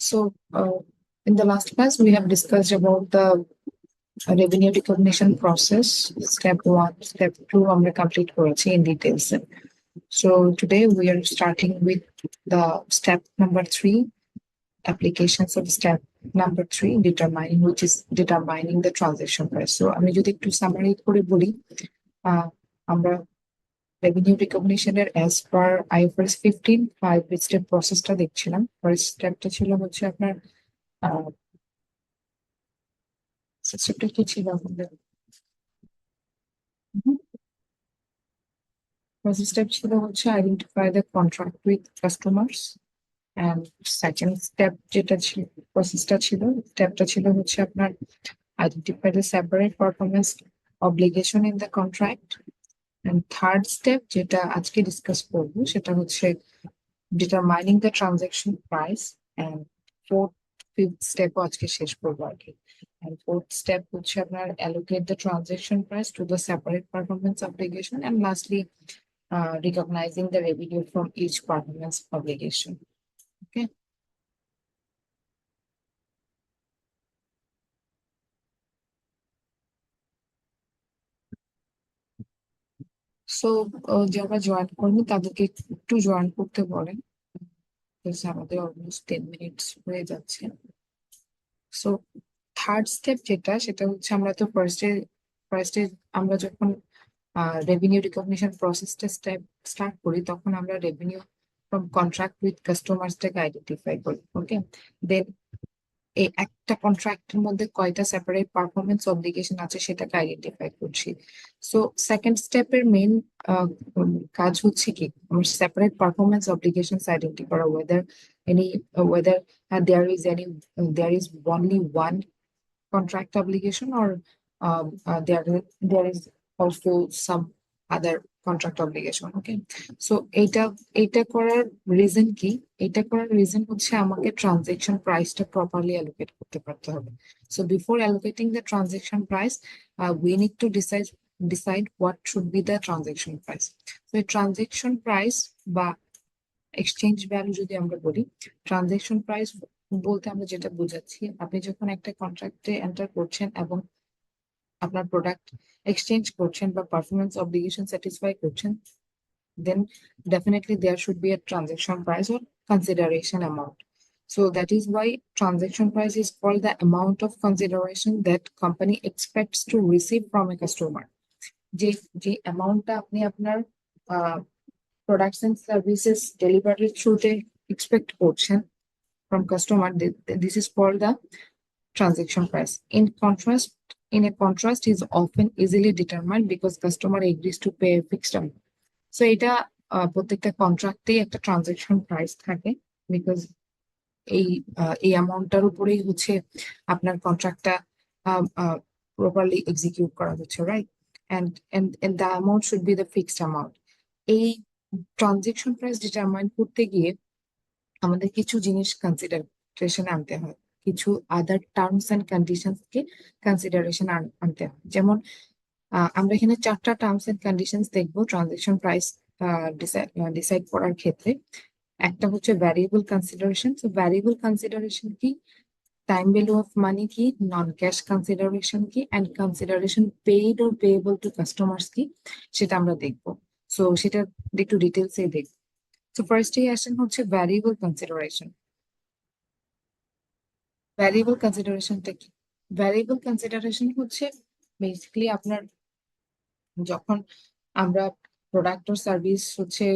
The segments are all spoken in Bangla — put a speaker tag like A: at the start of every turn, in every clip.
A: So, in the last class, we have discussed about the revenue recognition process. Step one, step two, আমরা complete করেছি in details. So today we are starting with the step number three, applications of step number three, determining which is determining the transaction price. So আমি যদি একটু summary করে বলি, আমরা revenue recognition এর as per IFRS 15 5 step processটা দেখছিলাম। First stepটা ছিল হচ্ছে আপনার স্টেপটা কি ছিল আমাদের? First step ছিল হচ্ছে identify the contract with customers, and second step যেটা ছিল প্রসেসটা ছিল স্টেপটা ছিল হচ্ছে আপনার identify the separate performance obligation in the contract, and third step যেটা আজকে ডিসকাস করব সেটা হচ্ছে determining the transaction price, and fifth step আজকে শেষ করবো আর কি। And fourth step হচ্ছে আপনার allocate the transaction price to the separate performance obligation, and lastly recognizing the revenue from each performance obligation. Okay. So যারা জয়েন করবেন তাদেরকে একটু জয়েন করতে বলেন, আমাদের অলমোস্ট 10 মিনিটস হয়ে যাচ্ছে। সো থার্ড স্টেপ যেটা সেটা হচ্ছে আমরা তো ফার্স্টে আমরা যখন revenue recognition প্রসেসটা স্টার্ট করি তখন আমরা revenue from contract with customers টাকে আইডেন্টিফাই করি। ওকে, দেন এই একটা কন্ট্রাক্টের মধ্যে কয়টা সেপারেট পারফরমেন্স অব্লিগেশন আছে সেটাকে আইডেন্টিফাই করছি। সো সেকেন্ড স্টেপের মেইন কাজ হচ্ছে কি আমার সেপারেট পারফরমেন্স অব্লিগেশনস আইডেন্টিফাই করা, whether there is only one contract obligation, or there is also some other contract obligation. Okay, so এটা করার রিজন কি? এটা করার রিজন হচ্ছে আমাকে ট্রানজাকশন প্রাইসটা প্রপারলি অ্যালোকেট করতে পারতে হবে। So before allocating the transaction price, we need to decide what should be the transaction price. So transaction price বা এক্সচেঞ্জ ভ্যালু যদি আমরা বলি, ট্রানজাকশন প্রাইস বলতে আমরা যেটা বোঝাচ্ছি, আপনি যখন একটা কন্ট্রাক্টে এন্টার করছেন এবং আপনার প্রোডাক্ট এক্সচেঞ্জ করছেন বা পারফরমেন্স অব্লিগেশন স্যাটিসফাই করছেন, then definitely there should be a transaction price or consideration amount. So that is why transaction price is called the amount of consideration that company expects to receive from a customer. যে অ্যামাউন্টটা আপনি আপনার products and services delivery through expect করছেন from customer, this is called the transaction price. In a contrast is often easily determined because customer agrees to pay a fixed amount. So এটা প্রত্যেকটা কন্ট্রাক্টেই একটা ট্রানজাকশন প্রাইস থাকে, বিকজ এই অ্যামাউন্টটার উপরেই হচ্ছে আপনার কন্ট্রাক্টটা প্রপারলি এক্সিকিউট করা হচ্ছে, right? and the amount should be the fixed amount. এই ট্রানজাকশন প্রাইস ডিটারমাইন করতে গিয়ে আমাদের কিছু জিনিস কনসিডারেশন আনতে হয়, কিছু আদার টার্মস এন্ড কন্ডিশনস কে কনসিডারেশন আনতে হয়। যেমন আমরা এখানে চারটা টার্মস এন্ড কন্ডিশনস দেখবো ট্রানজাকশন প্রাইস ডিসাইড করার ক্ষেত্রে। একটা হচ্ছে variable consideration. So variable consideration কি, টাইম ভ্যালু অফ মানি কি, নন ক্যাশ কনসিডারেশন কি, and consideration paid or payable two customers কি, সেটা আমরা দেখবো। সো সেটা একটু ডিটেলসে দেখবো। সো ফার্স্টেই আসেন হচ্ছে ভ্যারিয়েবল কনসিডারেশন। ভ্যারিয়েবল কনসিডারেশনটা কি? ভ্যারিয়েবল কনসিডারেশন হচ্ছে বেসিক্যালি আপনার যখন আমরা প্রোডাক্ট ও সার্ভিস হচ্ছে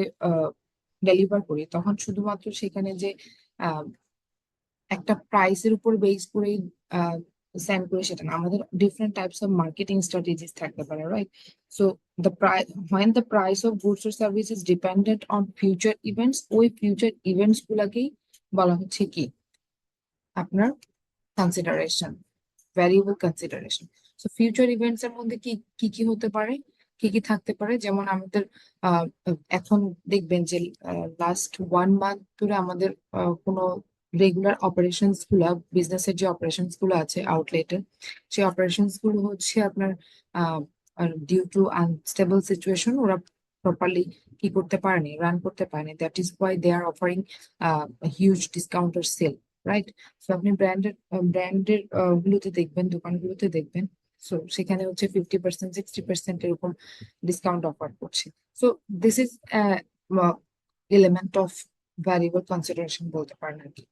A: ডেলিভার করি তখন শুধুমাত্র সেখানে যে একটা প্রাইসের উপর বেস করে সেন্ড করে সেটা না, আমাদের different types of marketing strategies থাকতে পারে, right? So when the price of goods or services dependent on future events, ওই ফিউচার ইভেন্টস গুলাকেই বলা হচ্ছে কি আপনার consideration, variable consideration. So future events এর মধ্যে কি কি হতে পারে, কি কি থাকতে পারে? যেমন আমাদের এখন দেখবেন যে লাস্ট 1 মান্থ ধরে আমাদের কোনো রেগুলার অপারেশনস গুলা, বিজনেসের যে অপারেশনস গুলো আছে আউটলেটের, সেই অপারেশনস গুলো হচ্ছে আপনার ডিউ টু আনস্টেবল সিচুয়েশন ওরা প্রপারলি কি করতে পারেনি, রান করতে পারেনি, that is why they are offering huge discount or sale, right? So আপনি ব্র্যান্ডের গুলোতে দেখবেন, দোকানগুলোতে দেখবেন, সো সেখানে হচ্ছে 50%, 60% এরকম ডিসকাউন্ট অফার করছে। So this is element of variable consideration বলতে পারেন আর কি।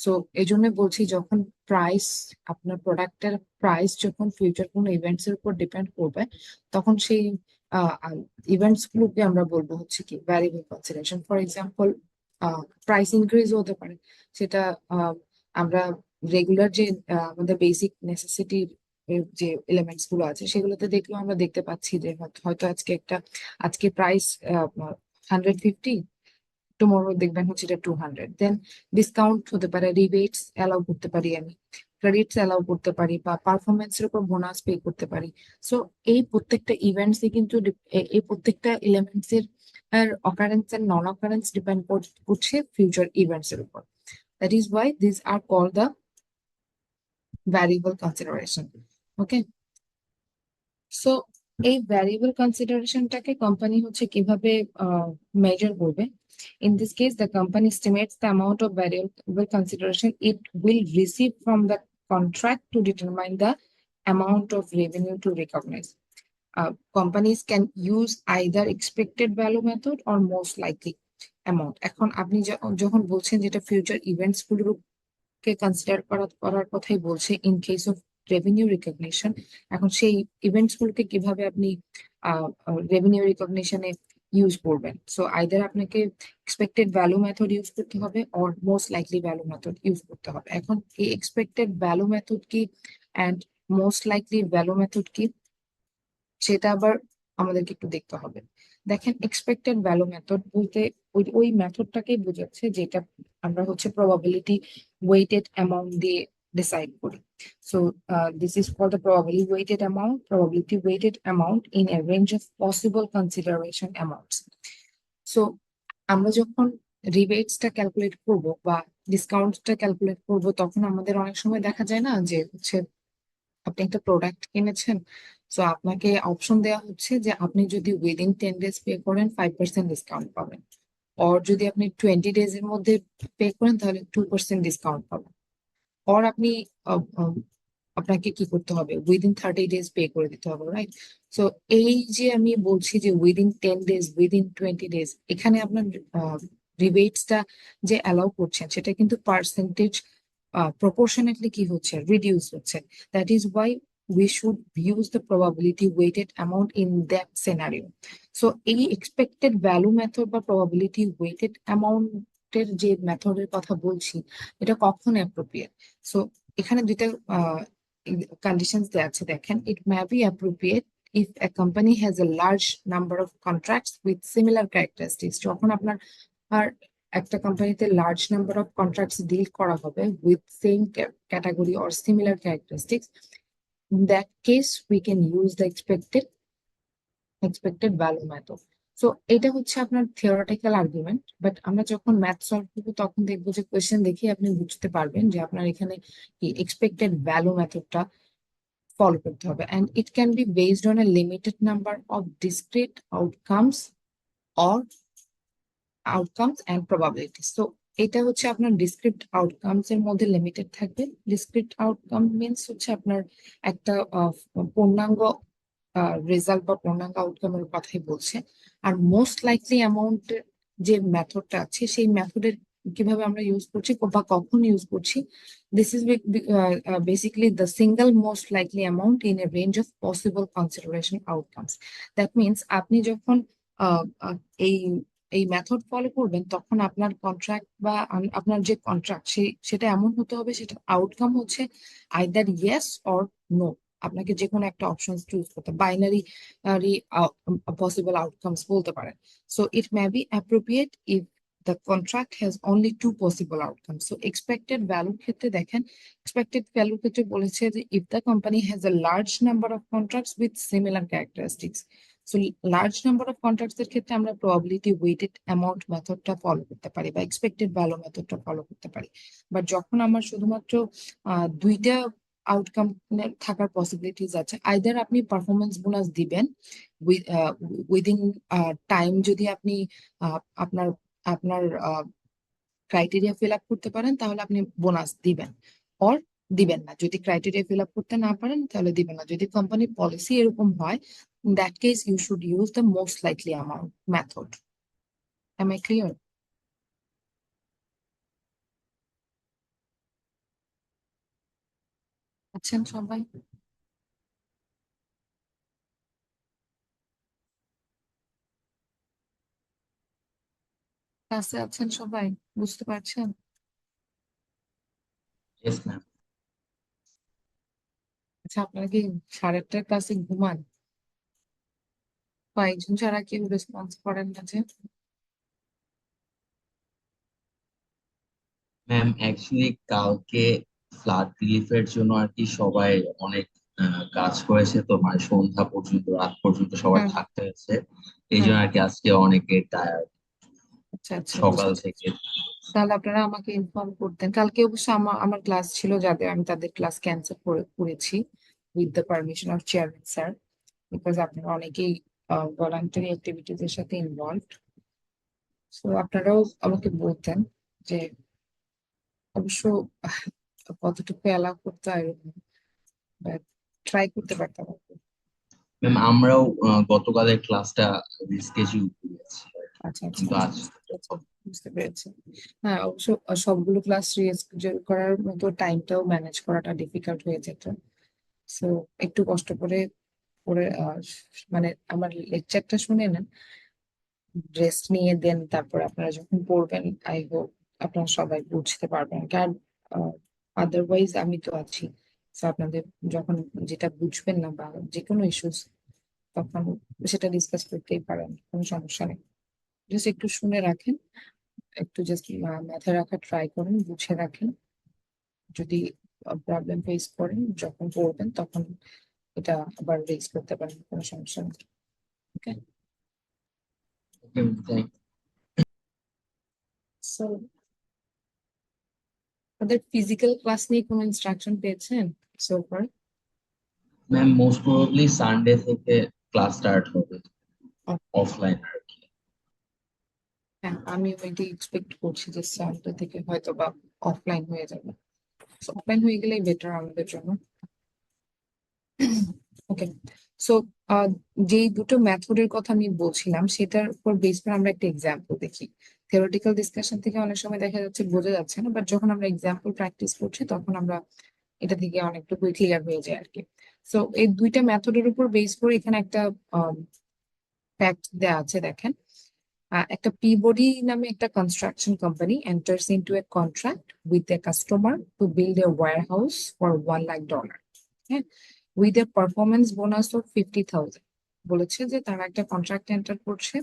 A: সো এই জন্য বলছি, যখন প্রাইস, আপনার প্রোডাক্টের প্রাইস যখন ফিউচার কোনো ইভেন্টস এর উপর ডিপেন্ড করবে, তখন সেই ইভেন্টস গুলোকে আমরা বলবো হচ্ছে কি variable consideration. For example, price increase হতে পারে, সেটা আমরা রেগুলার যে আমাদের বেসিক নেসেসিটি যে এলিমেন্টস গুলো আছে সেগুলোতে দেখলেও আমরা দেখতে পাচ্ছি যে হয়তো আজকে প্রাইস 150, টুমরো দেখবেন হচ্ছে এটা 200। দেন ডিসকাউন্ট হতে পারে, রিবেটস অ্যালাউ করতে পারি আমি, ক্রেডিটস অ্যালাউ করতে পারি, বা পারফরমেন্সের উপর বোনাস পে করতে পারি। সো এই প্রত্যেকটা ইভেন্টস কিন্তু এই প্রত্যেকটা এলিমেন্টস এর occurrence and non occurrence depend করছে ফিউচার ইভেন্টস এর উপর। That is why this are called the variable consideration. Okay, so এই ভ্যারিয়েবল কনসিডারেশনটাকে কোম্পানি হচ্ছে কিভাবে মেজার করবে? In this case, the company estimates the amount of variable consideration it will receive from the contract to determine the amount of revenue to recognize. Companies can use either expected value method or most likely amount. এখন আপনি যখন বলছেন যেটা ফিউচার ইভেন্টস গুলোকে কনসিডার করার কথাই বলছে in case of revenue recognition, এখন সেই ইভেন্টস গুলোকে কিভাবে আপনি রেভিনিউ রিকগনিশনে ইউজ করবেন? সো আইদার আপনাকে এক্সপেক্টেড ভ্যালু মেথড ইউজ করতে হবে or most likely value method use করতে হবে। এখন এই এক্সপেক্টেড ভ্যালু মেথড কি and most likely value method কি, সেটা আবার আমাদেরকে একটু দেখতে হবে। দেখেন, এক্সপেক্টেড ভ্যালু মেথড বলতে ওই মেথডটাকেই বোঝাচ্ছে যেটা আমরা হচ্ছে প্রবাবিলিটি ওয়েটেড অ্যামাউন্ট দিয়ে ডিসাইড করি। So this is for the probability weighted amount in a range of possible consideration amounts. So আমরা যখন রিবেটসটা ক্যালকুলেট করব বা ডিসকাউন্টটা ক্যালকুলেট করব, তখন আমাদের অনেক সময় দেখা যায় না যে হচ্ছে আপনি একটা প্রোডাক্ট কিনেছেন, তো আপনাকে অপশন দেওয়া হচ্ছে যে আপনি যদি উইদিন 10 days পে করেন 5% ডিসকাউন্ট পাবেন, আর যদি আপনি 20 days এর মধ্যে পে করেন তাহলে 2% ডিসকাউন্ট পাবেন, আর আপনি আহ, আহ, আপনাকে কি করতে হবে, উইদিন 30 days পে করে দিতে হবে, রাইট? সো এই যে আমি বলছি যে উইদিন 10 days, উইদিন 20 days, এখানে আপনার রিবেটসটা যে অ্যালাউ করছেন সেটা কিন্তু পার্সেন্টেজ প্রপোর্শনেটলি কি হচ্ছে, রিডিউস হচ্ছে। That is Y we should use the probability weighted amount in that scenario. So এই expected value method বা probability weighted amount এর যে মেথডের কথা বলছি, এটা কখন অ্যাপ্রোপ্রিয়েট? সো এখানে দুইটা কন্ডিশনস দেওয়া আছে, দেখেন। It may be appropriate if a company has a large number of contracts with similar characteristics. যখন আপনার আর একটা কোম্পানিতে large number of contracts deal করা হবে with same category or similar characteristics, in that case we can use the expected value method. So এটা হচ্ছে আপনার থিওরিটিক্যাল আর্গুমেন্ট, বাট আমরা যখন ম্যাথ সলভ করবো তখন দেখবো যে কোয়েশ্চেন দেখে আপনি বুঝতে পারবেন যে আপনার এখানে কি এক্সপেক্টেড ভ্যালু মেথডটা ফলো করতে হবে, and it can be based on a limited number of discrete outcomes and probability. So এটা হচ্ছে আপনার ডিসক্রিপ্ট আউটকামস এর মধ্যে লিমিটেড থাকবে। ডিসক্রিপ্ট আউটকাম মিনস হচ্ছে আপনার একটা পূর্ণাঙ্গ রেজাল্ট বা পূর্ণাঙ্গ আউটকামের কথাই বলছে। আর মোস্ট লাইকলি অ্যামাউন্ট যে মেথডটা আছে সেই মেথডের কিভাবে আমরা ইউজ করছি বা কখন ইউজ করছি, this is basically the single most likely amount in a range of possible consideration outcomes. That means আপনি যখন আহ, আহ, এই এই মেথড ফলো করবেন তখন আপনার কন্ট্রাক্ট বা আপনার যে কন্ট্রাক্ট সেটা এমন হতে হবে, সেটা আউটকাম হচ্ছে আইদার ইয়েস অর নো। আপনাকে যে কোনো একটা অপশন চুজ করতে, বাইনারি পসিবল আউটকামস বলতে পারেন। So it may be appropriate if the contract has only two possible outcomes. So expected value ক্ষেত্রে দেখেন, expected value ক্ষেত্রে বলেছে যে if the company has a large number of contracts with similar characteristics. So large number of contracts এর ক্ষেত্রে আমরা প্রবাবিলিটি ওয়েটেড অ্যামাউন্ট মেথডটা ফলো করতে পারি বা এক্সপেক্টেড ভ্যালু মেথডটা ফলো করতে পারি। বাট যখন আমার শুধুমাত্র দুইটা আউটকাম থাকার পসিবিলিটিস আছে। আইদার আপনি পারফরমেন্স বোনাস দিবেন উইদিন টাইম, যদি আপনি আপনার আপনার ক্রাইটেরিয়া ফিল আপ করতে পারেন তাহলে আপনি বোনাস দিবেন, অর দিবেন না। যদি ক্রাইটেরিয়া ফিল আপ করতে না পারেন তাহলে দিবেন না। যদি কোম্পানির পলিসি এরকম হয়, in that case you should use the most likely amount method. Am I clear? আছেন সবাই? ক্লাসে আছেন সবাই? বুঝতে পারছেন?
B: Yes ma'am.
A: আচ্ছা, আপনারা কি 8:30টার ক্লাসে ঘুমান? কয়েকজন ছাড়া কেউ রেসপন্স করেন না যে?
B: ম্যাম অ্যাকচুয়ালি কালকে ফ্লাড রিলিফের জন্য আর কি সবাই অনেক কাজ করেছে, তো মানে সন্ধ্যা পর্যন্ত, রাত পর্যন্ত সবাই
A: হ্যাঁ,
B: থাকতে হয়েছে। এই
A: হ্যাঁ।
B: জন্য আর কি আজকে অনেকে টায়ার্ড
A: আচ্ছা, আচ্ছা,
B: সকাল
A: বুঝেছি।
B: থেকে।
A: তাহলে আপনারা আমাকে ইনফর্ম করতেন। কালকে অবশ্য আমার আমার ক্লাস ছিল, যাদের আমি তাদের ক্লাস ক্যান্সেল করেছি with the permission of chairman sir, because আপনারা অনেকেই ভলান্টারি অ্যাক্টিভিটিজ এর সাথে ইনভলভড। সো আপনারাও আমাকে বলতেন যে অবশ্য কতটুকু অ্যালাউ করতে হয় ট্রাই করতে পারতাম আর কি।
B: ম্যাম আমরাও গতকালের ক্লাসটা রিস্কেডিউল করেছি
A: আচ্ছা, আচ্ছা,
B: কিন্তু
A: আচ্ছা,
B: আজ।
A: আচ্ছা, বুঝতে পেরেছি। হ্যাঁ, অবশ্য সবগুলো ক্লাস রিস্কেডিউল করার মতো টাইমটাও ম্যানেজ করাটা ডিফিকাল্ট হয়ে যেত। সো একটু কষ্ট করে করে মানে আমার লেকচারটা শুনে নেন, রেস্ট নিয়ে দেন, তারপর আপনারা যখন পড়বেন আই হোপ আপনারা সবাই বুঝতে পারবেন। কারণ আদারওয়াইজ আমি তো আছি। So আপনাদের যখন যেটা বুঝবেন না বা যে কোনো ইস্যুস, তখন সেটা ডিসকাস করতেই পারেন, কোনো সমস্যা নেই। জাস্ট একটু শুনে রাখেন, একটু জাস্ট মাথায় রাখার ট্রাই করেন, বুঝে রাখেন। যদি প্রবলেম ফেস করেন যখন পড়বেন তখন এটা আবার রেজ করতে পারেন, কোনো সমস্যা নেই। ওকে।
B: Okay thank.
A: সো ওদের ফিজিক্যাল ক্লাস নিয়ে কোনো ইনস্ট্রাকশন পেয়েছেন so far?
B: Ma'am most probably Sunday থেকে ক্লাস স্টার্ট হবে অফলাইন আর কি।
A: হ্যাঁ, আমি ওইটাই এক্সপেক্ট করছি যে সানডে থেকে হয়তো বা অফলাইন হয়ে যাবে। অফলাইন হয়ে গেলেই বেটার আমাদের জন্য। ওকে। সো যেই দুটো মেথডের কথা আমি বলছিলাম সেটার উপর বেস করে আমরা একটা এক্সাম্পল দেখি। থিওরিটিক্যাল ডিসকাশন থেকে অনেক সময় দেখা যাচ্ছে বোঝা যাচ্ছে না, বাট যখন আমরা এক্সাম্পল প্র্যাকটিস করছি তখন আমরা এটা থেকে অনেকটুকু ক্লিয়ার হয়ে যায় আর কি। সো এই দুইটা মেথডের উপর বেস করে এখানে একটা ফ্যাক্ট দেওয়া আছে, দেখেন। একটা পিবডি নামে একটা construction company enters into a contract with a customer to build a warehouse for $1 lakh. হ্যাঁ, with a performance bonus of 50,000। বলেছে যে তারা একটা কন্ট্রাক্ট এন্টার করছে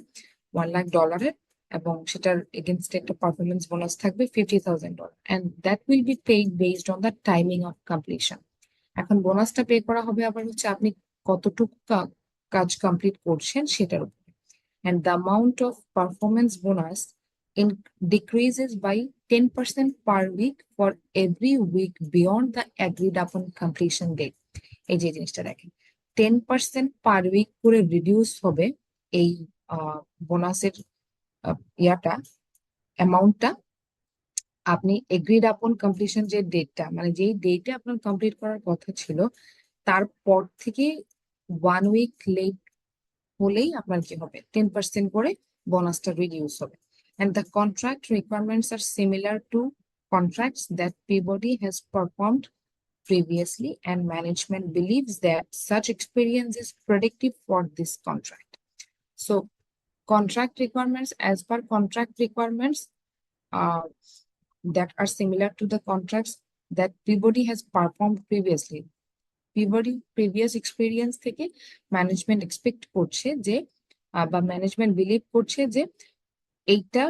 A: $1 লাখ, এবং সেটার এগেনস্টে একটা পারফরমেন্স বোনাস থাকবে $50,000, and that will be paid based on the timing of completion. এখন বোনাসটা পে করা হবে আবার হচ্ছে আপনি কতটুকু কাজ কমপ্লিট করছেন সেটার উপর। And the amount of performance bonus in decreases by 10% per week for every week beyond the agreed upon completion date. এই যে জিনিসটা দেখেন, 10% পার উইক করে রিডিউস হবে এই বোনাসের ইয়াটা, অ্যামাউন্টটা। আপনি এগ্রিড আপন কমপ্লিশন যে ডেটটা, মানে যেই ডেটে আপনার কমপ্লিট করার কথা ছিল তারপর থেকে 1 উইক লেট হলেই আপনার কি হবে, 10% করে বোনাসটা রিডিউস হবে। And the contract requirements are similar to contracts that Peabody has performed previously, and management believes that such experience is predictive for this contract. So contract requirements, as per contract requirements uh, that are similar to the contracts that Peabody has performed previously. Peabody previous experience থেকে ম্যানেজমেন্ট এক্সপেক্ট করছে যে বা ম্যানেজমেন্ট বিলিভ করছে যে এইটা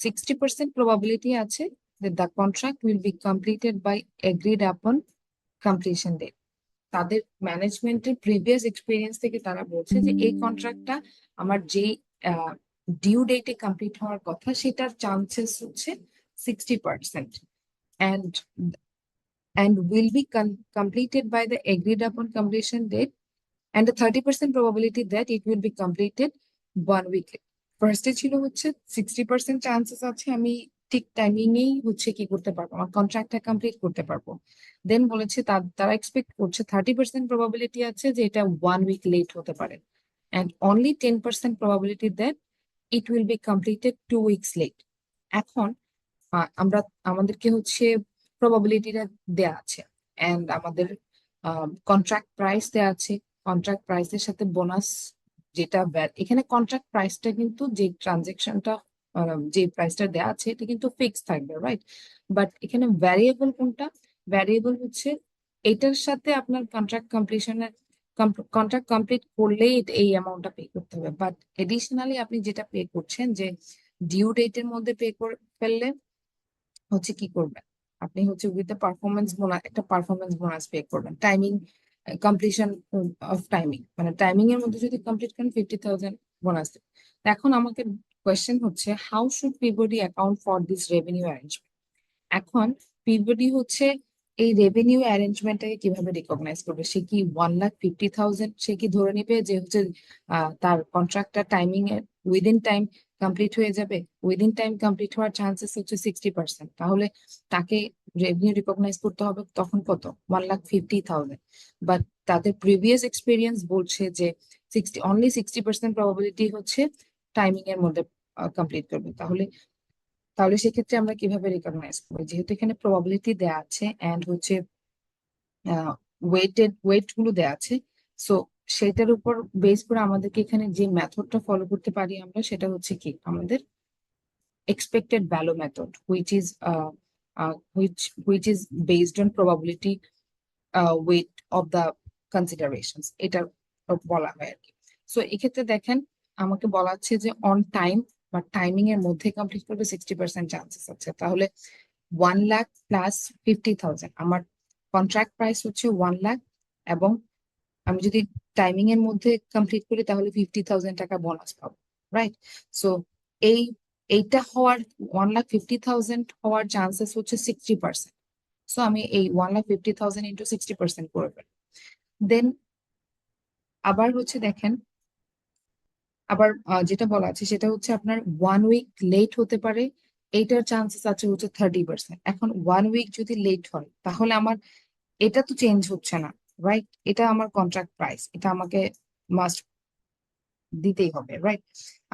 A: 60% প্রবাবিলিটি আছে যে the contract will be completed by agreed upon completion date. তাদের ম্যানেজমেন্টের প্রিভিয়াস এক্সপিরিয়েন্স থেকে তারা বলছে যে এই কন্ট্রাক্টটা আমার যেই ডিউ ডেটে কমপ্লিট হওয়ার কথা সেটার চান্সেস হচ্ছে 60%। And and will be completed by the agreed upon completion date, and the 30% probability that it will be completed 1 week. ফার্স্টে ছিল হচ্ছে 60% চান্সেস আছে আমি ঠিক টাইমিংয়েই হচ্ছে কি করতে পারবো, আমার কন্ট্রাক্টটা কমপ্লিট করতে পারবো। দেন বলেছে তারা এক্সপেক্ট করছে 30% প্রবাবিলিটি আছে যে এটা 1 week লেট হতে পারে, and only 10% probability that it will be completed 2 weeks late. এখন আমরা আমাদেরকে হচ্ছে প্রবাবিলিটিটা দেয়া আছে, এন্ড আমাদের কন্ট্রাক্ট প্রাইস দেয়া আছে। কন্ট্রাক্ট প্রাইসের সাথে বোনাস যেটা এখানে কন্ট্রাক্ট প্রাইসটা কিন্তু যে ট্রানজেকশনটা যে প্রাইসটা দেয়া আছে এটা কিন্তু ফিক্স থাকবে, রাইট? বাট এখানে ভ্যারিয়েবল কোনটা? ভ্যারিয়েবল হচ্ছে এটার সাথে আপনার কন্ট্রাক্ট কমপ্লিশনের কন্ট্রাক্ট কমপ্লিট করলেই এই অ্যামাউন্টটা পে করতে হবে, বাট এডিশনালি আপনি যেটা পে করছেন যে ডিউ ডেটের মধ্যে পে করে ফেললে হচ্ছে কি করবেন, আপনি হচ্ছে উইথ দ্য পারফরমেন্স বোনাস একটা পারফরমেন্স বোনাস পে করবেন। টাইমিং কমপ্লিশন অফ টাইমিং, মানে টাইমিং এর মধ্যে যদি কমপ্লিট করেন 50,000 বোনাস। এখন আমাকে কোয়েশ্চেন হচ্ছে how should Peabody account for this revenue arrangement. এখন পিবডি হচ্ছে এই রেভিনিউ অ্যারেঞ্জমেন্টটাকে কিভাবে রিকগনাইজ করবে? সে কি 1,50,000 সে কি ধরে নিবে যে হচ্ছে তার কন্ট্রাক্টটা টাইমিং এর উইদিন টাইম কমপ্লিট হয়ে যাবে? উইদিন টাইম কমপ্লিট হওয়ার চান্সেস হচ্ছে 60%, তাহলে তাকে রেভিনিউ রিকগনাইজ করতে হবে তখন কত? 1,50,000। বাট তাদের প্রিভিয়াস এক্সপিরিয়েন্স বলছে যে অনলি 60% প্রবাবিলিটি হচ্ছে টাইমিং এর মধ্যে কমপ্লিট করবে। তাহলে তাহলে সেক্ষেত্রে আমরা কিভাবে রিকগনাইজ করবো? যেহেতু এখানে প্রবাবিলিটি দেয়া আছে এন্ড হচ্ছে ওয়েট গুলো দেয়া আছে, সো সেটার উপর বেস করে আমাদেরকে এখানে যে মেথডটা ফলো করতে পারি আমরা সেটা হচ্ছে কি আমাদের expected value method, which is based on probability weight of the considerations, এটা বলা হয় আর কি। সো এক্ষেত্রে দেখেন আমাকে বলা আছে যে অন টাইম বা টাইমিং এর মধ্যে কমপ্লিট করবে 60% চান্সেস আছে, তাহলে 1,00,000 প্লাস 50,000, আমার কন্ট্রাক্ট প্রাইস হচ্ছে 1,00,000, এবং আমি যদি টাইমিং এর মধ্যে কমপ্লিট করি তাহলে 50,000 টাকা বোনাস পাবো, রাইট? সো এই এইটা হওয়ার 1,50,000 হওয়ার চান্সেস হচ্ছে 60%। সো আমি এই 1,50,000 ইন্টু 60% করে ফেলি। দেন আবার হচ্ছে দেখেন আবার যেটা বলা আছে সেটা হচ্ছে আপনার 1 week লেট হতে পারে, এইটার চান্সেস আছে হচ্ছে 30%। এখন 1 week যদি লেট হয় তাহলে আমার এটা তো চেঞ্জ হচ্ছে না, রাইট? এটা আমার কন্ট্রাক্ট প্রাইস, এটা আমাকে মাস্ট দিতেই হবে, রাইট?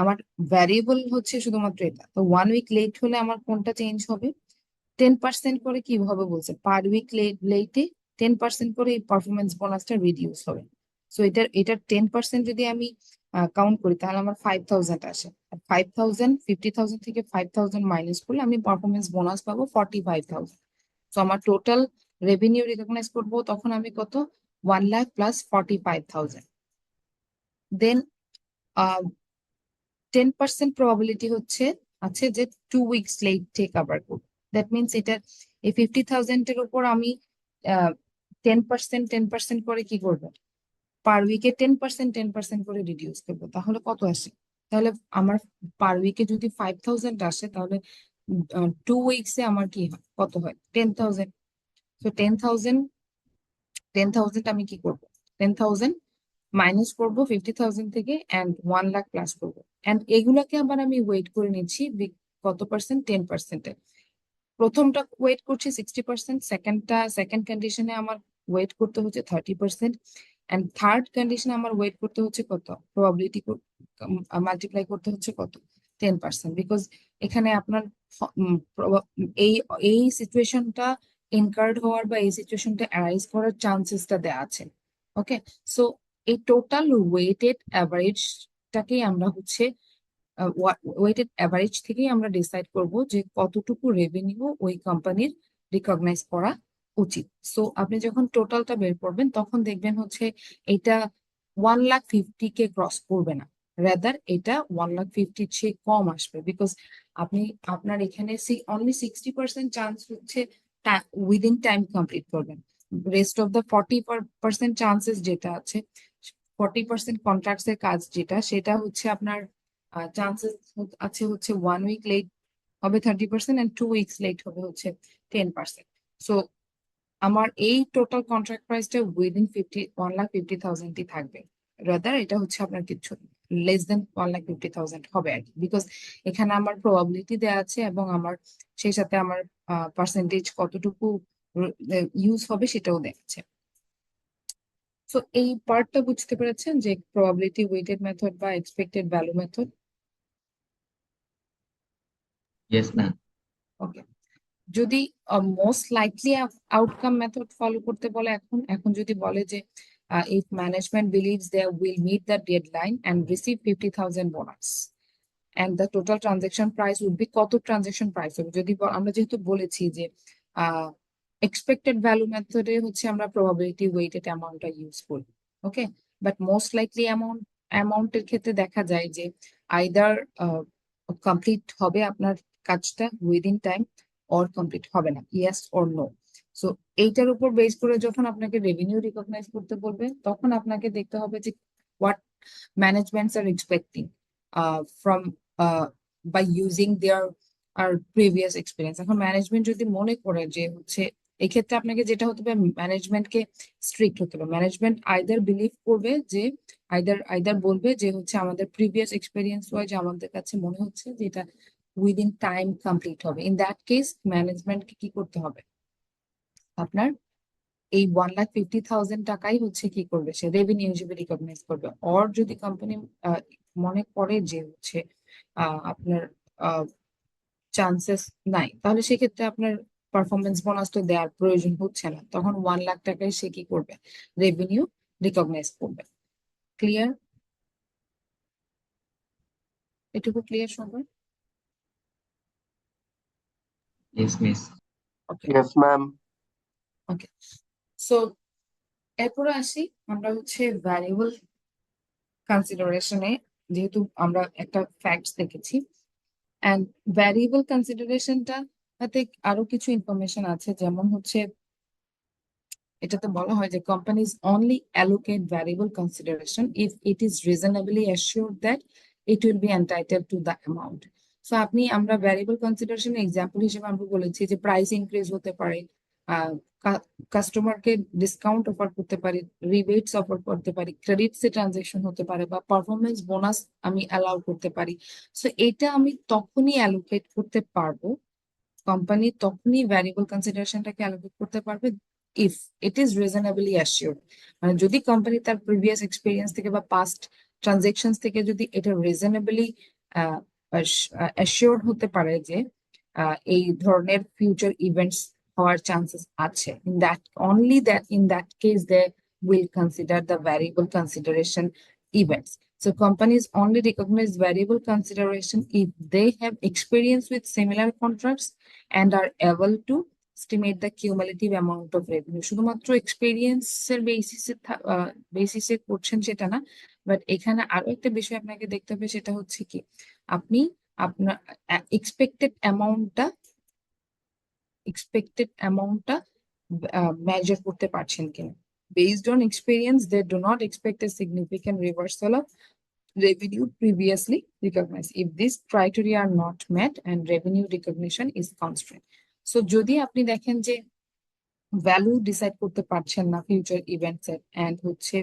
A: আমার ভ্যারিয়েবল হচ্ছে শুধুমাত্র এটা। তো 1 week লেট হলে আমার কোনটা চেঞ্জ হবে? 10% করে কিভাবে বলছে, পার উইক লেটে 10% করে এই পারফরমেন্স বোনাসটা রিডিউস হবে। সো এটার 10% যদি আমি কাউন্ট করি তাহলে আমার 5,000 আসে। 5,000 50,000 থেকে 5,000 মাইনাস করলে আমি পারফরমেন্স বোনাস পাবো 45,000। সো আমার টোটাল রেভিনিউ রিকগনাইজ করবো তখন আমি কত? 1,00,000 প্লাস 45,000। দেন 10% প্রবাবিলিটি হচ্ছে আছে যে 2 weeks লেটে কভার করবো। দ্যাট মিনস এটা এই 50,000 এর উপর আমি 10% করে কি করবো, পার উইকে 10% করে রিডিউস করবো, তাহলে কত আসে? তাহলে আমার পার উইকে যদি 5,000 আসে তাহলে 2 weeks আমার কি হয়, কত হয়? 10,000। তো 10,000 আমি কি করবো? 10,000 মাইনাস করবো 50,000 থেকে, অ্যান্ড 1,00,000 প্লাস করবো, অ্যান্ড এগুলাকে আবার আমি ওয়েট করে নিচ্ছি কত পার্সেন্ট? 10%। প্রথমটা ওয়েট করছি 60%, সেকেন্ড কন্ডিশনে আমার ওয়েট করতে হচ্ছে 30%, অ্যান্ড থার্ড কন্ডিশনে আমার ওয়েট করতে হচ্ছে কত? প্রবাবিলিটি মাল্টিপ্লাই করতে হচ্ছে কত? 10%, বিকজ এখানে আপনার এই এই সিচুয়েশনটা ইনকার্ড হওয়ার বা এই সিচুয়েশনটা অ্যারাইজ করার চান্সেসটা দেওয়া আছে। ওকে, সো এই টোটাল ওয়েটেড অ্যাভারেজটাকেই আমরা হচ্ছে ওয়েটেড অ্যাভারেজ থেকেই আমরা ডিসাইড করব যে কতটুকু রেভিনিউ ওই কোম্পানির রিকগনাইজ করা উচিত। সো আপনি যখন টোটালটা বের করবেন তখন দেখবেন হচ্ছে এটা 1,50,000 কে ক্রস করবে না, রাদার এটা 1,50,000 চেয়ে কম আসবে, বিকজ আপনার এখানে অনলি 60% চান্স হচ্ছে উইদিন টাইম কমপ্লিট করবেন। রেস্ট অফ দ্য 40% চান্সেস যেটা আছে, 40% কন্ট্রাক্টস এর কাজ যেটা, সেটা হচ্ছে আপনার চান্সেস আছে হচ্ছে 1 week লেট হবে 30%, and 2 weeks লেট হবে হচ্ছে 10%। সো আমার এই টোটাল কন্ট্রাক্ট প্রাইসটা উইদিন 1,50,000 থাকবে। রাদার এটা হচ্ছে আপনার কিছু লেস দেন 1,50,000 হবে আর কি, বিকজ এখানে আমার প্রবাবিলিটি দেওয়া আছে এবং আমার সেই সাথে আমার পার্সেন্টেজ কতটুকু ইউজ হবে সেটাও দেখাচ্ছে। তো এই পার্টটা বুঝতে পেরেছেন যে প্রবাবিলিটি ওয়েটেড মেথড বা expected value method.
B: Yes ma'am.
A: Okay, যদি most likely outcome method follow করতে বলে, এখন এখন যদি বলে যে if management believes they will meet the deadline and receive 50,000 bonus and the total transaction price would be, কত ট্রানজেকশন প্রাইস হবে? যদি আমরা যেহেতু বলেছি যে এক্সপেক্টেড ভ্যালু মেথডে হচ্ছে আমরা প্রবাবিলিটি ওয়েটেড অ্যামাউন্টটা ইউজ করি, ওকে। বাট মোস্ট লাইকলি অ্যামাউন্টের ক্ষেত্রে দেখা যায় যে আইদার কমপ্লিট হবে আপনার কাজটা উইদিন টাইম, অর কমপ্লিট হবে না, ইয়েস অর নো। সো এইটার উপর বেস করে যখন আপনাকে রেভিনিউ রিকগনাইজ করতে বলবে, তখন আপনাকে দেখতে হবে যে what managements are expecting from by using their আর প্রিভিয়াস এক্সপিরিয়েন্স। এখন ম্যানেজমেন্ট যদি মনে করে যে হচ্ছে, এক্ষেত্রে আপনাকে যেটা হতে হবে, ম্যানেজমেন্টকে স্ট্রিক্ট হতে হবে। ম্যানেজমেন্ট আইদার বিলিভ করবে যে আইদার বলবে যে হচ্ছে আমাদের প্রিভিয়াস এক্সপিরিয়েন্স ওয়াইজ আমাদের কাছে মনে হচ্ছে যে এটা উইদিন টাইম কমপ্লিট হবে। ইন দ্যাট কেস ম্যানেজমেন্টকে কি করতে হবে, আপনার এই 1,50,000 টাকাই হচ্ছে কি করবে, সে রেভিনিউ হিসেবে রিকগনাইজ করবে। অর যদি কোম্পানি মনে করে যে হচ্ছে আপনার চান্সেস নাই, তাহলে সেক্ষেত্রে আপনার পারফরমেন্স বোনাস তো দেওয়ার প্রয়োজন হচ্ছে না, তখন 1,00,000 টাকায় সে কি করবে, রেভিনিউ রিকগনাইজ করবে। ক্লিয়ার? এটুকু ক্লিয়ার সবার?
B: Yes miss.
A: Okay,
C: Yes, ma'am.
A: Okay. So এরপরে আসি আমরা হচ্ছে ভ্যারিয়েবল কনসিডারেশনে, যেহেতু আমরা একটা ফ্যাক্টস দেখেছি, অ্যান্ড ভ্যারিয়েবল কনসিডারেশনটা তাতে আরো কিছু ইনফরমেশন আছে, যেমন হচ্ছে এটাতে বলা হয় যে companies only allocate variable consideration if it is reasonably assured that it will be entitled to the amount. So আমরা ভ্যারিয়েবল কনসিডারেশন এক্সাম্পল হিসেবে আমরা বলেছি যে প্রাইস ইনক্রিজ হতে পারে, কাস্টমারকে ডিসকাউন্ট অফার করতে পারি, রিবেটস অফার করতে পারি, ক্রেডিটসে ট্রানজেকশন হতে পারে, বা পারফরমেন্স বোনাস আমি অ্যালাউ করতে পারি। সো এটা আমি তখনই অ্যালোকেট করতে পারবো, কোম্পানি তখনই ভ্যারিয়েবল কনসিডারেশনটাকে অ্যালোকেট করতে পারবে ইফ ইট ইজ রিজনেবলি অ্যাসিওরড। মানে যদি কোম্পানি তার প্রিভিয়াস এক্সপিরিয়েন্স থেকে বা পাস্ট ট্রানজেকশন থেকে যদি এটা রিজনেবলি অ্যাসিওরড হতে পারে যে এই ধরনের ফিউচার ইভেন্টস হওয়ার চান্সেস আছে, in that case they will consider the variable consideration events. So companies only recognize variable consideration if they have experience with similar contracts and are able to estimate the cumulative amount of revenue. শুধুমাত্র এক্সপিরিয়েন্সের বেসিসে করছেন সেটা না, বাট এখানে আরো একটা বিষয় আপনাকে দেখতে হবে, সেটা হচ্ছে কি আপনি আপনার এক্সপেক্টেড অ্যামাউন্টটা মেজার করতে পারছেন কিনা। Based on experience, they do not expect a significant reversal of revenue previously recognized if these criteria are not met and revenue recognition is constrained. So যদি আপনি দেখেন যে ভ্যালু ডিসাইড করতে পারছেন না ফিউচার ইভেন্টস এর, এন্ড হচ্ছে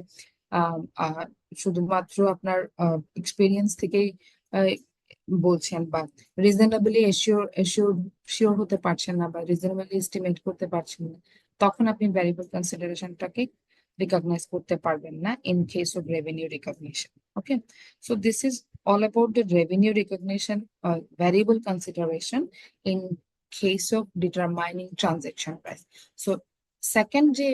A: আহ, আহ, শুধুমাত্র আপনার এক্সপিরিয়েন্স থেকেই বলছেন, বা রিজনেবলি শিওর হতে পারছেন না, বা রিজনেবলি এস্টিমেট করতে পারছেন না, তখন আপনি ভ্যারিয়েবল কনসিডারেশনটাকে রিকগনাইজ করতে পারবেন না in case of revenue recognition. Okay, so this is all about the revenue recognition, variable consideration in case of determining transaction price. So second যে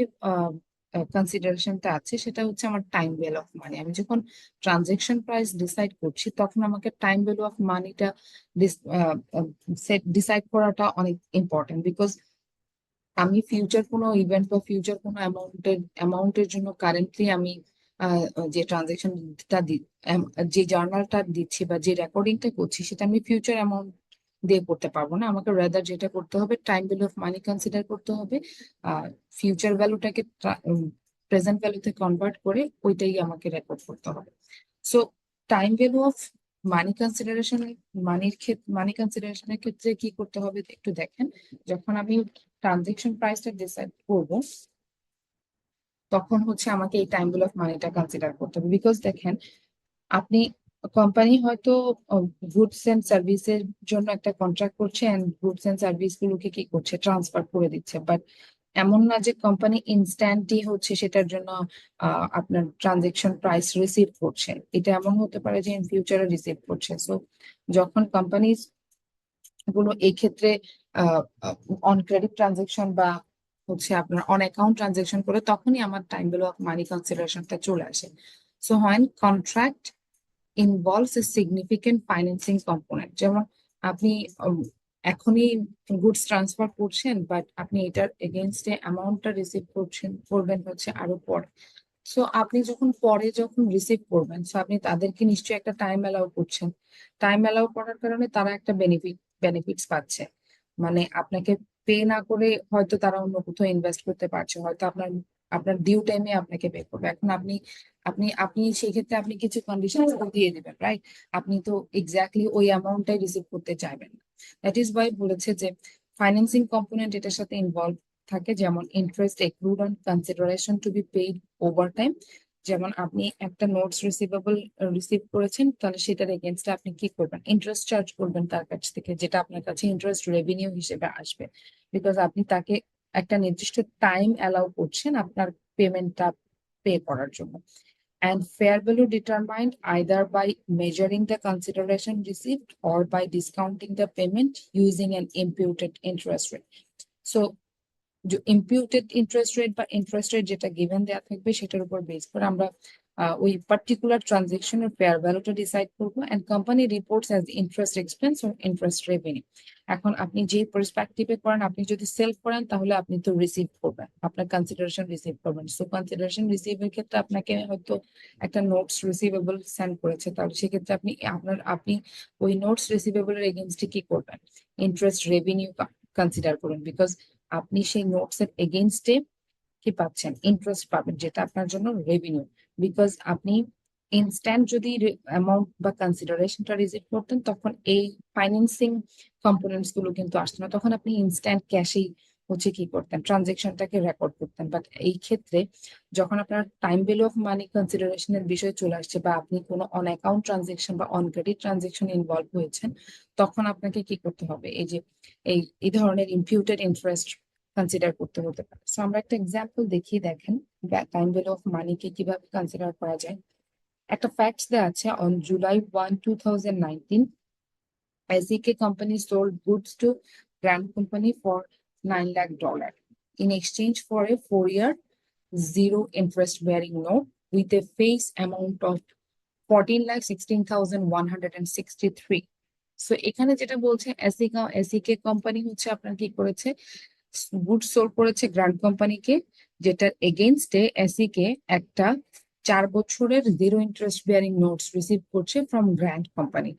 A: কনসিডারেশনটা আছে সেটা হচ্ছে আমার টাইম ভ্যালু অফ মানি। আমি যখন ট্রানজেকশন প্রাইস ডিসাইড করছি, তখন আমাকে টাইম ভ্যালু অফ মানিটা ডিসাইড করাটা অনেক ইম্পর্টেন্ট, বিকজ আমি ফিউচার কোনো ইভেন্ট বা ফিউচার কোনো অ্যামাউন্টের জন্য কারেন্টলি আমি যে ট্রানজেকশনটা যে জার্নালটা দিচ্ছি বা যে রেকর্ডিংটা করছি, সেটা আমি ফিউচার অ্যামাউন্ট দিয়ে করতে পারবো না। আমাকে রাদার যেটা করতে হবে, time value of money consider করতে হবে, ফিউচার ভ্যালুটাকে প্রেজেন্ট ভ্যালুতে কনভার্ট করে ওইটাই আমাকে রেকর্ড করতে হবে। So time value of money কনসিডারেশনের ক্ষেত্রে কি করতে হবে একটু দেখেন। যখন আমি ট্রানজেকশন প্রাইসটা ডিসাইড করব, তখন হচ্ছে আমাকে এই টাইম অফ মানিটা কনসিডার করতে হবে। বিকজ দেখেন, আপনি কোম্পানি হয়তো গুডস এন্ড সার্ভিসের জন্য একটা কন্ট্রাক্ট করছে, এন্ড গুডস এন্ড সার্ভিস গুলোকে কি করছে, ট্রান্সফার করে দিচ্ছে। বাট এমন না যে কোম্পানি ইনস্ট্যান্টই হচ্ছে সেটার জন্য আপনার ট্রানজেকশন প্রাইস রিসিভ করছে। এটা এমন হতে পারে যে ইন ফিউচারে রিসিভ করছে। সো যখন কোম্পানি গুলো এই ক্ষেত্রে অন ক্রেডিট ট্রানজেকশন বা হচ্ছে আপনার অন অ্যাকাউন্ট ট্রানজেকশন করে, তখনই আমার টাইম ভ্যালু অফ মানি কনসিডারেশনটা চলে আসে। So when contract involves a significant financing component, যেমন আপনি এখনই গুডস ট্রান্সফার করছেন, বাট আপনি এটার এগেনস্টে অ্যামাউন্টটা রিসিভ করবেন হচ্ছে আরো পরে। সো আপনি যখন রিসিভ করবেন, সো আপনি তাদেরকে নিশ্চয়ই একটা টাইম অ্যালাউ করছেন। টাইম অ্যালাউ করার কারণে তারা একটা বেনিফিটস পাচ্ছে। মানে আপনাকে পে না করে হয়তো তারা অন্য কোথাও ইনভেস্ট করতে পারছে, হয়তো আপনার আপনার ডিউ টাইমে আপনাকে পে করবে। এখন আপনি আপনি আপনি সেই ক্ষেত্রে আপনি কিছু কন্ডিশন দিয়ে দিবেন, রাইট? আপনি তো এক্স্যাক্টলি ওই অ্যামাউন্টটাই রিসিভ করতে চাইবেন না। দ্যাট ইজ ওয়াই বলেছে যে ফাইন্যান্সিং কম্পোনেন্ট এটার সাথে ইনভলভ থাকে, যেমন interest accrued on consideration to be paid over time. যেমন আপনি একটা নোটস রিসিভ করেছেন, তাহলে সেটার এগেনস্টে আপনি কি করবেন, ইন্টারেস্ট চার্জ করবেন তার কাছ থেকে, যেটা আপনার কাছে ইন্টারেস্ট রেভিনিউ হিসেবে আসবে। বিকজ আপনি তাকে একটা নির্দিষ্ট টাইম অ্যালাউ করছেন আপনার পেমেন্টটা পে করার জন্য। And fair value determined either by measuring the consideration received or by discounting the payment using an imputed interest rate. So যে ইম্পিউটেড ইন্টারেস্ট রেট বা ইন্টারেস্ট রেট যেটা গিভেন দেওয়া থাকবে, সেটার উপর বেস করে আমরা ওই পার্টিকুলার ট্রানজেকশনের ফেয়ার ভ্যালুটা ডিসাইড করবো, and company reports as interest expense ও ইন্টারেস্ট রেভিনিউ। এখন আপনি যে পার্সপেক্টিভে করেন, আপনি যদি সেল করেন তাহলে আপনি তো রিসিভ করবেন, আপনার কনসিডারেশন রিসিভ করবেন। সো কনসিডারেশন রিসিভের ক্ষেত্রে আপনাকে হয়তো একটা নোটস রিসিভেবল সেন্ড করেছে, তাহলে সেক্ষেত্রে আপনি ওই নোটস রিসিভেবলের এগেনস্টে কি করবেন, ইন্টারেস্ট রেভিনিউ কনসিডার করুন। বিকজ আপনি সেই নোটস এর এগেইনস্টে কি পাচ্ছেন, ইন্টারেস্ট পাবেন, যেটা আপনার জন্য রেভিনিউ। বিকজ আপনি ইনস্ট্যান্ট যদি অ্যামাউন্ট বা কনসিডারেশনটা রিসিভ করতেন, তখন এই ফাইন্যান্সিং কম্পোনেন্টস গুলো কিন্তু আসতো না, তখন আপনি ইনস্ট্যান্ট ক্যাশেই হচ্ছে কি করতেন, ট্রানজেকশনটাকে রেকর্ড করতেন। বাট এই ক্ষেত্রে যখন আপনার টাইম ভ্যালু অফ মানি কনসিডারেশনের বিষয় চলে আসছে, বা আপনি কোনো অন অ্যাকাউন্ট ট্রানজেকশন বা অন ক্রেডিট ট্রানজেকশন ইনভলভ হয়েছেন, তখন আপনাকে কি করতে হবে, এই যে এই ধরনের ইম্পিউটেড ইন্টারেস্ট কনসিডার করতে হতে পারে। সো আমরা একটা এক্সাম্পল দেখিয়ে দেখেন টাইম ভ্যালু অফ মানিকে কিভাবে কনসিডার করা যায়। একটা ফ্যাক্টস দেওয়া আছে, on July 1, 2019, SEK company sold goods to Grand Company for $9 lakh in exchange for a 4-year zero interest bearing note with a face amount of 14,16,163। So এখানে যেটা বলছে, এসিকে কোম্পানি হচ্ছে আপনার কি করেছে, গুডস সোল্ড করেছে গ্র্যান্ড কোম্পানিকে, যেটার এগেইনস্টে এসিকে একটা 4 বছরের zero interest bearing notes receive করছে ফ্রম গ্র্যান্ড কোম্পানি,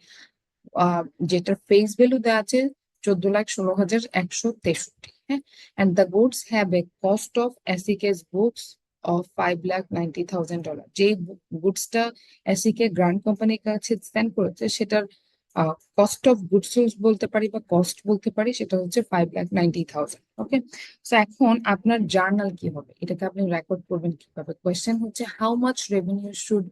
A: যেটার ফেস ভ্যালু দেওয়া আছে 14,16,163। হ্যাঁ, and the goods have a cost of SEK's books of $5,90,000। যে গুডসটা এসিকে গ্র্যান্ড কোম্পানির কাছে সেন্ড করেছে, সেটার কস্ট অফ গুডস বলতে পারি বা কস্ট বলতে পারি, সেটা হচ্ছে 5,90,000। ওকে, তো এখন আপনার জার্নাল কি হবে, এটাকে আপনি রেকর্ড করবেন কিভাবে? কোয়েশ্চেন হচ্ছে, হাউ মাচ রেভিনিউ শুড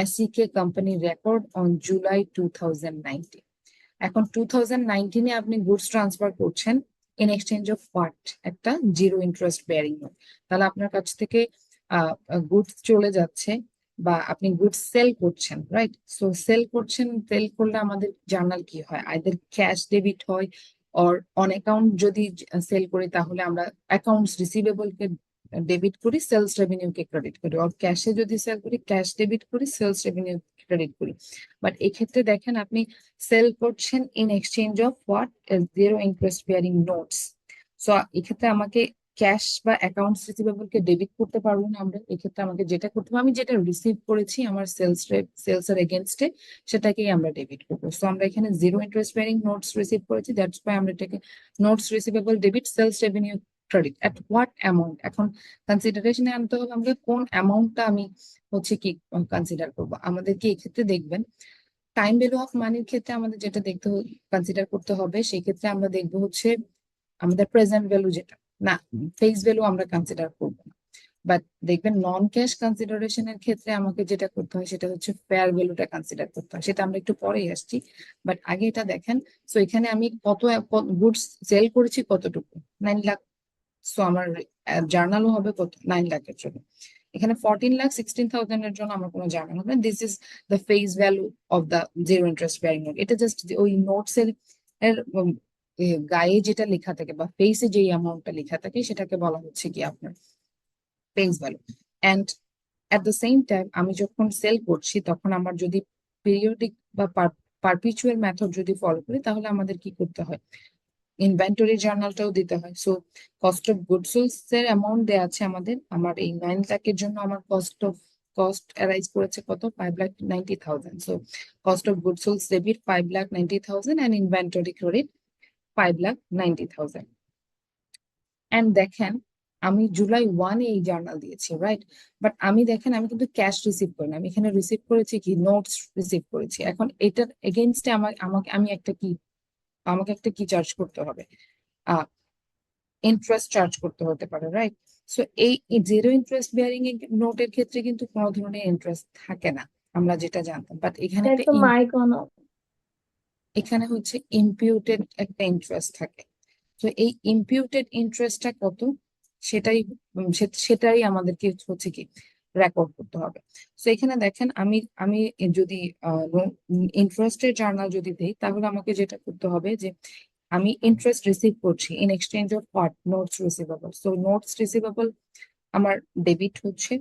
A: এসিকে কোম্পানি রেকর্ড অন July 2019? এখন 2019-এ আপনি গুডস ট্রান্সফার করছেন ইন এক্সচেঞ্জ অফ হোয়াট, একটা জিরো ইন্টারেস্ট বেয়ারিং নোট। তাহলে আপনার কাছ থেকে গুডস চলে যাচ্ছে, বা আপনি গুডস সেল করছেন, রাইট? সো সেল করলে আমাদের জার্নাল কি হয়, আইদার ক্যাশ ডেবিট হয়, অর অন অ্যাকাউন্ট যদি সেল করি তাহলে আমরা অ্যাকাউন্টস রিসিভেবল কে ডেবিট করি, সেলস রেভিনিউ কে ক্রেডিট করি, অর ক্যাশে যদি সেল করি ক্যাশ ডেবিট করি, সেলস রেভিনিউ ক্রেডিট করি। বাট এক্ষেত্রে দেখেন, আপনি সেল করছেন in exchange of what, zero interest bearing notes. So এক্ষেত্রে আমাকে ক্যাশ বা অ্যাকাউন্টস রিসিভেবল কে ডেবিট করতে পারবো না আমরা। এক্ষেত্রে আমাকে যেটা করতে হবে, আমি যেটা রিসিভ করেছি আমার সেলস এর এগেনস্টে, সেটাকেই আমরা ডেবিট করবো। সো আমরা এখানে zero interest bearing notes receive করেছি, দ্যাটস ওয়াই আমরা এটাকে notes receivable debit, sales revenue credit. At what amount, এখন কনসিডারেশনে আনতে হবে আমাকে কোন অ্যামাউন্টটা আমি হচ্ছে কি কনসিডার করবো। আমাদেরকে এক্ষেত্রে দেখবেন টাইম ভ্যালু অফ মানির ক্ষেত্রে আমাদের যেটা কনসিডার করতে হবে, সেই ক্ষেত্রে আমরা দেখবো হচ্ছে আমাদের প্রেজেন্ট ভ্যালু যেটা, না ফেস ভ্যালু আমরা কনসিডার করবো না। বাট দেখবেন নন ক্যাশ কনসিডারেশনের ক্ষেত্রে আমাকে যেটা করতে হয় সেটা হচ্ছে ফেয়ার ভ্যালুটা কনসিডার করতে হয়, সেটা আমরা একটু পরেই আসছি। বাট আগে এটা দেখেন, সো এখানে আমি কত গুডস সেল করেছি কতটুকু, 9 লাখ। সো আমার জার্নালও হবে কত, 9 লাখের জন্য। এখানে 14,16,000 এর জন্য আমার কোনো জার্নাল হবে, this is the face value of the zero interest bearing note. এটা জাস্ট ওই নোটস এর এর গায়ে যেটা লেখা থাকে বা ফেসে যে অ্যামাউন্টটা লেখা থাকে সেটাকে বলা হচ্ছে কি আপনার face value. And at the same time আমি যখন সেল করছি তখন আমার যদি পিরিয়ডিক বা পারপিচুয়াল মেথড যদি ফলো করি, তাহলে আমাদের কি করতে হয়, ইনভেন্টরি জার্নালটাও দিতে হয়। সো কস্ট অফ গুডস এর অ্যামাউন্ট দেওয়া আছে আমাদের, আমার এই 9 লাখের জন্য আমার কস্ট অ্যারাইজ করেছে কত, 5,90,000। So cost of goods sold debit 5,90,000 and inventory credit 5,90,000। And দেখেন আমি July 1 এই জার্নাল দিয়েছি, রাইট? বাট আমি দেখেন আমি কিন্তু ক্যাশ রিসিভ করিনি, আমি এখানে রিসিভ করেছি কি নোটস রিসিভ করেছি। এখন এটার এগেইনস্টে আমি আমাকে একটা কি চার্জ করতে হবে, ইন্টারেস্ট চার্জ করতে হতে পারে, রাইট? সো এই জিরো ইন্টারেস্ট বেয়ারিং নোটের ক্ষেত্রে কিন্তু কোনো ধরনের ইন্টারেস্ট থাকে না, আমরা যেটা জানতাম। বাট এখানে একটা
C: একদম মাইক অন।
A: এখানে হচ্ছে ইমপিউটেড একটা ইন্টারেস্ট থাকে। তো এই ইমপিউটেড ইন্টারেস্টটা কত, সেটাই সেটাই আমাদেরকে হচ্ছে কি রেকর্ড করতে হবে। তো এখানে দেখেন আমি আমি যদি ইন্টারেস্টের জার্নাল যদি দিই, তাহলে আমাকে যেটা করতে হবে যে আমি ইন্টারেস্ট রিসিভ করছি in exchange of what, notes receivable. So notes receivable আমার ডেবিট হচ্ছে,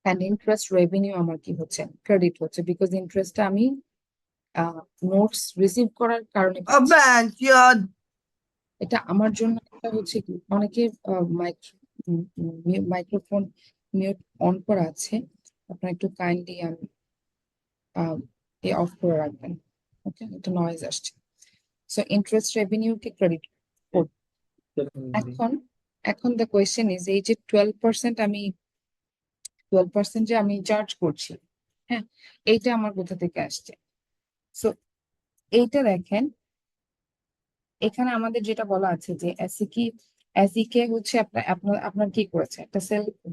A: অ্যান্ড ইন্টারেস্ট রেভিনিউ আমার কি হচ্ছে, ক্রেডিট হচ্ছে, বিকজ ইন্টারেস্টটা আমি নোটস রিসিভ করার কারণে পাচ্ছি। এটা আমার জন্য একটা হচ্ছে কি, অনেকে মাইক্রোফোন মিউট অন করা আছে, আপনার একটু কাইন্ডলি অফ করে রাখবেন। ওকে, একটু নয়েজ আসছে। সো ইন্টারেস্ট রেভিনিউ কে ক্রেডিট করব। এখন এখন দ্য কোয়েশ্চেন ইজ, এই যে 12% আমি 12% যে আমি চার্জ করছি, হ্যাঁ, এইটা আমার কোথা থেকে আসছে? সো এইটা দেখেন, এখানে আমাদের যেটা বলা আছে যে এসিকে হচ্ছে আপনার আপনার আপনার কি করেছে, একটা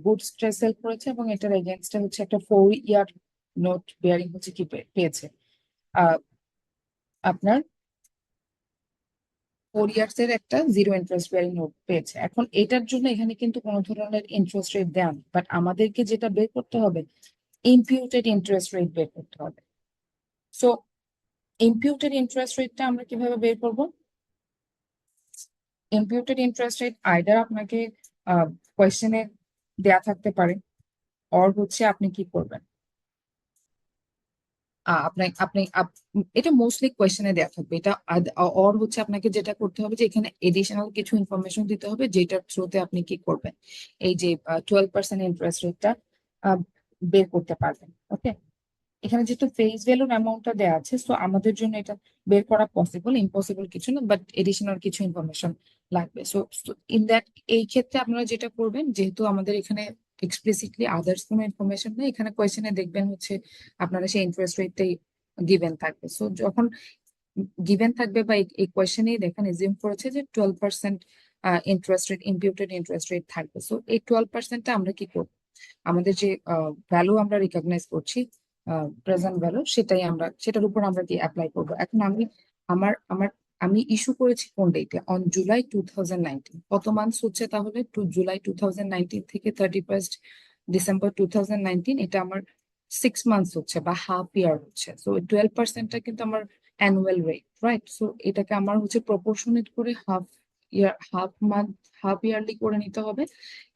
A: গুডস সেল করেছে, এবং এটার এগেনস্টে হচ্ছে একটা 4 ইয়ার নোট বেয়ারিং হচ্ছে কি পেয়েছে, আহ আপনার 4 ইয়ার্স এর একটা জিরো ইন্টারেস্ট বেয়ারিং নোট পেয়েছে। এখন এটার জন্য এখানে কিন্তু কোনো ধরনের ইন্টারেস্ট রেট দেওয়া নেই, বাট আমাদেরকে যেটা বের করতে হবে, ইমপিউটেড ইন্টারেস্ট রেট বের করতে হবে। সো ইমপিউটেড ইন্টারেস্ট রেটটা আমরা কিভাবে বের করবো? ইমপিউটেড ইন্টারেস্ট রেট আইদার আপনাকে কোয়েশ্চেনে দেয়া থাকতে পারে, অর হচ্ছে আপনি কি করবেন, আপনি আপনি এটা মোস্টলি কোয়েশ্চেনে দেয়া থাকবে, এটা অর হচ্ছে আপনাকে যেটা করতে হবে যে এখানে এডিশনাল কিছু ইনফরমেশন দিতে হবে, যেটার থ্রুতে আপনি কি করবেন, এই যে 12% ইন্টারেস্ট রেটটা বের করতে পারবেন। ওকে, এখানে যেহেতু ফেস ভ্যালুর অ্যামাউন্টটা দেওয়া আছে, সো আমাদের জন্য এটা বের করা পসিবল, ইম্পসিবল কিছু না, বাট এডিশনাল কিছু ইনফরমেশন লাগবে। সো ইন দ্যাট, এই ক্ষেত্রে আপনারা যেটা করবেন, যেহেতু আমাদের এখানে এক্সপ্লিসিটলি আদার্স কোনো ইনফরমেশন নেই, এখানে কোয়েশ্চেনে দেখবেন হচ্ছে আপনারা সেই ইন্টারেস্ট রেটটাই গিভেন থাকবে। সো যখন গিভেন থাকবে বা এই কোয়েশ্চেনেই দেখেন এজিউম করেছে যে 12% ইন্টারেস্ট রেট, ইমপিউটেড ইন্টারেস্ট রেট থাকবে। সো এই 12%টা আমরা কি করবো, আমাদের যে ভ্যালু আমরা রিকগনাইজ করছি, প্রেজেন্ট ভ্যালু, সেটার উপর আমরা কি অ্যাপ্লাই করব। এখন আমার আমার আমি ইস্যু করেছি কোন ডেটে, অন July 2019। কত মান্থস হচ্ছে তাহলে, July 2019 থেকে 31st December 2019, এটা আমার 6 মান্থস হচ্ছে বা হাফ ইয়ার হচ্ছে। সো 12%টা কিন্তু আমার অ্যানুয়াল রেট, রাইট? সো এটাকে আমার হচ্ছে প্রপোর্শনেট করে হাফ মান্থ, হাফ ইয়ারলি করে নিতে হবে।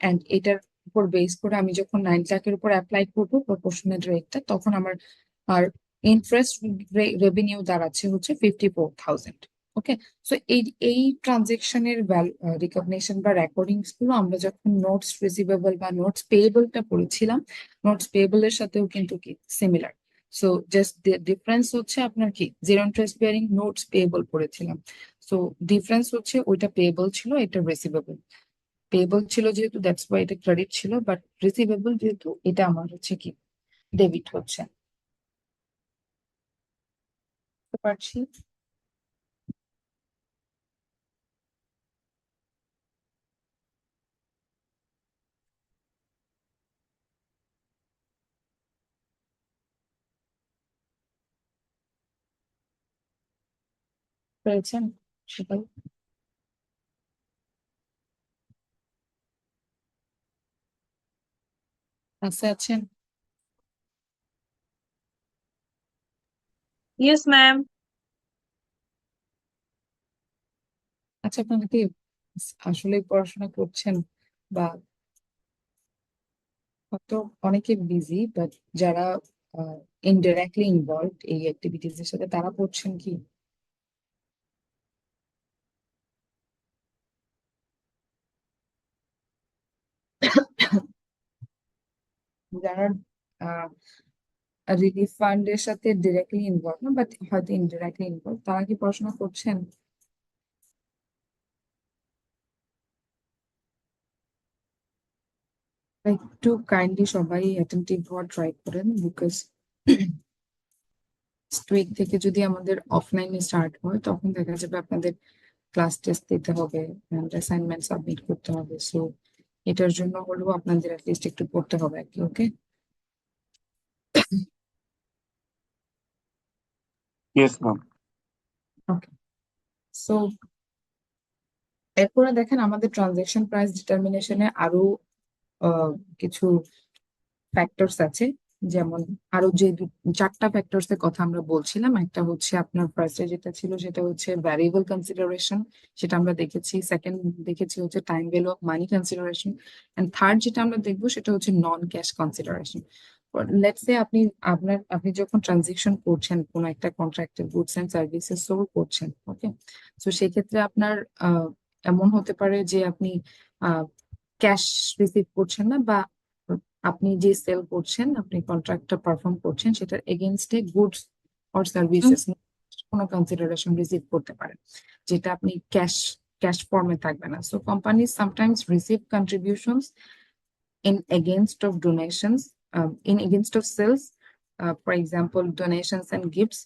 A: অ্যান্ড এটার উপর বেস করে আমি যখন 9 লাখের উপর অ্যাপ্লাই করবো প্রপোর্শনেট রেটটা, তখন আমার আর ইন্টারেস্ট রেভিনিউ দাঁড়াচ্ছে হচ্ছে 54,000। ওকে, সো এই ট্রানজেকশনের রিকগনিশন বা রেকর্ডিংস গুলো আমরা যখন নোটস রিসিভেবল বা নোটস পেয়েবলটা পড়েছিলাম, নোটস পেয়েবল এর সাথেও কিন্তু কি সিমিলার। সো জাস্ট ডিফারেন্স হচ্ছে আপনার কি zero interest bearing notes payable পড়েছিলাম। সো ডিফারেন্স হচ্ছে ওইটা পেয়েবল ছিল, এটা রিসিভেবল। পেয়েবল ছিল যেহেতু, দ্যাটস ওয়াই এটা ক্রেডিট ছিল, বাট রিসিভেবল যেহেতু, এটা আমার হচ্ছে কি ডেবিট হচ্ছে। করতে পারছি। পেরেছেন সবাই? ক্লাসে আছেন?
C: Yes, ma'am.
A: আচ্ছা, আপনারা কি আসলে পড়াশোনা করছেন, বা হয়তো অনেকে বিজি, বাট যারা ইনডিরেক্টলি ইনভলভ এই অ্যাক্টিভিটিজ এর সাথে, তারা পড়ছেন কি? যারা রিলিফ ফান্ডের সাথে ডিরেক্টলি ইনভলভ না, বাট হয়তো ইনডিরেক্টলি ইনভলভ, তারা কি পড়াশোনা করছেন? একটু কাইন্ডলি সবাই অ্যাটেন্টিভ হওয়ার ট্রাই করেন, বিকজ উইক থেকে যদি আমাদের অফলাইনে স্টার্ট হয়, তখন দেখা যাবে আপনাদের ক্লাস টেস্ট দিতে হবে, অ্যাসাইনমেন্ট সাবমিট করতে হবে। সো এটার জন্য হলেও আপনাদের অ্যাটলিস্ট একটু পড়তে হবে আর কি। ওকে,
D: Yes, ma'am.
A: ওকে। সো এরপরে দেখেন, আমাদের ট্রানজাকশন প্রাইস ডিটারমিনেশনে আরো কিছু ফ্যাক্টরস আছে। যেমন আরো যে চারটা ফ্যাক্টরস এর কথা আমরা বলছিলাম, একটা হচ্ছে আপনার ফার্স্টে যেটা ছিল সেটা হচ্ছে ভ্যারিয়েবল কনসিডারেশন, সেটা আমরা দেখেছি। সেকেন্ড দেখেছি হচ্ছে time value of money consideration, and third যেটা আমরা দেখবো সেটা হচ্ছে non cash consideration. Let's say আপনি যখন ট্রানজেকশন করছেন কোন একটা কন্ট্রাক্টের গুডস এন্ড সার্ভিসেস সোল করছেন, ওকে, তো সেক্ষেত্রে আপনার এমন হতে পারে যে আপনি ক্যাশ রিসিভ করছেন না, বা আপনি যে সেল করছেন, আপনি কন্ট্রাক্টটা পারফর্ম করছেন, সেটার এগেনস্টে গুডস অর সার্ভিসেস কোনো কনসিডারেশন রিসিভ করতে পারেন, যেটা আপনি ক্যাশ ফর্মে থাকবে না। So companies sometimes receive contributions in against of donations, in against of sales. For example, donations and gifts.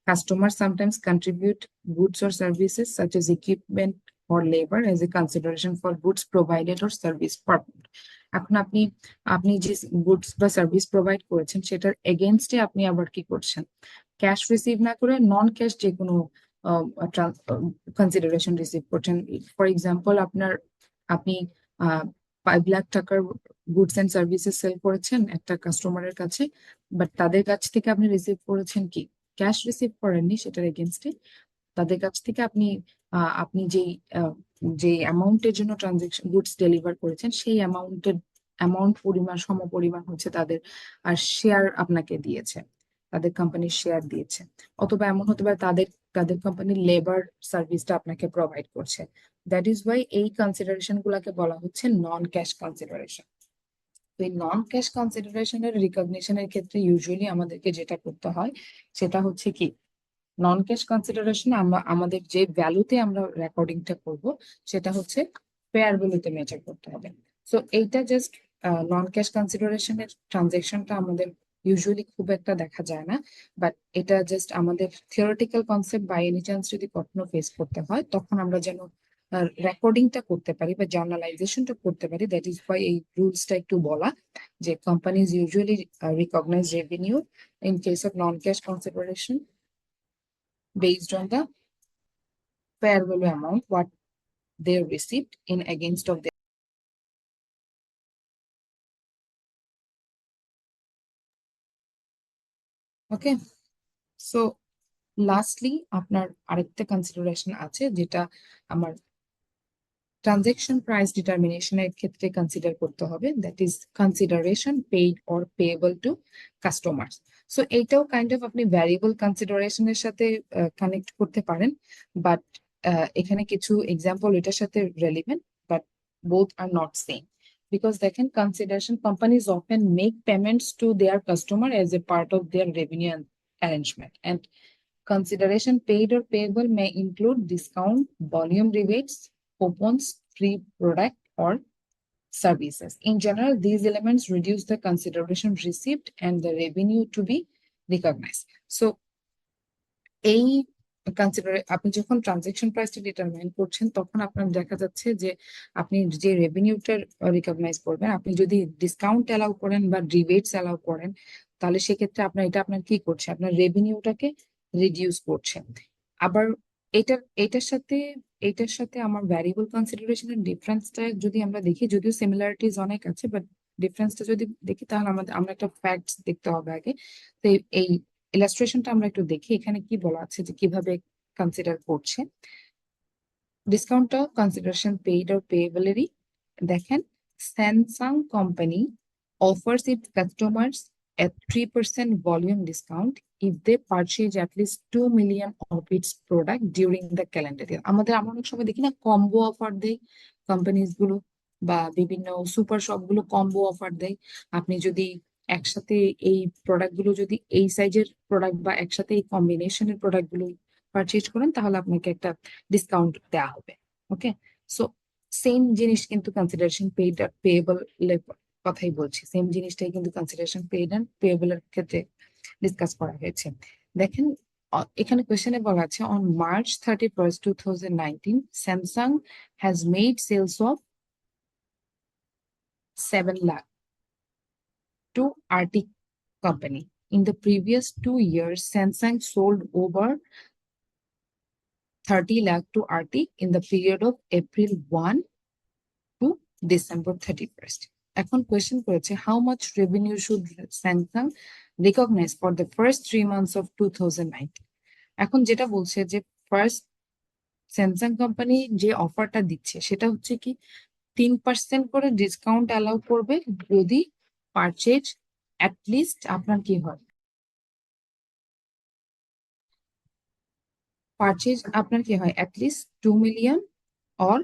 A: Customers sometimes contribute goods or services such as equipment or labor as a consideration for goods provided or service performed. এখন আপনি আপনি যে গুডস বা সার্ভিস প্রোভাইড করেছেন, সেটার এগেনস্টে আপনি আবার কি করছেন? ক্যাশ রিসিভ না করে নন ক্যাশ যে কোনো কনসিডারেশন রিসিভ করছেন। ফর এক্সাম্পল, আপনি 5 লাখ টাকার গুডস এন্ড সার্ভিসেস সেল করেছেন একটা কাস্টমারের কাছে, বাট তাদের কাছ থেকে আপনি রিসিভ করেছেন কি? ক্যাশ রিসিভ করেননি, সেটার এগেনস্টে তাদের কাছ থেকে আপনি যে অ্যামাউন্টের জন্য ট্রানজেকশন গুডস ডেলিভার করেছেন, সেই অ্যামাউন্ট পরিমাণ সমপরিমাণ হচ্ছে তাদের আর শেয়ার আপনাকে দিয়েছে, তাদের কোম্পানির শেয়ার দিয়েছে। অথবা এমন হতে পারে তাদের তাদের কোম্পানির লেবার সার্ভিসটা আপনাকে প্রোভাইড করছে। দ্যাট ইজ ওয়াই এই কনসিডারেশন গুলাকে বলা হচ্ছে নন ক্যাশ কনসিডারেশন। তো এই নন ক্যাশ কনসিডারেশনের রিকগনিশনের ক্ষেত্রে ইউজুয়ালি আমাদেরকে যেটা করতে হয় সেটা হচ্ছে কি, নন ক্যাশ কনসিডারেশন আমরা আমাদের যে ভ্যালুতে আমরা রেকর্ডিংটা করব, সেটা হচ্ছে ফেয়ার ভ্যালুতে মেজার করতে হবে। সো এইটা জাস্ট নন ক্যাশ কনসিডারেশনের ট্রানজেকশনটা আমাদের ইউজুয়ালি খুব একটা দেখা যায় না, বাট এটা জাস্ট আমাদের theoretical concept, by any chance যদি কখনো ফেস করতে হয়, তখন আমরা যেন রেকর্ডিংটা করতে পারি বা জার্নালাইজেশনটা করতে পারি। দ্যাট ইজ ওয়াই এই রুলসটা একটু বলা, যে companies usually recognise revenue in case of non cash consideration based on the fair value amount what they received in against of the. Okay, so lastly আপনার আরেকটা কনসিডারেশন আছে, যেটা আমার ট্রানজেকশন প্রাইস ডিটারমিনেশনের ক্ষেত্রে কনসিডার করতে হবে, that is consideration paid or payable two customers. So এইটাও কাইন্ড অফ আপনি ভ্যারিয়েবল কনসিডারেশনের সাথে কানেক্ট করতে পারেন, বাট এখানে কিছু এক্সাম্পল এটার সাথে relevant, but both are not same. Because they can consideration companies often make payments to their customer as a part of their revenue arrangement, and consideration paid or payable may include discount, volume rebates, coupons, free product or services. In general, these elements reduce the consideration received and the revenue to be recognized. So এই আপনি যখন ট্রানজেকশন প্রাইসটা ডিটারমাইন করছেন তখন আপনার দেখা যাচ্ছে যে আপনি যে রেভিনিউটা রিকগনাইজ করবেন, আপনি যদি ডিসকাউন্ট অ্যালাউ করেন বা রিবেটস অ্যালাউ করেন, তাহলে সেক্ষেত্রে আপনার কি করছে, আপনার রেভিনিউটাকে রিডিউস করছে। আবার এটার সাথে আমার ভ্যারিয়েবল কনসিডারেশনের ডিফারেন্সটা যদি আমরা দেখি, যদিও সিমিলারিটিজ অনেক আছে, বাট ডিফারেন্সটা যদি দেখি তাহলে আমরা একটা ফ্যাক্টস দেখতে হবে আগে। তো এই ইলাস্ট্রেশনটা আমরা একটু দেখি এখানে কি বলা আছে যে কিভাবে কনসিডার করছে ডিসকাউন্টটা, কনসিডারেশন পেইড আর পেয়েবলেরই। দেখেন, Samsung company offers its customers a 3% volume discount if they purchase at least 2 million of its product during the calendar year. আমরা অনেক সময় দেখি না কম্বো অফার দেয় কোম্পানিজ গুলো, বা বিভিন্ন সুপার শপ গুলো কম্বো অফার দেয়। আপনি যদি একসাথে এই প্রোডাক্ট গুলো, যদি এই সাইজের প্রোডাক্ট বা একসাথে এই কম্বিনেশনের প্রোডাক্ট গুলো পারচেজ করেন তাহলে আপনাকে একটা ডিসকাউন্ট দেওয়া হবে। ওকে, সো সেম জিনিস কিন্তু কনসিডারেশন পেইড আর পেয়েবল কথাই বলছি, সেম জিনিসটাই কিন্তু কনসিডারেশন পেইড এন্ড পেয়েবল এর ক্ষেত্রে ডিসকাস করা হয়েছে। দেখেন, এখানে কোয়েশ্চেনে বলা আছে on March 31st 2019 Samsung has made sales of 7 lakh to Arctic company. In the previous 2 years, Samsung sold over 30 lakh to Arctic in the period of April 1 to December 31st. এখন কোয়েশ্চেন করেছে how much revenue should Samsung recognise for the first 3 months of 2019। এখন যেটা বলছে যে ফার্স্ট স্যামসাং কোম্পানি যে অফারটা দিচ্ছে সেটা হচ্ছে কি 3% করে ডিসকাউন্ট অ্যালাউ করবে যদি পারচেজ অ্যাটলিস্ট আপনার কি হয়, পারচেজ আপনার কি হয় at least 2 million or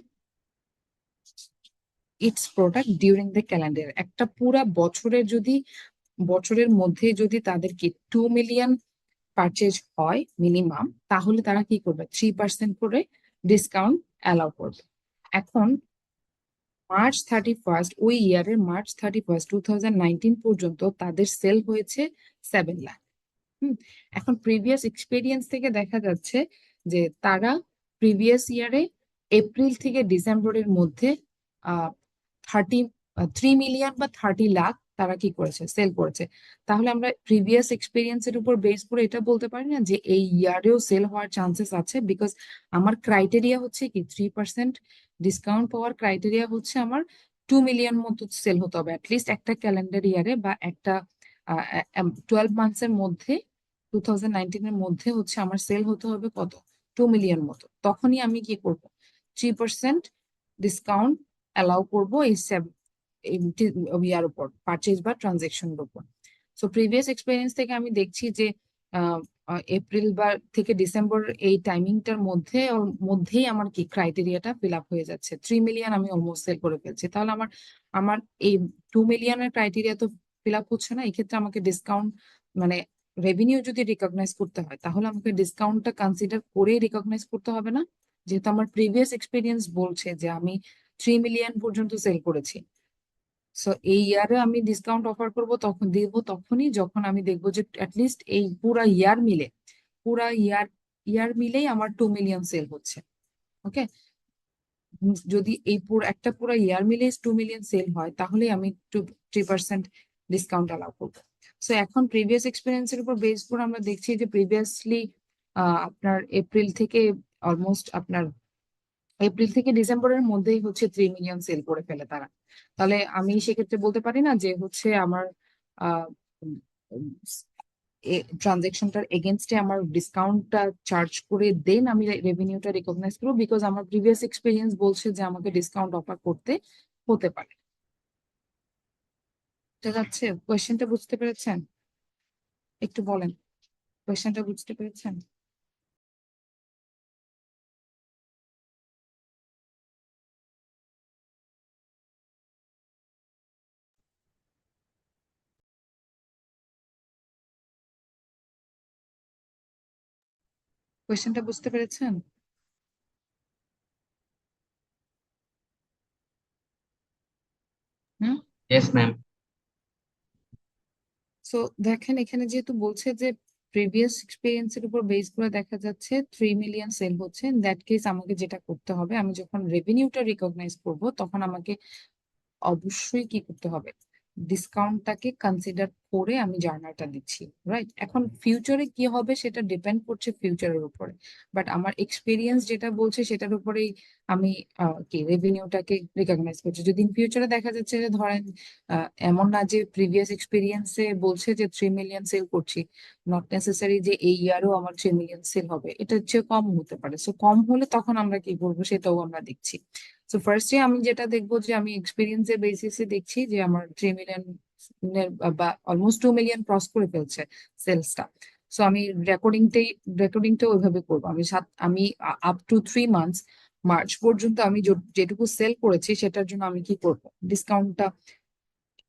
A: it's product during the calendar. একটা পুরা বছরের মধ্যে যদি তাদেরকে 2 million পারচেজ হয় মিনিমাম, তাহলে তারা কি করবে 3% করে ডিসকাউন্ট অ্যালাউ করবে। এখন ওই ইয়ারের মার্চ 31st 2019 পর্যন্ত তাদের সেল হয়েছে 7 লাখ। এখন প্রিভিয়াস এক্সপেরিয়েন্স থেকে দেখা যাচ্ছে যে তারা প্রিভিয়াস ইয়ারে এপ্রিল থেকে ডিসেম্বরের মধ্যে 3 মিলিয়ন বা 30 লাখ তারা কি করেছে, সেল করেছে। তাহলে আমরা প্রিভিয়াস এক্সপেরিয়েন্সের উপর বেস করে এটা বলতে পারি না যে এই ইয়ারেও সেল হওয়ার চান্সেস আছে, বিকজ আমার ক্রাইটেরিয়া হচ্ছে কি 3% ডিসকাউন্ট পাওয়ার ক্রাইটেরিয়া হচ্ছে আমার 2 মিলিয়ন মতো সেল হতে হবে অ্যাটলিস্ট একটা ক্যালেন্ডার ইয়ারে, বা একটা 12 মান্থস এর মধ্যে 2019 এর মধ্যে হচ্ছে আমার সেল হতে হবে কত, 2 মিলিয়ন মতো। তখনই আমি কি করব, 3% ডিসকাউন্ট অ্যালাউ করবো ইয়ার উপর, পারচেজ বা ট্রানজেকশনের উপর। সো প্রিভিয়াস এক্সপিরিয়েন্স থেকে আমি দেখছি যে এপ্রিল বা থেকে ডিসেম্বর এই টাইমিংটার মধ্যেই আমার কি ক্রাইটেরিয়াটা ফিল আপ হয়ে যাচ্ছে, 3 মিলিয়ন আমি অলমোস্ট সেল করে ফেলছি। তাহলে আমার আমার এই 2 মিলিয়নের ক্রাইটেরিয়া তো ফিল আপ হচ্ছে না। এই ক্ষেত্রে আমাকে ডিসকাউন্ট মানে রেভিনিউ যদি রিকগনাইজ করতে হয় তাহলে আমাকে ডিসকাউন্টটা কনসিডার করে রিকগনাইজ করতে হবে না, যেহেতু আমার প্রিভিয়াস এক্সপিরিয়েন্স বলছে যে আমি 3 মিলিয়ন পর্যন্ত সেল করেছি। সো এই ইয়ারে আমি ডিসকাউন্ট অফার করব তখনই যখন আমি দেখবো যে অ্যাটলিস্ট এই পুরা ইয়ার মিলেই আমার 2 মিলিয়ন সেল হচ্ছে। ওকে, যদি এই একটা পুরো ইয়ার মিলে 2 মিলিয়ন সেল হয় তাহলে আমি 3% ডিসকাউন্ট অ্যালাউ করবো। সো এখন প্রিভিয়াস এক্সপিরিয়েন্সের উপর বেস করে আমরা দেখছি যে প্রিভিয়াসলি আপনার এপ্রিল থেকে ডিসেম্বরের মধ্যেই হচ্ছে 3 মিলিয়ন সেল করে ফেলে তারা। তাহলে আমি সেক্ষেত্রে বলতে পারি না যে হচ্ছে আমার ট্রানজেকশনটার এগেনস্টে আমার ডিসকাউন্টটা চার্জ করে দেন আমি রেভিনিউটা রিকগনাইজ করবো, বিকজ আমার প্রিভিয়াস এক্সপিরিয়েন্স বলছে যে আমাকে ডিসকাউন্ট অফার করতে হতে পারে। ঠিক আছে, কোয়েশ্চেনটা বুঝতে পেরেছেন? একটু বলেন, কোয়েশ্চেনটা বুঝতে পেরেছেন? কোয়েশ্চেনটা বুঝতে পেরেছেন? হুম।
B: Yes ma'am.
A: সো দেখেন, এখানে যেহেতু বলছে যে প্রিভিয়াস এক্সপিরিয়েন্সের উপর বেস করে দেখা যাচ্ছে 3 মিলিয়ন সেল হচ্ছে। ইন দ্যাট কেস আমাকে যেটা করতে হবে, আমি যখন রেভিনিউটা রিকগনাইজ করব তখন আমাকে অবশ্যই কি করতে হবে, ডিসকাউন্টটাকে কনসিডার করে আমি জার্নালটা দিচ্ছি, রাইট? এখন ফিউচারে কি হবে সেটা ডিপেন্ড করছে ফিউচারের উপরে, বাট আমার এক্সপিরিয়েন্স যেটা বলছে সেটার উপরেই আমি কি রেভিনিউটাকে রিকগনাইজ করছি। যদি ফিউচারে দেখা যাচ্ছে যে ধরেন এমন না যে প্রিভিয়াস এক্সপিরিয়েন্সে বলছে যে 3 মিলিয়ন সেল করছি, নট নেসেসারি যে এই ইয়ারও আমার 3 মিলিয়ন সেল হবে, এটা হচ্ছে কম হতে পারে। সো কম হলে তখন আমরা কি করবো সেটাও আমরা দেখছি। সো ফার্স্টে আমি যেটা দেখবো যে আমি এক্সপিরিয়েন্সের বেসিসে দেখছি যে আমার 3 মিলিয়ন বা অলমোস্ট 2 মিলিয়ন ক্রস করে ফেলছে সেলসটা। সো আমি রেকর্ডিংটা ওইভাবে করবো। আমি আপ টু 3 মান্থস, মার্চ পর্যন্ত আমি যেটুকু সেল করেছি সেটার জন্য আমি কি করব, ডিসকাউন্টটা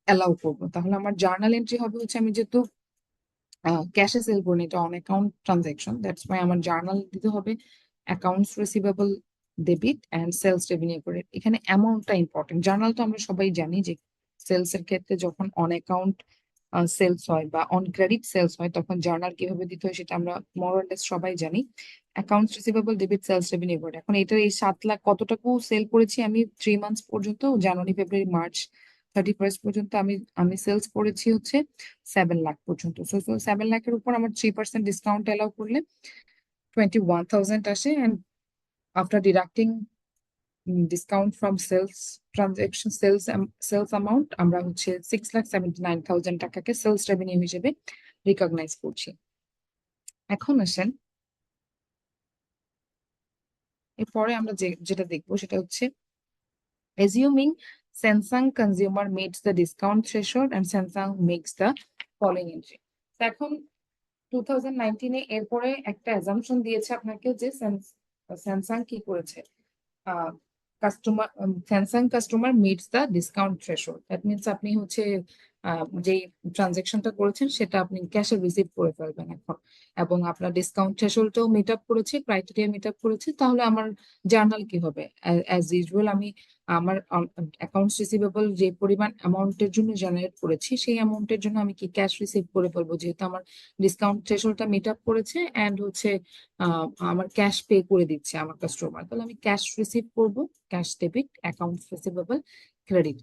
A: অ্যালাউ করবো। তাহলে আমার জার্নাল এন্ট্রি হবে হচ্ছে, আমি যেহেতু ক্যাশে সেল করি না, এটা on account transaction, that's why আমার জার্নাল দিতে হবে accounts receivable debit and sales revenue করে। এখানে অ্যামাউন্টটা ইম্পর্টেন্ট। জার্নাল তো আমরা সবাই জানি যে সেলস এর ক্ষেত্রে যখন অন অ্যাকাউন্ট সেলস হয় বা অন ক্রেডিট সেলস হয় তখন জার্নাল কিভাবে দিতে হয় সেটা আমরা মোরলেস সবাই জানি। Accounts receivable debit sales revenue করে। এখন এটা এই 7 লাখ কতটুকু সেল করেছি আমি 3 মান্থস পর্যন্ত, জানুয়ারি ফেব্রুয়ারি মার্চ 31st পর্যন্ত আমি আমি সেলস করেছি হচ্ছে 7 লাখ পর্যন্ত। সো 7 লাখের উপর আমার 3% ডিসকাউন্ট অ্যালাউ করলে 21,000 আসে, and after deducting discount from sales transaction sales amount আমরা হচ্ছে 6,79,000 টাকাকে সেলস রেভিনিউ হিসেবে রিকগনাইজ করছি। এখন আসেন এরপরে আমরা যেটা দেখবো সেটা হচ্ছে assuming Samsung consumer meets the discount threshold and Samsung makes the following entry. তো এখন 2019-এ এরপরে একটা অ্যাজাম্পশন দিয়েছে আপনাকে যে স্যামসাং কি করেছে, Samsung customer meets the discount threshold. That means আপনি হচ্ছে যে ট্রানজেকশনটা করেছেন সেটা আপনি ক্যাশে রিসিভ করে ফেলবেন এখন, এবং আপনার ডিসকাউন্ট থ্রেশহোল্ডটাও মিট আপ করেছে, ক্রাইটেরিয়া মিট আপ করেছে। তাহলে আমার জার্নাল কি হবে, অ্যাজ ইউজুয়াল আমি আমার অ্যাকাউন্টস রিসিভেবল যে পরিমাণ অ্যামাউন্টের জন্য জেনারেট করেছি সেই অ্যামাউন্টের জন্য আমি কি ক্যাশ রিসিভ করে ফেলবো, যেহেতু আমার ডিসকাউন্ট থ্রেশহোল্ডটা মিট আপ করেছে অ্যান্ড হচ্ছে আমার ক্যাশ পে করে দিচ্ছে আমার কাস্টমার, তাহলে আমি ক্যাশ রিসিভ করব, cash debit, account receivable credit.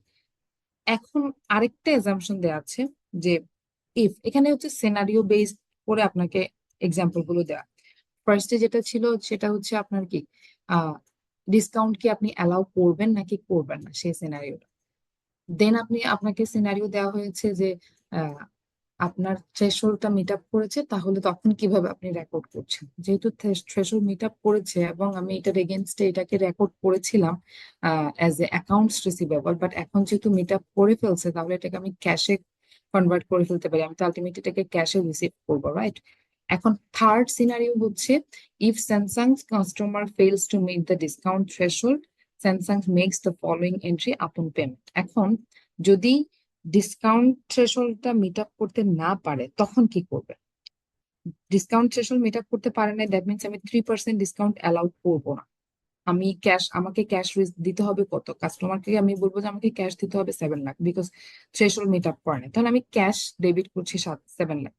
A: এখন আরেকটা এজাম্পশন দেওয়া আছে যে ইফ, এখানে হচ্ছে সিনারিও বেসড করে আপনাকে এক্সাম্পল গুলো দেওয়া। ফার্স্টে যেটা ছিল সেটা হচ্ছে আপনার কি ডিসকাউন্ট কি আপনি অ্যালাউ করবেন নাকি করবেন না সেই সিনারিওটা। দেন আপনাকে সিনারিও দেওয়া হয়েছে যে আপনার থ্রেশহোল্ডটা মিট আপ করেছে, তাহলে তখন কিভাবে আপনি রেকর্ড করছেন। যেহেতু থ্রেশহোল্ড মিট আপ করেছে এবং আমি এটার এগেনস্টে এটাকে রেকর্ড করেছিলাম as a accounts receivable, but এখন যেহেতু মিট আপ করে ফেলছে তাহলে এটাকে আমি ক্যাশে কনভার্ট করে ফেলতে পারি, আমি তো আলটিমেটলি এটাকে ক্যাশে রিসিভ করবো, রাইট? এখন থার্ড সিনারিও হচ্ছে if Samsung customer fails to meet the discount threshold, Samsung makes the following entry upon payment. এখন যদি ডিসকাউন্ট থ্রেশহোল্ডটা মিট আপ করতে না পারে তখন কি করবে? ডিসকাউন্ট থ্রেশহোল্ড মিট আপ করতে পারে না, দ্যাট মিনস আমি 3% ডিসকাউন্ট অ্যালাউ করবো না। আমাকে ক্যাশ দিতে হবে কত, কাস্টমারকে আমি বলবো যে আমাকে ক্যাশ দিতে হবে 7 lakh, because threshold meet up করে না, তাহলে আমি ক্যাশ ডেবিট করছি 7 লাখ।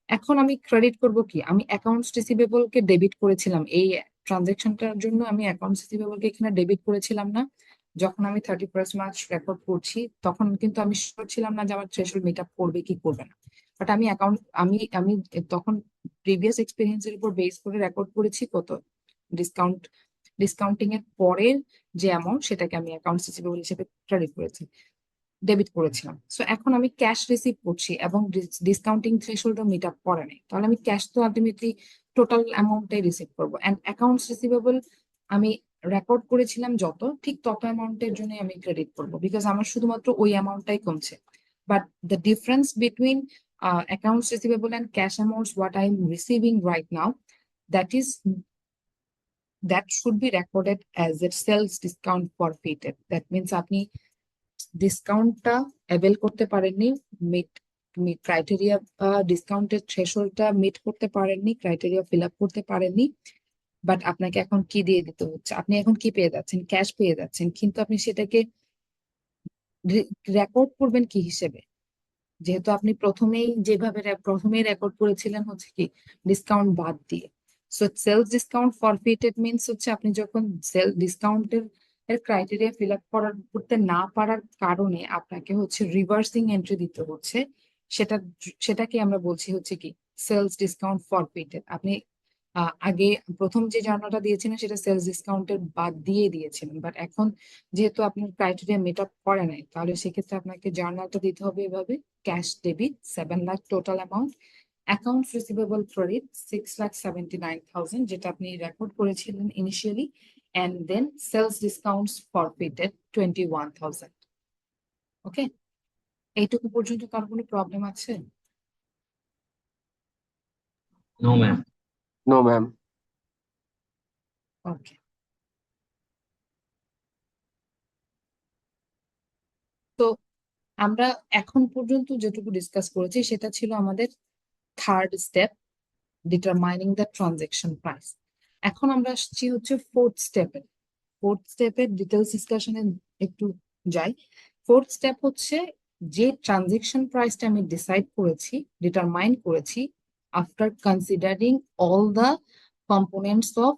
A: এখন আমি ক্রেডিট করব কি, আমি অ্যাকাউন্টস রিসিভেবল কে ডেবিট করেছিলাম এই ট্রানজাকশনটার জন্য, আমি অ্যাকাউন্টস রিসিভেবল কে এখানে ডেবিট করেছিলাম না। যখন আমি 31 মার্চ রেকর্ড করছি তখন কিন্তু আমি শিওর ছিলাম না যে আমার থ্রেশহোল্ড মিট আপ করবে কি করবে না, বাট আমি অ্যাকাউন্ট আমি আমি তখন প্রিভিয়াস এক্সপিরিয়েন্সের উপর বেস করে রেকর্ড করেছি কত ডিসকাউন্টিং এর পরের যে অ্যামাউন্ট সেটাকে আমি অ্যাকাউন্টস রিসিভেবল হিসেবে ক্রেডিট করেছি, ডেবিট করেছিলাম। সো এখন আমি ক্যাশ রিসিভ করছি এবং ডিসকাউন্টিং থ্রেশহোল্ডও মিট আপ করে নাই, তাহলে আমি ক্যাশ তো আলটিমেটলি টোটাল অ্যামাউন্টটাই রিসিভ করবো, এন্ড অ্যাকাউন্টস রিসিভেবল আমি রেকর্ড করেছিলাম যত, ঠিক তত অ্যামাউন্টের জন্য আমি ক্রেডিট করবো, বিকজ আমার শুধুমাত্র ওই অ্যামাউন্টটাই কমছে। But the difference between accounts receivable and cash amounts what I am receiving right now, that is that should be recorded as a sales discount forfeited. That means আপনি ডিসকাউন্টটা অ্যাভেল করতে পারেননি, মিট ক্রাইটেরিয়া ডিসকাউন্টের থ্রেশহোল্ডটা মিট করতে পারেননি, ক্রাইটেরিয়া ফিল আপ করতে পারেননি, বাট আপনাকে এখন কি দিয়ে দিতে হচ্ছে, আপনি এখন কি পেয়ে যাচ্ছেন, ক্যাশ পেয়ে যাচ্ছেন, কিন্তু আপনি সেটাকে রেকর্ড করবেন কি হিসেবে, যেহেতু আপনি প্রথমেই রেকর্ড করেছিলেন হচ্ছে কি ডিসকাউন্ট বাদ দিয়ে। So sales discount forfeited means হচ্ছে আপনি যখন সেল ডিসকাউন্টের ক্রাইটেরিয়া ফিল আপ করতে না পারার কারণে আপনাকে হচ্ছে রিভার্সিং এন্ট্রি দিতে হচ্ছে, সেটা সেটাকে আমরা বলছি হচ্ছে কি সেলস ডিসকাউন্ট ফরফিটেড। আপনি আগে প্রথম যে জার্নালটা দিয়েছিলেন সেটা সেলস ডিসকাউন্টের বাদ দিয়ে দিয়েছিলেন, বাট এখন যেহেতু আপনার ক্রাইটেরিয়া মিট আপ করে নাই, তাহলে সেক্ষেত্রে আপনাকে জার্নালটা দিতে হবে এভাবে: cash debit 7 lakh total amount, accounts receivable credit 6,79,000 যেটা আপনি রেকর্ড করেছিলেন initially, and then sales discounts forfeited 21,000। Okay, এইটুকু পর্যন্ত কার কোনো প্রবলেম আছে?
B: No ma'am.
C: No ma'am.
A: Okay, তো আমরা এখন পর্যন্ত যেটুকু ডিসকাস করেছি সেটা ছিল আমাদের third step, determining the transaction price. এখন আমরা আসছি হচ্ছে ফোর্থ স্টেপের ডিটেলস ডিসকাশনে একটু যাই। ফোর্থ স্টেপ হচ্ছে যে ট্রানজেকশন প্রাইসটা আমি ডিটারমাইন করেছি after considering all the components of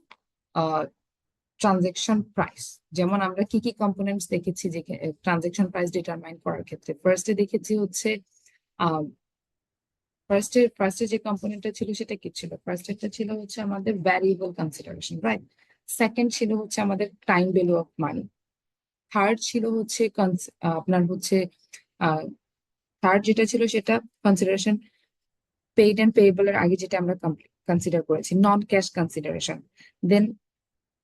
A: transaction price. যেমন আমরা কি কি কম্পোনেন্টস দেখেছি যে ট্রানজেকশন প্রাইস ডিটারমাইন করার ক্ষেত্রে? ফার্স্টে দেখেছি হচ্ছে ফার্স্টে যে কম্পোনেন্টটা ছিল সেটা কি ছিল? ফার্স্টটা ছিল হচ্ছে আমাদের ভ্যারিয়েবল কনসিডারেশন, রাইট? সেকেন্ড ছিল হচ্ছে আমাদের time value of money. Third ছিল হচ্ছে আপনার হচ্ছে থার্ড যেটা ছিল সেটা কনসিডারেশন পেইড অ্যান্ড পেয়েবল এর আগে যেটা আমরা কনসিডার করেছি, নন ক্যাশ কনসিডারেশন। দেন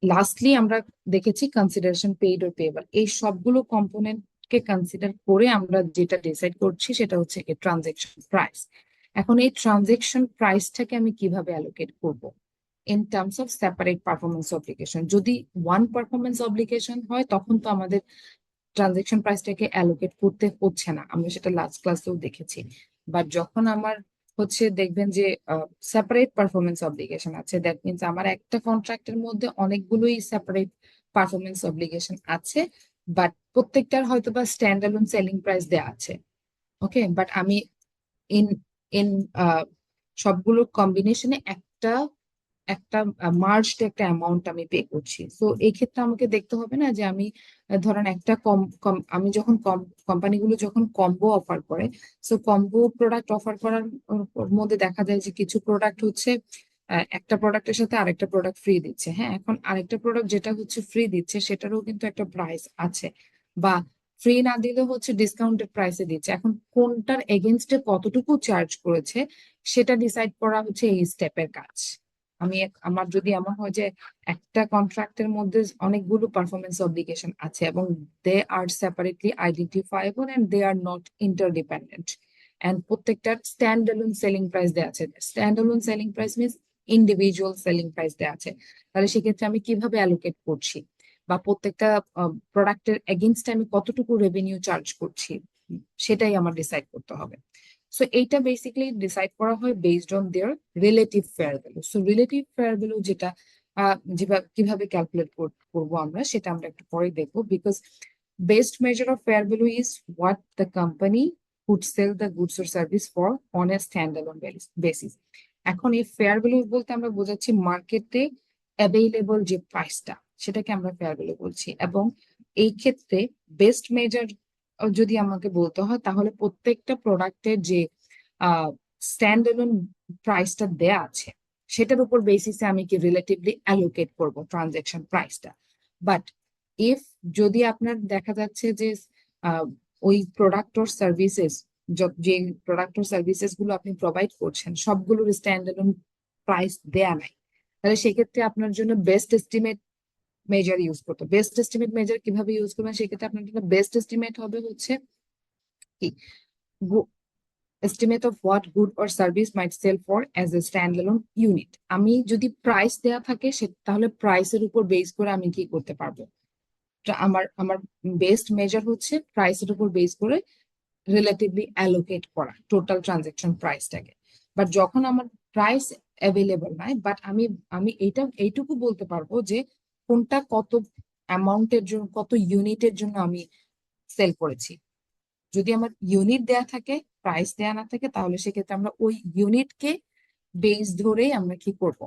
A: লাস্টলি আমরা দেখেছি কনসিডারেশন পেইড ও পেয়েবল। এই সবগুলো কম্পোনেন্ট কে কনসিডার করে আমরা যেটা ডিসাইড করছি সেটা হচ্ছে ট্রানজেকশন প্রাইস। এখন এই ট্রানজেকশন প্রাইসটাকে আমি কিভাবে অ্যালোকেট করব in terms of separate performance obligation? যদি ওয়ান পারফরমেন্স অব্লিগেশন হয় তখন তো আমাদের ট্রানজেকশন প্রাইসটাকে অ্যালোকেট করতে হচ্ছে না, আমরা সেটা লাস্ট ক্লাসেও দেখেছি। বাট যখন আমার হচ্ছে দেখবেন যে সেপারেট পারফরমেন্স অব্লিগেশন আছে, দ্যাট মিনস আমার একটা কন্ট্রাক্টের মধ্যে অনেকগুলোই সেপারেট পারফরমেন্স অব্লিগেশন আছে, বাট প্রত্যেকটার হয়তো বা স্ট্যান্ড অ্যালোন সেলিং প্রাইস দেওয়া আছে। ওকে, বাট আমি ইন ইন সবগুলো কম্বিনেশনে একটা একটা মার্জড একটা অ্যামাউন্ট আমি পে করছি। তো এই ক্ষেত্রে আমাকে দেখতে হবে না যে আমি ধরেন একটা আমি যখন কোম্পানিগুলো যখন কম্বো অফার করে, সো কম্বো প্রোডাক্ট অফার করার মধ্যে দেখা যায় যে কিছু প্রোডাক্ট হচ্ছে একটা প্রোডাক্টের সাথে আরেকটা প্রোডাক্ট ফ্রি দিচ্ছে। হ্যাঁ, এখন আরেকটা প্রোডাক্ট যেটা হচ্ছে ফ্রি দিচ্ছে সেটারও কিন্তু একটা প্রাইস আছে, বা ফ্রি না দিলেও হচ্ছে ডিসকাউন্টেড প্রাইসে দিচ্ছে। এখন কোনটার এগেনস্টে কতটুকু চার্জ করেছে সেটা ডিসাইড করা হচ্ছে এই স্টেপের কাজ। আমার যদি এমন হয় যে একটা কন্ট্রাক্টের মধ্যে অনেকগুলো পারফরমেন্স অব্লিগেশন আছে এবং they are separately identifiable and they are not interdependent, and প্রত্যেকটার স্ট্যান্ড অ্যালোন সেলিং প্রাইস দেওয়া আছে। Stand alone selling price means individual selling price দেওয়া আছে। তাহলে সেক্ষেত্রে আমি কিভাবে অ্যালোকেট করছি, বা প্রত্যেকটা প্রোডাক্টের এগেইনস্টে আমি কতটুকু রেভিনিউ চার্জ করছি, সেটাই আমার ডিসাইড করতে হবে। সো এইটা বেসিক্যালি ডিসাইড করা হয় based on their relative fair value. So relative fair value যেটা কিভাবে ক্যালকুলেট করবো আমরা সেটা আমরা একটু পরে দেখবো, because best measure of fair value is what the company would sell the goods or service for on a standalone basis. এখন এই ফেয়ার ভ্যালু বলতে আমরা বোঝাচ্ছি মার্কেটে অ্যাভেইলেবল যে প্রাইসটা, সেটাকে আমরা ফেয়ার ভ্যালু বলছি। এবং এই ক্ষেত্রে বেস্ট মেজার যদি আমাকে বলতে হয় তাহলে প্রত্যেকটা প্রোডাক্টের যে স্ট্যান্ড অ্যালোন প্রাইসটা দেয়া আছে সেটার উপর বেসিসে আমি কি রিলেটিভলি অ্যালোকেট করব ট্রানজেকশন প্রাইসটা। বাট ইফ যদি আপনার দেখা যাচ্ছে যে ওই প্রোডাক্ট অর সার্ভিসেস, যে প্রোডাক্ট অর সার্ভিসেস গুলো আপনি প্রোভাইড করছেন সবগুলোর স্ট্যান্ড অ্যালোন প্রাইস দেয়া নাই, তাহলে সেক্ষেত্রে আপনার জন্য বেস্ট এস্টিমেট মেজার ইউজ করতে। বেস্ট এস্টিমেট মেজার কিভাবে ইউজ করবেন? সেক্ষেত্রে আপনার জন্য বেস্ট এস্টিমেট হবে হচ্ছে কি estimate of what good or service might sell for as a standalone unit. আমি যদি প্রাইস দেয়া থাকে তাহলে প্রাইসের উপর বেস করে আমি কি করতে পারবো? আমার আমার বেস্ট মেজার হচ্ছে প্রাইসের উপর বেস করে রিলেটিভলি অ্যালোকেট করা টোটাল ট্রানজাকশন প্রাইসটাকে। বাট যখন আমার প্রাইস অ্যাভেলেবল নাই, বাট আমি আমি এইটুকু বলতে পারবো যে কোনটা কত অ্যামাউন্টের জন্য, কত ইউনিটের জন্য আমি সেল করেছি। যদি আমার ইউনিট দেয়া থাকে প্রাইস দেয়া না থাকে তাহলে সেক্ষেত্রে আমরা ওই ইউনিটকে বেস ধরেই আমরা কি করব,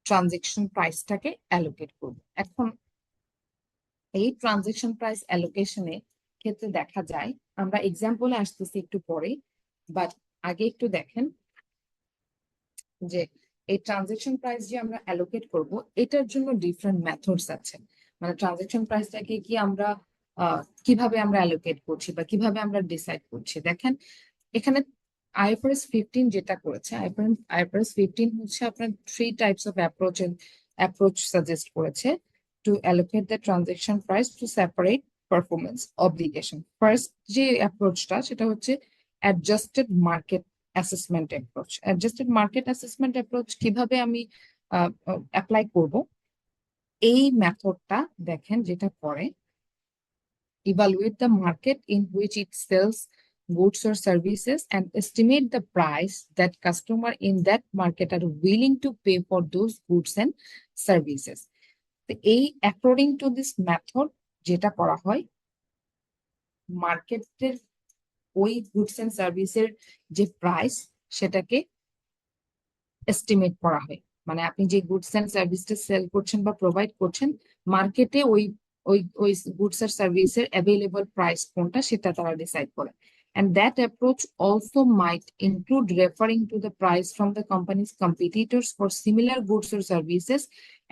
A: ট্রানজেকশন প্রাইসটাকে অ্যালোকেট করব। এখন এই ট্রানজেকশন প্রাইস অ্যালোকেশনে ক্ষেত্রে দেখা যায়, আমরা এক্সাম্পলে আসতেছি একটু পরে, বাট আগে একটু দেখেন যে এই ট্রানজেকশন প্রাইস যে আমরা অ্যালোকেট করব এটার জন্য ডিফারেন্ট মেথডস আছে। মানে ট্রানজেকশন প্রাইসটাকে কি আমরা কিভাবে আমরা অ্যালোকেট করছি বা কিভাবে আমরা ডিসাইড করছি, দেখেন এখানে আইএফআরএস 15 যেটা করেছে, আইএফআরএস 15 হচ্ছে আপনার three types of approach suggest করেছে to allocate the transaction price to separate performance obligation. First যে অ্যাপ্রোচটা সেটা হচ্ছে adjusted market assessment approach. Adjusted market assessment approach কিভাবে আমি অ্যাপ্লাই করব, এই মেথডটা দেখেন যেটা করে, evaluate the market in which it sells goods or services and estimate the price that customer in that market are willing to pay for those goods and services. তো এই according to this method যেটা করা হয়, মার্কেটের ওই গুডস এন্ড সার্ভিসের যে প্রাইস সেটাকে এস্টিমেট করা হয়। মানে আপনি যে গুডস এন্ড সার্ভিসটা সেল করছেন বা প্রোভাইড করছেন, মার্কেটে ওই ওই ওই গুডস আর সার্ভিসের অ্যাভেলেবল প্রাইস কোনটা সেটা তারা ডিসাইড করে। And that approach also might include referring to the price from the company's competitors for similar goods or services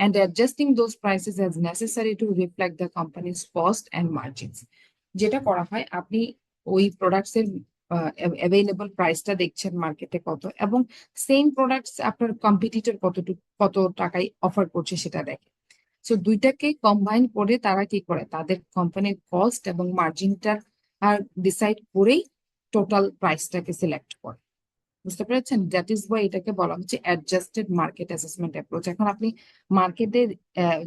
A: and adjusting those prices as necessary to reflect the company's cost and margins. যেটা করা হয়, আপনি ওই প্রোডাক্টস এর অ্যাভেলেবল প্রাইসটা দেখছেন মার্কেটে কত, এবং সেম প্রোডাক্টস আপনার কম্পিটিটর কত টাকায় অফার করছে সেটা দেখে। সো দুইটাকে কম্বাইন করে তারা কি করে, তাদের কোম্পানির কস্ট এবং মার্জিনটার আর ডিসাইড করেই টোটাল প্রাইসটাকে সিলেক্ট করে। বুঝতে পেরেছেন? দ্যাট ইজ ওয়াই এটাকে বলা হচ্ছে অ্যাডজাস্টেড মার্কেট অ্যাসেসমেন্ট অ্যাপ্রোচ। এখন আপনি মার্কেটে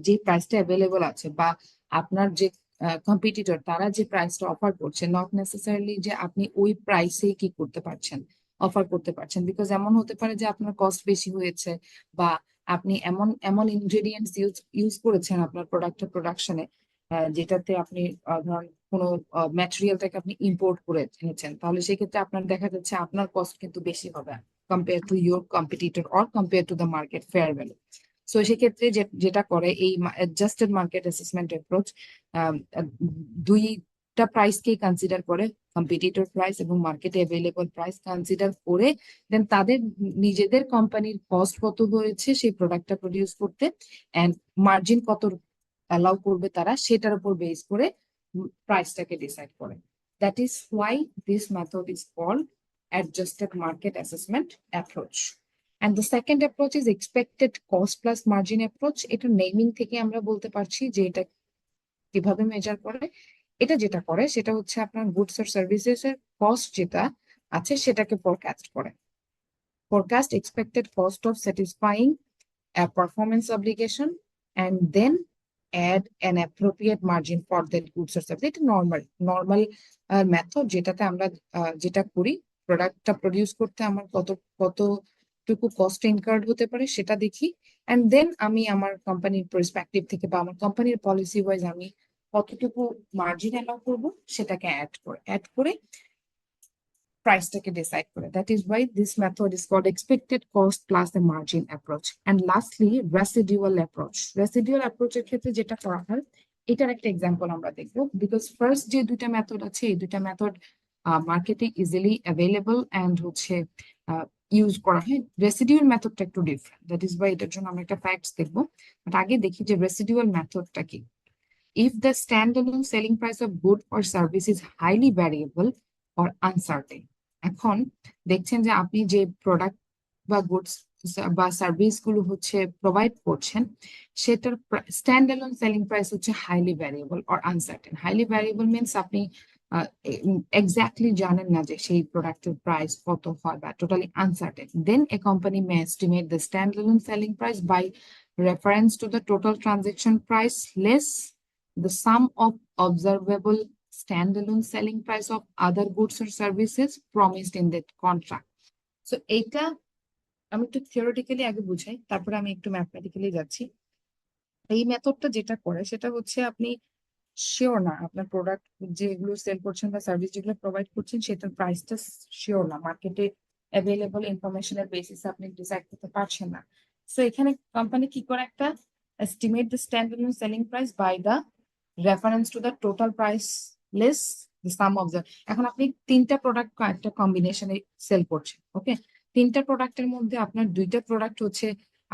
A: যে প্রাইসটা অ্যাভেলেবল আছে বা আপনার যে কম্পিটিটর তারা যে প্রাইসটা অফার করছে, নট নেসেসারিলি যে আপনি ওই প্রাইসে কি করতে পারছেন, অফার করতে পারছেন। বিকজ এমন হতে পারে যে আপনার কস্ট বেশি হয়েছে বা আপনি এমন এমন ইনগ্রেডিয়েন্টস ইউজ করেছেন আপনার প্রোডাক্টের প্রোডাকশনে, যেটাতে আপনি ধরেন কোনো ম্যাটেরিয়ালটাকে আপনি ইম্পোর্ট করে এনেছেন, তাহলে সেক্ষেত্রে আপনার দেখা যাচ্ছে আপনার কস্ট কিন্তু বেশি হবে compare to your competitor or compare to the market fair value. So সেক্ষেত্রে যেটা করে এই অ্যাডজাস্টেড মার্কেট অ্যাসেসমেন্ট অ্যাপ্রোচ, দুইটা প্রাইসকেই কনসিডার করে, কম্পিটিটর প্রাইস এবং মার্কেটে অ্যাভেলেবল প্রাইস কনসিডার করে, দেন তাদের নিজেদের কোম্পানির কস্ট কত হয়েছে সেই প্রোডাক্টটা প্রডিউস করতে এন্ড মার্জিন কত অ্যালাউ করবে তারা, সেটার উপর বেস করে প্রাইসটাকে ডিসাইড করে। That is why this method is called adjusted market assessment approach. And the second approach is expected cost plus margin approach. এটা নেমিং থেকে আমরা বলতে পারছি যে এটা কিভাবে মেজার করে। এটা যেটা করে সেটা হচ্ছে আপনার গুডস আর সার্ভিসেস এর কস্ট যেটা আছে সেটাকে ফোরকাস্ট করে। Forecast expected cost of satisfying a performance obligation and then add an appropriate margin for that goods or service. এটা নর্মাল মেথড, যেটাতে আমরা যেটা করি, প্রোডাক্টটা প্রডিউস করতে আমার কতটুকু কস্ট ইনকার্ড হতে পারে সেটা দেখি, এন্ড দেন আমি আমার কোম্পানির পার্সপেক্টিভ থেকে বা আমার কোম্পানির পলিসি ওয়াইজ আমি কতটুকু মার্জিন অ্যালাউ করবো সেটাকে অ্যাড করে প্রাইসটাকে ডিসাইড করে। That is why this method is called expected cost plus the margin approach. And lastly residual approach. Residual অ্যাপ্রোচের ক্ষেত্রে যেটা করা হয়, এটার একটা এক্সাম্পল আমরা দেখবো, বিকজ ফার্স্ট যে দুইটা মেথড আছে এই দুইটা মেথড মার্কেটে ইজিলি অ্যাভেলেবল অ্যান্ড হচ্ছে ইউজ করা হয়। রেসিডিউয়াল মেথডটা একটু ডিফারেন্ট, দ্যাট ইজ ওয়াই এটার জন্য আমরা একটা ফ্যাক্টস দেখবো। বাট আগে দেখি যে রেসিডিউয়াল মেথডটা কি। If the standalone selling price of good or service is highly variable or uncertain, এখন দেখছেন যে আপনি যে প্রোডাক্ট বা গুডস বা সার্ভিস গুলো হচ্ছে প্রোভাইড করছেন সেটার স্ট্যান্ডালোন সেলিং প্রাইস হচ্ছে highly variable or uncertain. Highly variable means আপনি এক্স্যাক্টলি জানেন না যে সেই প্রোডাক্টের প্রাইস কত হয়, বা totally uncertain. Then a company may estimate the standalone selling price by reference to the total transaction price less the sum of observable standalone selling price of other goods or services promised in that contract. So এটা আমি একটু থিওরিটিক্যালি আগে বুঝাই, তারপরে আমি একটু ম্যাথমেটিক্যালি যাচ্ছি। এই মেথডটা যেটা করে সেটা হচ্ছে আপনি শিওর না আপনার প্রোডাক্ট যেগুলো সেল করছেন বা সার্ভিস যেগুলো প্রোভাইড করছেন সেটার প্রাইসটা শিওর না, মার্কেটে অ্যাভেলেবল ইনফরমেশনের বেসিসে আপনি ডিসাইড করতে পারছেন না। সো এখানে কোম্পানি কি করে একটা estimate the standard selling price by the reference to the total price less the sum of the. এখন আপনি তিনটা প্রোডাক্ট একটা কম্বিনেশনে সেল করছেন, ওকে? তিনটা প্রোডাক্টের মধ্যে আপনার দুইটা প্রোডাক্ট হচ্ছে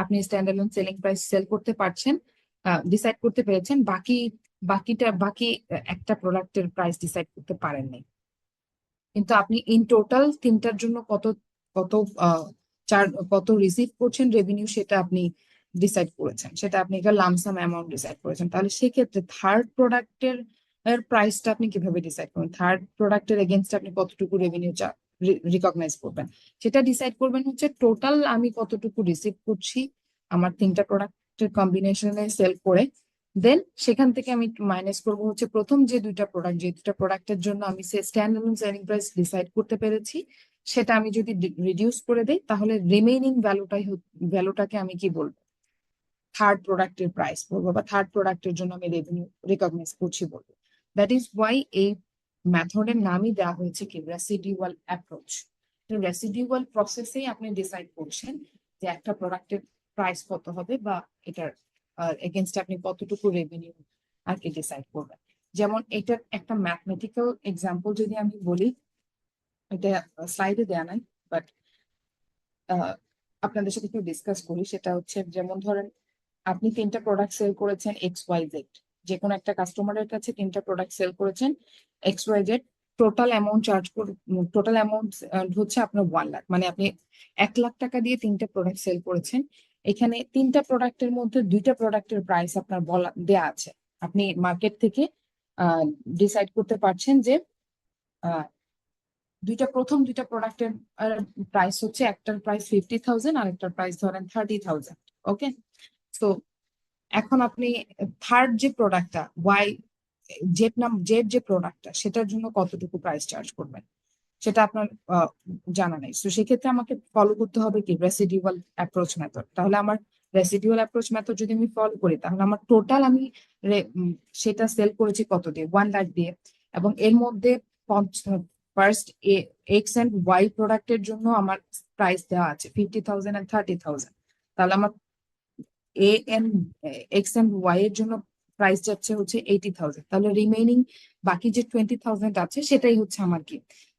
A: আপনি স্ট্যান্ডার্ড সেলিং প্রাইস সেল করতে পারছেন, ডিসাইড করতে পেরেছেন, বাকি একটা প্রোডাক্টের প্রাইস ডিসাইড করতে পারেন নাই। কিন্তু আপনি ইন টোটাল তিনটার জন্য কত কত আহ, চার কত রিসিভ করছেন রেভিনিউ সেটা আপনি ডিসাইড করেছেন, সেটা আপনি একটা লামসাম অ্যামাউন্ট ডিসাইড করেছেন। তাহলে সেক্ষেত্রে থার্ড প্রোডাক্টের প্রাইসটা আপনি কিভাবে ডিসাইড করবেন, থার্ড প্রোডাক্টের এগেনস্ট আপনি কতটুকু রেভিনিউ রিকগনাইজ করবেন, সেটা ডিসাইড করবেন হচ্ছে টোটাল আমি কতটুকু রিসিভ করছি আমার তিনটা প্রোডাক্টের কম্বিনেশনে সেল করে। দেন সেখান থেকে আমি মাইনাস করব হচ্ছে প্রথম যে দুইটা প্রোডাক্টের জন্য আমি স্ট্যান্ডার্ড সেলিং প্রাইস ডিসাইড করতে পেরেছি, সেটা আমি যদি রিডিউস করে দেই তাহলে রিমেইনিং ভ্যালুটাকে আমি কি বলবো, থার্ড প্রোডাক্টের প্রাইস বলবো, বা থার্ড প্রোডাক্টের জন্য আমি রেভিনিউ রিকগনাইজ করছি বলবো। দ্যাট ইজ ওয়াই এই মেথডের নামই দেওয়া হয়েছে কি রেসিডিউয়াল অ্যাপ্রোচ। রেসিডিউয়াল প্রসেসেই আপনি ডিসাইড করছেন যে একটা প্রোডাক্টের প্রাইস কত হবে বা এটার এগেনস্ট আপনি কতটুকু রেভিনিউ আর কি ডিসাইড করবেন। যেমন এটার একটা ম্যাথমেটিক্যাল এক্সাম্পল যদি আমি বলি, এটা স্লাইডে দেয়া নাই বাট আপনাদের সাথে একটু ডিসকাস করি। সেটা হচ্ছে যেমন ধরেন আপনি তিনটা প্রোডাক্ট সেল করেছেন এক্স ওয়াই জেড, যে কোনো একটা কাস্টমারের কাছে তিনটা প্রোডাক্ট সেল করেছেন X Y Z, total amount হচ্ছে আপনার 1 লাখ, মানে আপনি 1 লাখ টাকা দিয়ে তিনটা প্রোডাক্ট সেল করেছেন। এখানে তিনটা প্রোডাক্টের মধ্যে দুইটা প্রোডাক্টের প্রাইস আপনার বলা দেয়া আছে, আপনি মার্কেট থেকে ডিসাইড করতে পারছেন যে আহ, প্রথম দুইটা প্রোডাক্টের প্রাইস হচ্ছে একটার প্রাইস 50,000 আর একটার প্রাইস ধরেন 30,000, ওকে? তো এখন আপনি থার্ড যে প্রোডাক্টটা জেড যে প্রোডাক্টটা সেটার জন্য কতটুকু প্রাইস চার্জ করবেন সেটা আপনার জানা নেই। তো সেক্ষেত্রে আমাকে ফলো করতে হবে কি রেসিডিউয়াল অ্যাপ্রোচ মেথড। তাহলে আমার রেসিডিউয়াল অ্যাপ্রোচ মেথড যদি আমি ফলো করি তাহলে আমার টোটাল আমি সেটা সেল করেছি কত দিয়ে, 1 লাখ দিয়ে, এবং এর মধ্যে ফার্স্ট এক্স অ্যান্ড ওয়াই প্রোডাক্টের জন্য আমার প্রাইস দেওয়া আছে 50,000 and 30,000। তাহলে আমার এ এন্ড এক্স এন্ড ওয়াই এর জন্য প্রাইস যাচ্ছে হচ্ছে 80,000। তাহলে রিমেইনিং বাকি যে 20,000 আছে সেটাই হচ্ছে আমার কি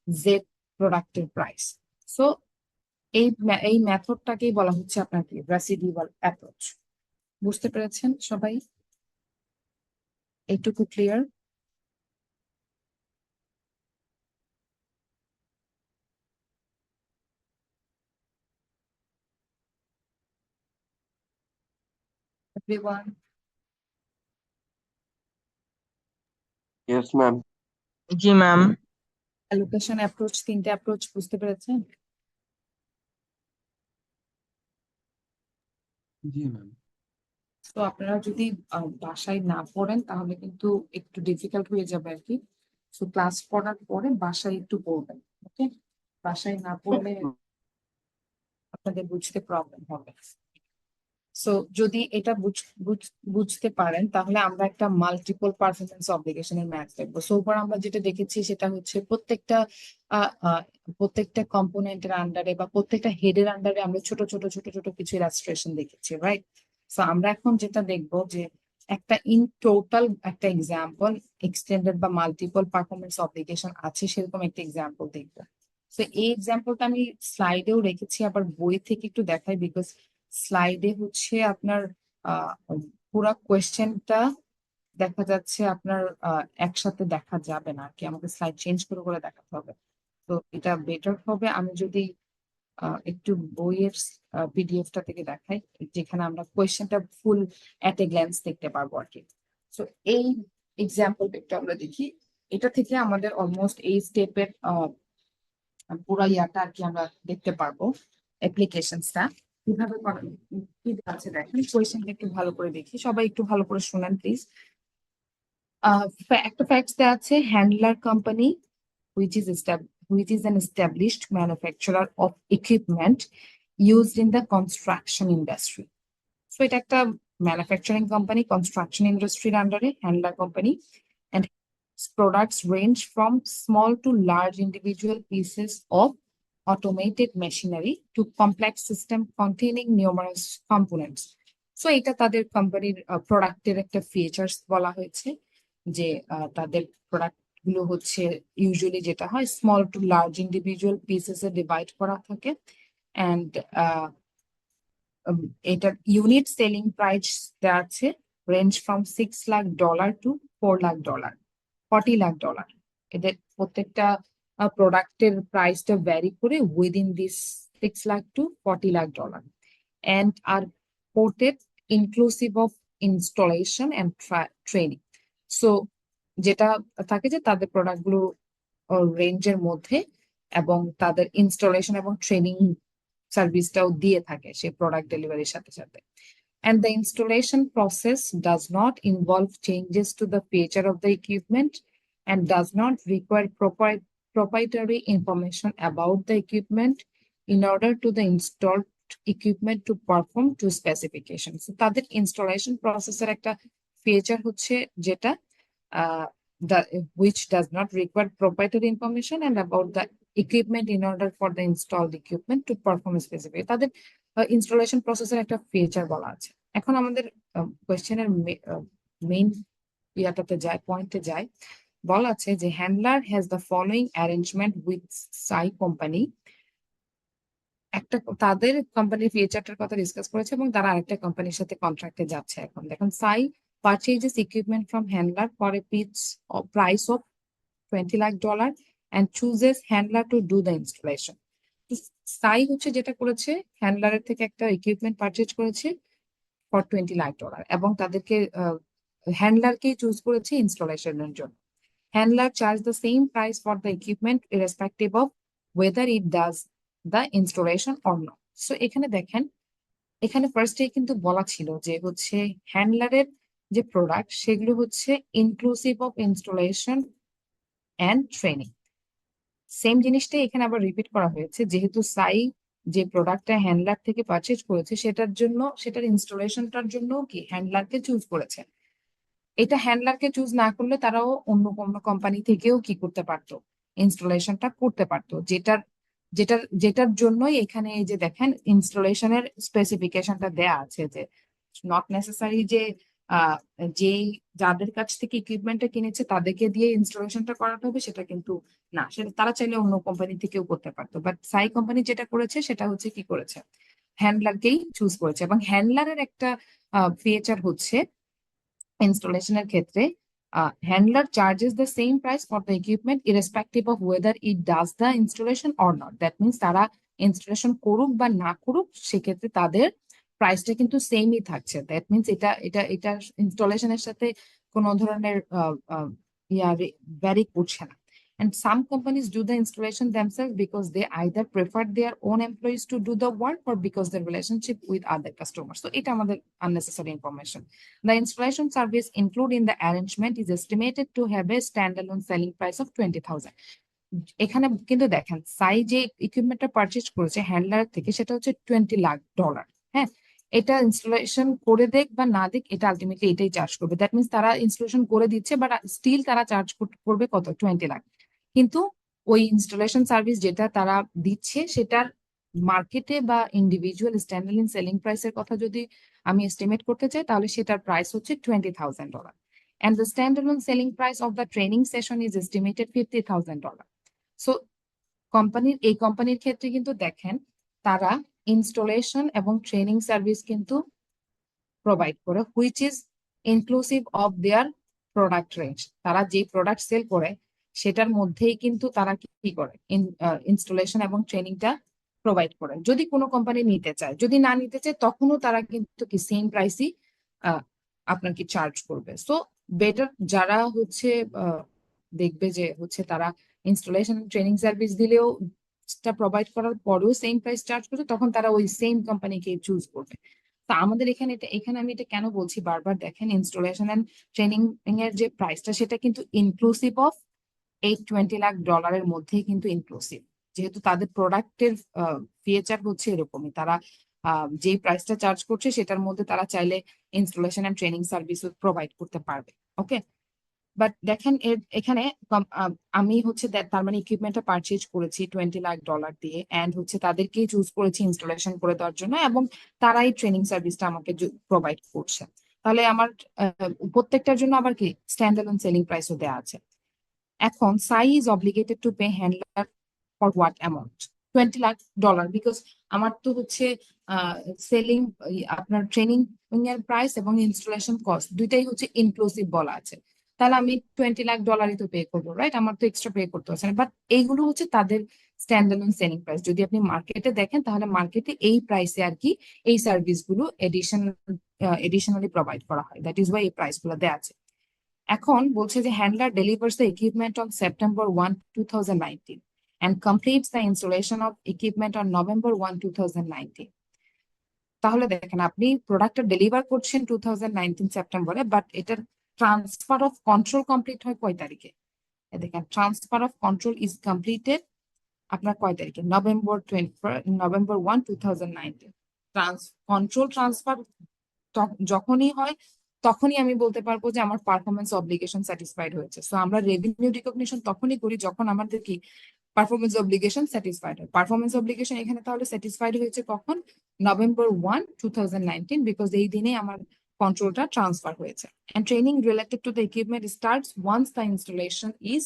A: জেড প্রোডাক্টের প্রাইস। সো এই মেথডটাকেই বলা হচ্ছে আপনার কি রেসিডিউয়াল অ্যাপ্রোচ। বুঝতে পেরেছেন সবাই? এইটুকু ক্লিয়ার? এভরিওয়ান?
C: Yes, ma'am.
D: জি ম্যাম।
A: অ্যালোকেশন অ্যাপ্রোচ, তিনটে অ্যাপ্রোচ বুঝতে পেরেছেন?
C: জি ম্যাম।
A: তো আপনারা যদি বাসায় না পড়েন তাহলে কিন্তু একটু ডিফিকাল্ট হয়ে যাবে আর কি। তো ক্লাস করার পরে বাসায় একটু পড়বেন, ওকে? বাসায় না পড়লে আপনাদের বুঝতে প্রবলেম হবে। সো যদি এটা বুঝতে পারেন তাহলে আমরা একটা মাল্টিপল পারফরমেন্স অব্লিগেশনের ম্যাথ দেখবো। সো ফar আমরা যেটা দেখেছি সেটা হচ্ছে প্রত্যেকটা কম্পোনেন্টের আন্ডারে বা প্রত্যেকটা হেডের আন্ডারে আমরা ছোট ছোট ছোট ছোট কিছু ইলাস্ট্রেশন দেখেছি, রাইট? সো আমরা এখন যেটা দেখবো যে একটা ইন টোটাল একটা এক্সাম্পল এক্সটেন্ডেড বা মাল্টিপল পারফরমেন্স অব্লিগেশন আছে সেরকম একটা এক্সাম্পল দেখবো। তো এই এক্সাম্পলটা আমি স্লাইডেও রেখেছি, আবার বই থেকে একটু দেখাই, বিকজ স্লাইডে হচ্ছে আপনার আহ পুরো কোয়েশ্চেনটা দেখা যাচ্ছে আপনার একসাথে দেখা যাবে না আর কি, আমাকে স্লাইড চেঞ্জ করে করে দেখাতে হবে। তো এটা বেটার হবে আমি যদি একটু বইয়ের পিডিএফটা থেকে দেখাই, যেখানে আমরা কোয়েশ্চেনটা ফুল এট এ গ্ল্যান্স দেখতে পারবো আর কি। তো এই এক্সাম্পলটা একটু আমরা দেখি, এটা থেকে আমাদের অলমোস্ট এই স্টেপের পুরো ইয়াটা আর কি আমরা দেখতে পারবো, অ্যাপ্লিকেশনসটা কিভাবে করেন কি আছে দেখেন। কোয়েশ্চেনটা একটু ভালো করে দেখি, সবাই একটু ভালো করে শুনেন প্লিজ। একটা ফ্যাক্টস দেওয়া আছে, handler company which is an established manufacturer of equipment used in the construction industry. So এটা একটা ম্যানুফ্যাকচারিং কোম্পানি, কনস্ট্রাকশন ইন্ডাস্ট্রির আন্ডারে handler company. products range from small to large individual pieces of automated machinery to complex system containing numerous components. So এটা তাদের কোম্পানির প্রোডাক্টের একটা ফিচার্স বলা হয়েছে যে তাদের প্রোডাক্ট গুলো হচ্ছে ইউজুয়ালি যেটা হয় small to large individual pieces এ ডিভাইড করা থাকে অ্যান্ড এটার ইউনিট সেলিং প্রাইস দেওয়া আছে range from $6 lakh to $4 lakh, $40 lakh. এদের প্রত্যেকটা প্রোডাক্টের প্রাইসটা ভ্যারি করে within this $6 lakh to $40 lakh and are quoted inclusive of installation and training. So যেটা থাকে যে তাদের প্রোডাক্ট গুলো রেঞ্জের মধ্যে এবং তাদের ইনস্টলেশন এবং ট্রেনিং সার্ভিসটাও দিয়ে থাকে সেই প্রোডাক্ট ডেলিভারির সাথে সাথে। And the installation process does not involve changes to the feature of the equipment and does not require proprietary information about the equipment in order to the installed equipment to perform to specifications. So তাদের installation process এর একটা feature হচ্ছে যেটা which does not require proprietary information and about the equipment in order for the installed equipment to perform specific. তাদের ইনস্টলেশন প্রসেসের একটা ফিচার বলা আছে। এখন আমাদের কোয়েশ্চেনের মেইন ইয়াটাতে যায়, পয়েন্টে যায়, বলা আছে যে handler has the following arrangement with Sai company. একটা তাদের কোম্পানির ফিচারটার কথা ডিসকাস করেছে এবং তারা আরেকটা কোম্পানির সাথে কন্ট্রাক্টে যাচ্ছে। এখন দেখুন সাই purchases equipment from handler for a price of $20 lakh and chooses handler to do the installation. সাই হচ্ছে যেটা করেছে হ্যান্ডলারের থেকে একটা ইকুইপমেন্ট পারচেজ করেছে ফর $20 লাখ এবং তাদেরকে হ্যান্ডলারকেই চুজ করেছে ইনস্টলেশনের জন্য। Handler charge the same price for the equipment irrespective of weather it does the installation or not. So এখানে দেখেন, এখানে ফার্স্টে কিন্তু বলা ছিল যে হচ্ছে হ্যান্ডলারের যে প্রোডাক্ট সেগুলো হচ্ছে inclusive of installation and training. Same জিনিসটাই এখানে আবার রিপিট করা হয়েছে, যেহেতু সাই যে প্রোডাক্টটা হ্যান্ডলার থেকে পারচেজ করেছে সেটার জন্য, সেটার ইনস্টলেশনটার জন্য কি হ্যান্ডলারকে চুজ করেছে। এটা হ্যান্ডলারকে চুজ না করলে তারাও অন্য কোনো কোম্পানি থেকেও কি করতে পারতো, ইনস্টলেশনটা করতে পারতো, যেটার যেটার যেটার জন্যই এখানে এই যে দেখেন ইনস্টলেশনের স্পেসিফিকেশনটা দেয়া আছে যে নট নেসেসারি যে যেই যাদের কাছ থেকে ইকুইপমেন্টটা কিনেছে তাদেরকে দিয়ে ইনস্টলেশনটা করাতে হবে সেটা কিন্তু না, সেটা তারা চাইলে অন্য কোম্পানি থেকেও করতে পারতো। বাট সাই কোম্পানি যেটা করেছে সেটা হচ্ছে কি করেছে, হ্যান্ডলারকেই চুজ করেছে। এবং হ্যান্ডলারের একটা ফিচার হচ্ছে ইনস্টলেশনের ক্ষেত্রে handler charges the same price for the equipment irrespective of whether it does the installation or not. That means তারা ইনস্টলেশন করুক বা না করুক সেক্ষেত্রে তাদের প্রাইসটা কিন্তু সেমই থাকছে। দ্যাট মিনস এটা ইনস্টলেশনের সাথে কোনো ধরনের ভ্যারি করছে না। And some companies do the installation themselves because they either prefer their own employees to do the work or because their relationship with other customers. So এটা আমাদের unnecessary information. The installation service included in the arrangement is estimated to have a standalone selling price of 20,000. এখানে কিন্তু দেখেন সাই যে ইকুইপমেন্টটা পারচেজ করেছে হ্যান্ডলার থেকে সেটা হচ্ছে $20 লাখ। হ্যাঁ, এটা ইনস্টলেশন করে দেখ বা না দেখ এটা আলটিমেটলি এটাই চার্জ করবে। দ্যাট মিনস তারা ইনস্টলেশন করে দিচ্ছে বাট স্টিল তারা চার্জ করবে কত, 20 লাখ। কিন্তু ওই ইনস্টলেশন সার্ভিস যেটা তারা দিচ্ছে সেটার মার্কেটে বা ইন্ডিভিজুয়াল স্ট্যান্ডার্ড সেলিং প্রাইসের কথা যদি আমি এস্টিমেট করতে চাই তাহলে সেটার প্রাইস হচ্ছে $20,000 and the standalone selling price of the training session is estimated $50,000. So এই কোম্পানির ক্ষেত্রে কিন্তু দেখেন তারা ইনস্টলেশন এবং ট্রেনিং সার্ভিস কিন্তু প্রোভাইড করে which is inclusive of their product range. তারা যে প্রোডাক্ট সেল করে সেটার মধ্যেই কিন্তু তারা কি করে ইনস্টলেশন এবং ট্রেনিংটা প্রোভাইড করে। যদি কোনো কোম্পানি নিতে চায়, যদি না নিতে চায় তখনও তারা কিন্তু কি সেম প্রাইসই আপনার কি চার্জ করবে। সো বেটার যারা হচ্ছে দেখবে যে হচ্ছে তারা ইনস্টলেশন ট্রেনিং সার্ভিস দিলেও প্রোভাইড করার পরেও সেম প্রাইস চার্জ করছে তখন তারা ওই সেম কোম্পানিকে চুজ করবে। তা আমাদের এখানে আমি এটা কেন বলছি বারবার, দেখেন ইনস্টলেশন এন্ড ট্রেনিং এর যে প্রাইসটা সেটা কিন্তু ইনক্লুসিভ অফ এই $20 লাখ মধ্যেই কিন্তু ইনক্লুসিভ, যেহেতু তাদের প্রোডাক্টের ফিচার হচ্ছে এরকমই। তারা যে প্রাইসটা চার্জ করছে সেটার মধ্যে তারা চাইলে installation and training service provide করতে পারবে। ওকে, বাট দেখেন এখানে আমি হচ্ছে তার মানে ইকুইপমেন্টটা পারচেজ করেছি $20 লাখ দিয়ে, এন্ড হচ্ছে তাদেরকেই চুজ করেছি ইনস্টলেশন করে দেওয়ার জন্য, এবং তারাই ট্রেনিং সার্ভিসটা আমাকে প্রোভাইড করছে। তাহলে আমার প্রত্যেকটার জন্য আবার কি স্ট্যান্ড অ্যালোন সেলিং প্রাইসও দেওয়া আছে। এখন Sai is obligated to pay handler for what amount? $20 lakh, because আমার তো হচ্ছে সেলিং, আপনার ট্রেনিং এর প্রাইস এবং ইনস্টলেশন কস্ট দুইটাই হচ্ছে ইনক্লুসিভ বলা আছে। তাহলে আমি $20 লাখ তো পে করবো, রাইট? আমার তো এক্সট্রা পে করতে হচ্ছে না। বাট এইগুলো হচ্ছে তাদের স্ট্যান্ডার্ড সেলিং প্রাইস। যদি আপনি মার্কেটে দেখেন তাহলে মার্কেটে এই প্রাইসে আর কি এই সার্ভিস গুলো এডিশনালি প্রোভাইড করা হয়, দ্যাট ইজ ওয়াই এই প্রাইস গুলো দেওয়া আছে। এখন বলছে যে handler delivers the equipment on September 1, 2019 and completes the installation of equipment on November 1, 2019. তাহলে দেখেন আপনি প্রোডাক্টটা ডেলিভার করছেন 2019 সেপ্টেম্বরে, বাট এটার ট্রান্সফার অফ কন্ট্রোল কমপ্লিট হয় কয় তারিখে? দেখেন transfer of control is completed আপনার কয় তারিখে? November 1, 2019। কন্ট্রোল ট্রান্সফার যখনই হয় তখনই আমি বলতে পারবো যে আমার পারফরমেন্স অব্লিগেশন স্যাটিসফাইড হয়েছে। সো আমরা রেভিনিউ রিকগনিশন তখনই করি যখন আমাদের কি পারফরমেন্স অব্লিগেশন স্যাটিসফাইড হয়। পারফরমেন্স অব্লিগেশন এখানে তাহলে স্যাটিসফাইড হয়েছে কখন? November 1, 2019, বিকজ এই দিনে আমার কন্ট্রোলটা ট্রান্সফার হয়েছে। And training related to the equipment starts once the installation is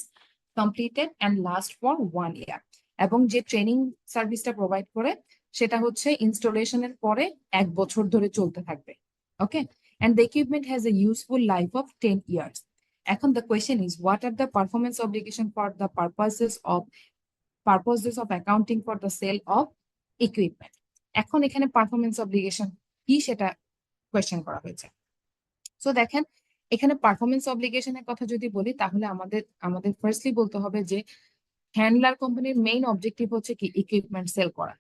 A: completed and lasts for 1 year. এবং যে ট্রেনিং সার্ভিসটা প্রোভাইড করে সেটা হচ্ছে ইনস্টলেশনের পরে 1 বছর ধরে চলতে থাকবে। ওকে, and the equipment has a useful life of 10 years. এখন the question is, what are the performance obligation for the purposes of accounting for the sale of equipment? এখন এখানে পারফরমেন্স অব্লিগেশন কি সেটা কোয়েশ্চেন করা হয়েছে। সো দেখেন এখানে পারফরমেন্স অব্লিগেশনের কথা যদি বলি তাহলে আমাদের ফার্স্টলি বলতে হবে যে হ্যান্ডলার কোম্পানির মেইন অবজেক্টিভ হচ্ছে কি ইকুইপমেন্ট সেল করা,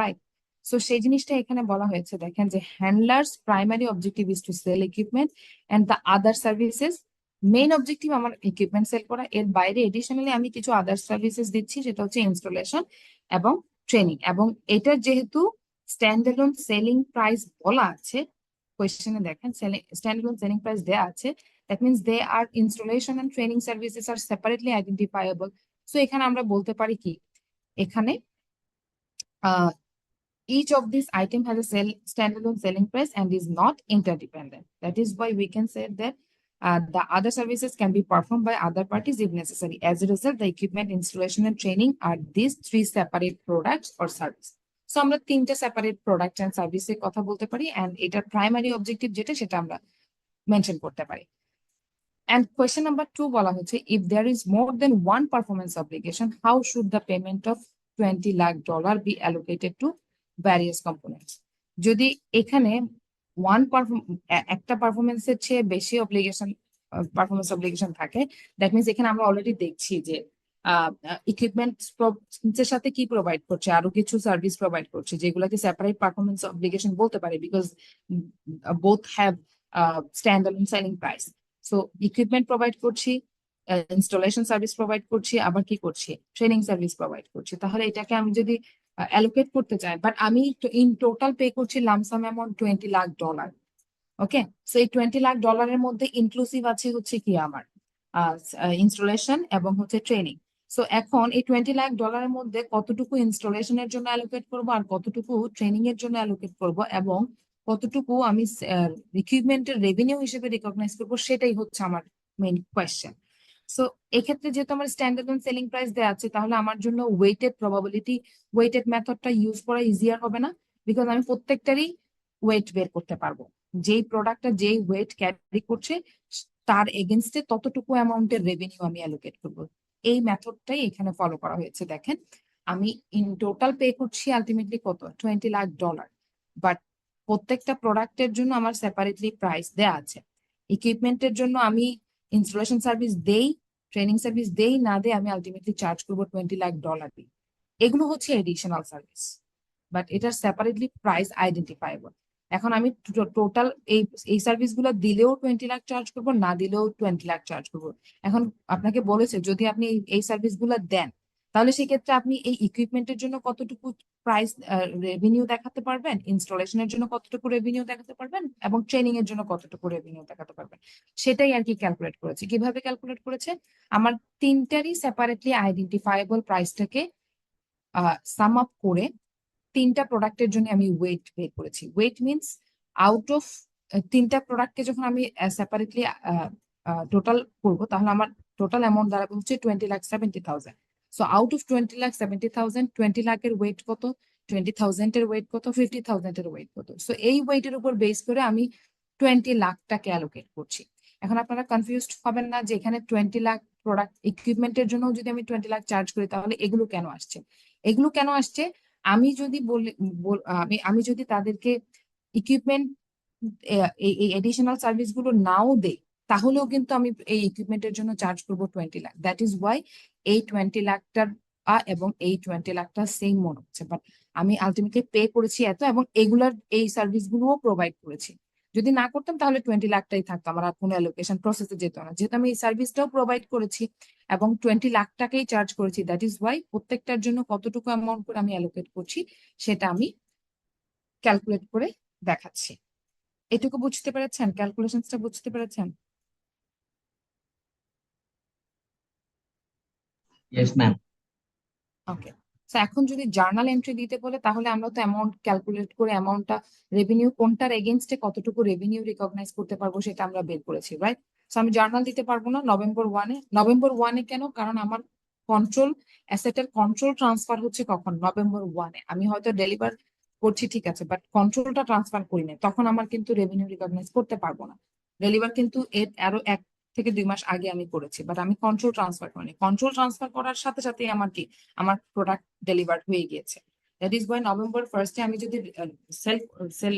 A: রাইট? সো সেই জিনিসটা এখানে বলা হয়েছে। দেখেন যে handlers primary objective is to sell equipment and the other services. Main objective আমার ইকুইপমেন্ট সেল করা, এর বাইরে এডিশনালি আমি কিছু আদার সার্ভিসেস দিচ্ছি, যেটা হচ্ছে ইনস্টলেশন এবং ট্রেনিং। এবং এটার যেহেতু স্ট্যান্ডালোন সেলিং প্রাইস বলা আছে কোয়েশ্চেনে, দেখেন স্ট্যান্ডালোন সেলিং প্রাইস দেয়া আছে, that means they are installation and training services are separately identifiable. So এখানে আমরা বলতে পারি কি, এখানে each of these item has a standalone selling price and is not interdependent. That is why we can say that the other services can be performed by other parties if necessary. As a result, the equipment installation and training are these 3 separate products or service. So আমরা 3টে separate product and service এর কথা বলতে পারি, and এটার primary objective যেটা সেটা আমরা মেনশন করতে পারি। And question number 2 বলা হচ্ছে, if there is more than one performance obligation, how should the payment of $20 lakh be allocated to various components? যদি এখানে একটা পারফরমেন্সের চেয়ে বেশি পারফরমেন্স অব্লিগেশন থাকে, দ্যাট মিনস এখানে আমরা অলরেডি দেখছি যে ইকুইপমেন্ট এর সাথে কি প্রোভাইড করছে, আরো কিছু সার্ভিস প্রোভাইড করছে যেগুলোকে সেপারেট পারফরমেন্স অব্লিগেশন বলতে পারে, because both have standalone selling price. So equipment provide করছি, ইনস্টলেশন সার্ভিস প্রোভাইড করছি, আবার কি করছি, ট্রেনিং সার্ভিস প্রোভাইড করছি। তাহলে এটাকে আমি যদি অ্যালোকেট করতে চাই, বাট আমি ইন টোটাল পে করছি লামসাম অ্যামাউন্ট $20 লাখ। ওকে, সো এই $20 লাখ মধ্যে ইনক্লুসিভ আছে হচ্ছে কি আমার ইনস্টলেশন এবং হচ্ছে ট্রেনিং। সো এখন এই $20 লাখ মধ্যে কতটুকু ইনস্টলেশনের জন্য অ্যালোকেট করবো আর কতটুকু ট্রেনিং এর জন্য অ্যালোকেট করবো এবং কতটুকু আমি ইকুইপমেন্টের রেভিনিউ হিসেবে রিকগনাইজ করবো, সেটাই হচ্ছে আমার মেইন কোয়েশ্চেন। সো এক্ষেত্রে যেহেতু আমার স্ট্যান্ডার্ড সেলিং প্রাইস দেওয়া আছে, তাহলে আমার জন্য ওয়েটেড মেথডটা ইউজ করা ইজিয়ার হবে না, বিকজ আমি প্রত্যেকটারই ওয়েট বের করতে পারবো। যেই প্রোডাক্টটা যেই ওয়েট ক্যারি করছে তার এগেনস্টে ততটুকু অ্যামাউন্টের রেভিনিউ আমি অ্যালোকেট করবো। এই মেথডটাই এখানে ফলো করা হয়েছে। দেখেন আমি ইন টোটাল পে করছি আলটিমেটলি কত, $20 লাখ, বাট প্রত্যেকটা প্রোডাক্টের জন্য আমার সেপারেটলি প্রাইস দেয়া আছে। ইকুইপমেন্টের জন্য আমি ইনস্টলেশন সার্ভিস দেই, ট্রেনিং সার্ভিস দেই না দেই, আমি আলটিমেটলি চার্জ করবো $20 লাখ দিয়ে। এগুলো হচ্ছে এডিশনাল সার্ভিস, বাট এটার সেপারেটলি প্রাইস আইডেন্টিফাইবল। এখন আমি টোটাল এই সার্ভিস গুলো দিলেও $20 লাখ চার্জ করবো, না দিলেও $20 লাখ চার্জ করবো। এখন আপনাকে বলেছে যদি আপনি এই সার্ভিস গুলো দেন তাহলে সেক্ষেত্রে আপনি এই ইকুইপমেন্টের জন্য কতটুকু প্রাইস রেভিনিউ দেখাতে পারবেন, ইনস্টলেশনের জন্য কতটুকু রেভিনিউ দেখাতে পারবেন, এবং ট্রেনিং এর জন্য কতটুকু রেভিনিউ দেখাতে পারবেন, সেটাই আর কি ক্যালকুলেট করেছে। কিভাবে ক্যালকুলেট করেছে? আমার তিনটারই সেপারেটলি আইডেন্টিফাইবল প্রাইসটাকে সাম আপ করে তিনটা প্রোডাক্টের জন্য আমি ওয়েট বের করেছি। ওয়েট মিনস আউট অফ তিনটা প্রোডাক্টকে যখন আমি সেপারেটলি টোটাল করব, তাহলে আমার টোটাল অ্যামাউন্ট দাঁড়াবে হচ্ছে 20,70,000। সো আউট অফ 20,70,000, 20 লাখের ওয়েট কত, 20,000 এর ওয়েট কত, 50,000 এর ওয়েট কত। সো এই ওয়েটের উপর বেস করে আমি 20 লাখটাকে অ্যালোকেট করছি। এখন আপনারা কনফিউজড হবেন না যে এখানে 20 লাখ প্রোডাক্ট ইকুইপমেন্টের জন্য যদি আমি 20 লাখ চার্জ করি তাহলে এগুলো কেন আসছে। এগুলো কেন আসছে, আমি যদি বলি আমি যদি তাদেরকে ইকুইপমেন্ট এই এডিশনাল সার্ভিস গুলো নাও দেই, তাহলেও কিন্তু আমি এই ইকুইপমেন্টের জন্য চার্জ করবো 20 লাখ। দ্যাট ইজ ওয়াই এই 20 লাখটার এবং এই 20 লাখটা সেম মনে হচ্ছে, বাট আমি আলটিমেটলি পে করেছি এত, এবং এগুলার এই সার্ভিস গুলোও প্রোভাইড করেছি। যদি না করতাম তাহলে 20 লাখটাই থাকতো, আমার আর কোনো অ্যালোকেশন প্রসেসে যেত না। যেহেতু আমি এই সার্ভিসটাও প্রোভাইড করেছি এবং 20 লাখটাকেই চার্জ করেছি, দ্যাট ইজ ওয়াই প্রত্যেকটার জন্য কতটুকু অ্যামাউন্ট করে আমি অ্যালোকেট করছি সেটা আমি ক্যালকুলেট করে দেখাচ্ছি। এটুকু বুঝতে পেরেছেন? ক্যালকুলেশনসটা বুঝতে পেরেছেন?
B: Yes ma'am.
A: ওকে। তো এখন যদি জার্নাল এন্ট্রি দিতে বলে, তাহলে আমরা তো অ্যামাউন্ট ক্যালকুলেট করে অ্যামাউন্টটা রেভিনিউ কোনটার এগেনস্টে কতটুকু রেভিনিউ রিকগনাইজ করতে পারবো সেটা আমরা বের করেছি, রাইট? তো আমি জার্নাল দিতে পারবো না November 1-এ। November 1-এ কেন? কারণ আমার কন্ট্রোল অ্যাসেটের কন্ট্রোল ট্রান্সফার হচ্ছে কখন? November 1-এ। আমি হয়তো ডেলিভার করছি ঠিক আছে, বাট কন্ট্রোলটা ট্রান্সফার করি না, তখন আমার কিন্তু রেভিনিউ রিকগনাইজ করতে পারবো না। ডেলিভার কিন্তু এর আরো 1 থেকে 2 মাস আগে আমি করেছি, বাট আমি কন্ট্রোল ট্রান্সফার করিনি। কন্ট্রোল ট্রান্সফার করার সাথে সাথে আমার কি, আমার প্রোডাক্ট ডেলিভার হয়ে গিয়েছে। দ্যাট ইজ ওয়াই November 1-এ আমি যদি সেল সেল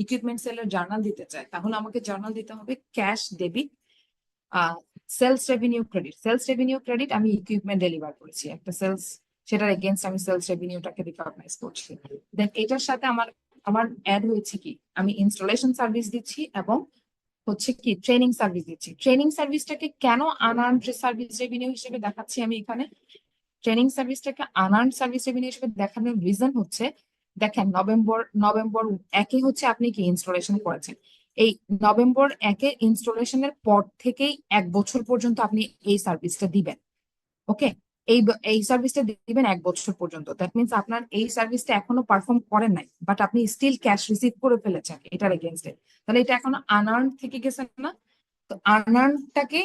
A: ইকুইপমেন্ট সেলের জার্নাল দিতে চাই, তাহলে আমাকে জার্নাল দিতে হবে cash debit, sales revenue credit. Sales revenue credit, আমি ইকুইপমেন্ট ডেলিভার করেছি একটা সেলস, সেটার এগেইনস্ট আমি সেলস রেভিনিউটাকে রিকগনাইজ করছি। দেন এটার সাথে আমার আমার অ্যাড হয়েছে কি, আমি ইনস্টলেশন সার্ভিস দিচ্ছি এবং হচ্ছে কি ট্রেনিং সার্ভিস দিচ্ছি। ট্রেনিং সার্ভিসটাকে কেন আনআর্নড সার্ভিস রেভিনিউ হিসেবে দেখাচ্ছি আমি এখানে? ট্রেনিং সার্ভিসটাকে আনআর্নড সার্ভিস রেভিনিউ হিসেবে দেখানোর রিজন হচ্ছে, দেখেন November 1-এ হচ্ছে আপনি কি ইনস্টলেশন করেছেন, এই November 1-এ ইনস্টলেশনের পর থেকেই 1 বছর পর্যন্ত আপনি এই সার্ভিসটা দিবেন। ওকে, এই সার্ভিসটা দিবেন 1 বছর পর্যন্ত। দ্যাট মিনস আপনার এই সার্ভিসটা এখনো পারফর্ম করেন নাই, বাট আপনি স্টিল ক্যাশ রিসিভ করে ফেলেছেন এটার এগেনস্টে, তাহলে এটা এখনো আনআর্নড থেকে গেছে না? তো আনআর্নডটাকে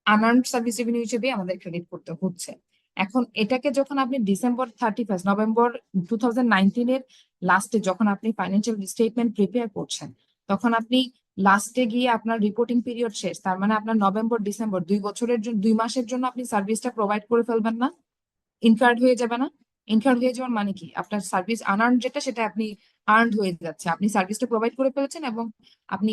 A: আনআর্নড সার্ভিস রেভিনিউ হিসেবে আমাদের ক্রেডিট করতে হচ্ছে। এখন এটাকে যখন আপনি November 2019-এর লাস্টে যখন আপনি ফাইন্যান্সিয়াল স্টেটমেন্ট প্রিপেয়ার করছেন, তখন আপনি লাস্টে গিয়ে আপনার রিপোর্টিং পিরিয়ড শেষ, তার মানে আপনার November-December 2 মাসের জন্য আপনি সার্ভিসটা প্রোভাইড করে ফেলবেন না? ইনকার্ড হয়ে যাবে না? ইনকার্ড হয়ে যাওয়ার মানে কি, আপনার সার্ভিস আনআর্নড যেটা সেটা আপনি আর্নড হয়ে যাচ্ছে, আপনি সার্ভিসটা প্রোভাইড করে ফেলেছেন এবং আপনি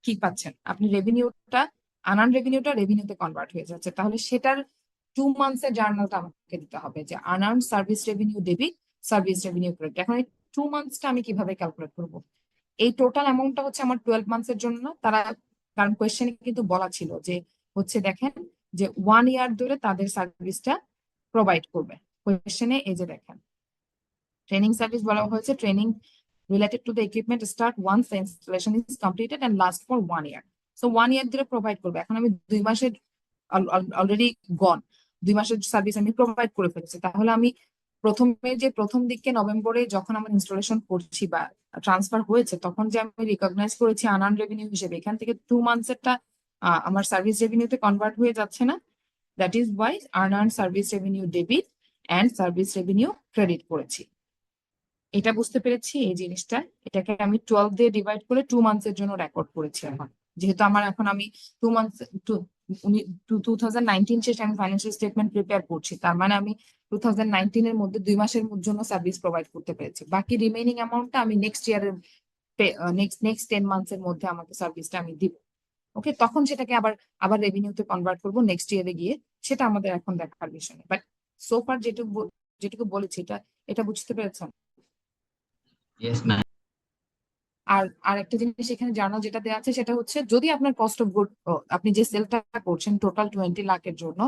A: কি পাচ্ছেন, আপনি রেভিনিউটা, আনআর্নড রেভিনিউটা রেভিনিউতে কনভার্ট হয়ে যাচ্ছে। তাহলে সেটার 2 মান্থসের জার্নালটা আমাকে দিতে হবে যে unearned service revenue debit, service revenue credit. এখন এই 2 মান্থসটা আমি কিভাবে ক্যালকুলেট করব? এই টোটাল অ্যামাউন্টটা হচ্ছে আমার 12 মান্থসের জন্য না। কারণ কোয়েশ্চেনে কিন্তু বলা ছিল যে হচ্ছে দেখেন যে 1 ইয়ার ধরে তাদের সার্ভিসটা প্রোভাইড করবে। কোয়েশ্চেনে এই যে দেখেন ট্রেনিং সার্ভিস বলা হয়েছে, training related to the equipment start once the installation is completed and last for 1 year. So 1 year ধরে প্রোভাইড করবে। এখন আমি 2 মাসের অলরেডি গন, 2 মাসের সার্ভিস আমি প্রোভাইড করে ফেলেছি, তাহলে আমি প্রথম দিকে নভেম্বরে যখন আমার ইনস্টলেশন করছি বা ট্রান্সফার হয়েছে, তখন যে আমি রিকগনাইজ করেছি আনআর্নড রেভিনিউ হিসেবে, এখান থেকে 2 মান্থসেরটা আমার সার্ভিস রেভিনিউতে কনভার্ট হয়ে যাচ্ছে না। That is Y unearned service revenue debit and service revenue credit করেছি। এটা বুঝতে পেরেছি এই জিনিসটা। এটাকে আমি 12 দিয়ে ডিভাইড করে 2 মান্থসের জন্য রেকর্ড করেছি। এখন যেহেতু আমি 2 মান্থস 2019 শেষে আমি ফাইন্যান্সিয়াল স্টেটমেন্ট প্রিপেয়ার করছি, তার মানে আমি 2019-এর মধ্যে 2 মাসের জন্য সার্ভিস প্রোভাইড করতে পেরেছি। বাকি রিমেইনিং অ্যামাউন্টটা আমি নেক্সট ইয়ারের নেক্সট 10 মান্থসের মধ্যে আমাকে সার্ভিসটা আমি দিব। ওকে, তখন সেটাকে আবার রেভিনিউতে কনভার্ট করবো নেক্সট ইয়ারে গিয়ে, সেটা আমাদের এখন দেখার বিষয় না। বাট সো ফার যেটুকু বলেছি এটা বুঝতে পেরেছেন?
B: Yes ma'am.
A: আর একটা জিনিস এখানে জার্নাল যেটা দেওয়া আছে সেটা হচ্ছে, যদি আপনার কস্ট অফ গুড, আপনি যে সেলটা করছেন টোটাল 20 লাখের জন্য,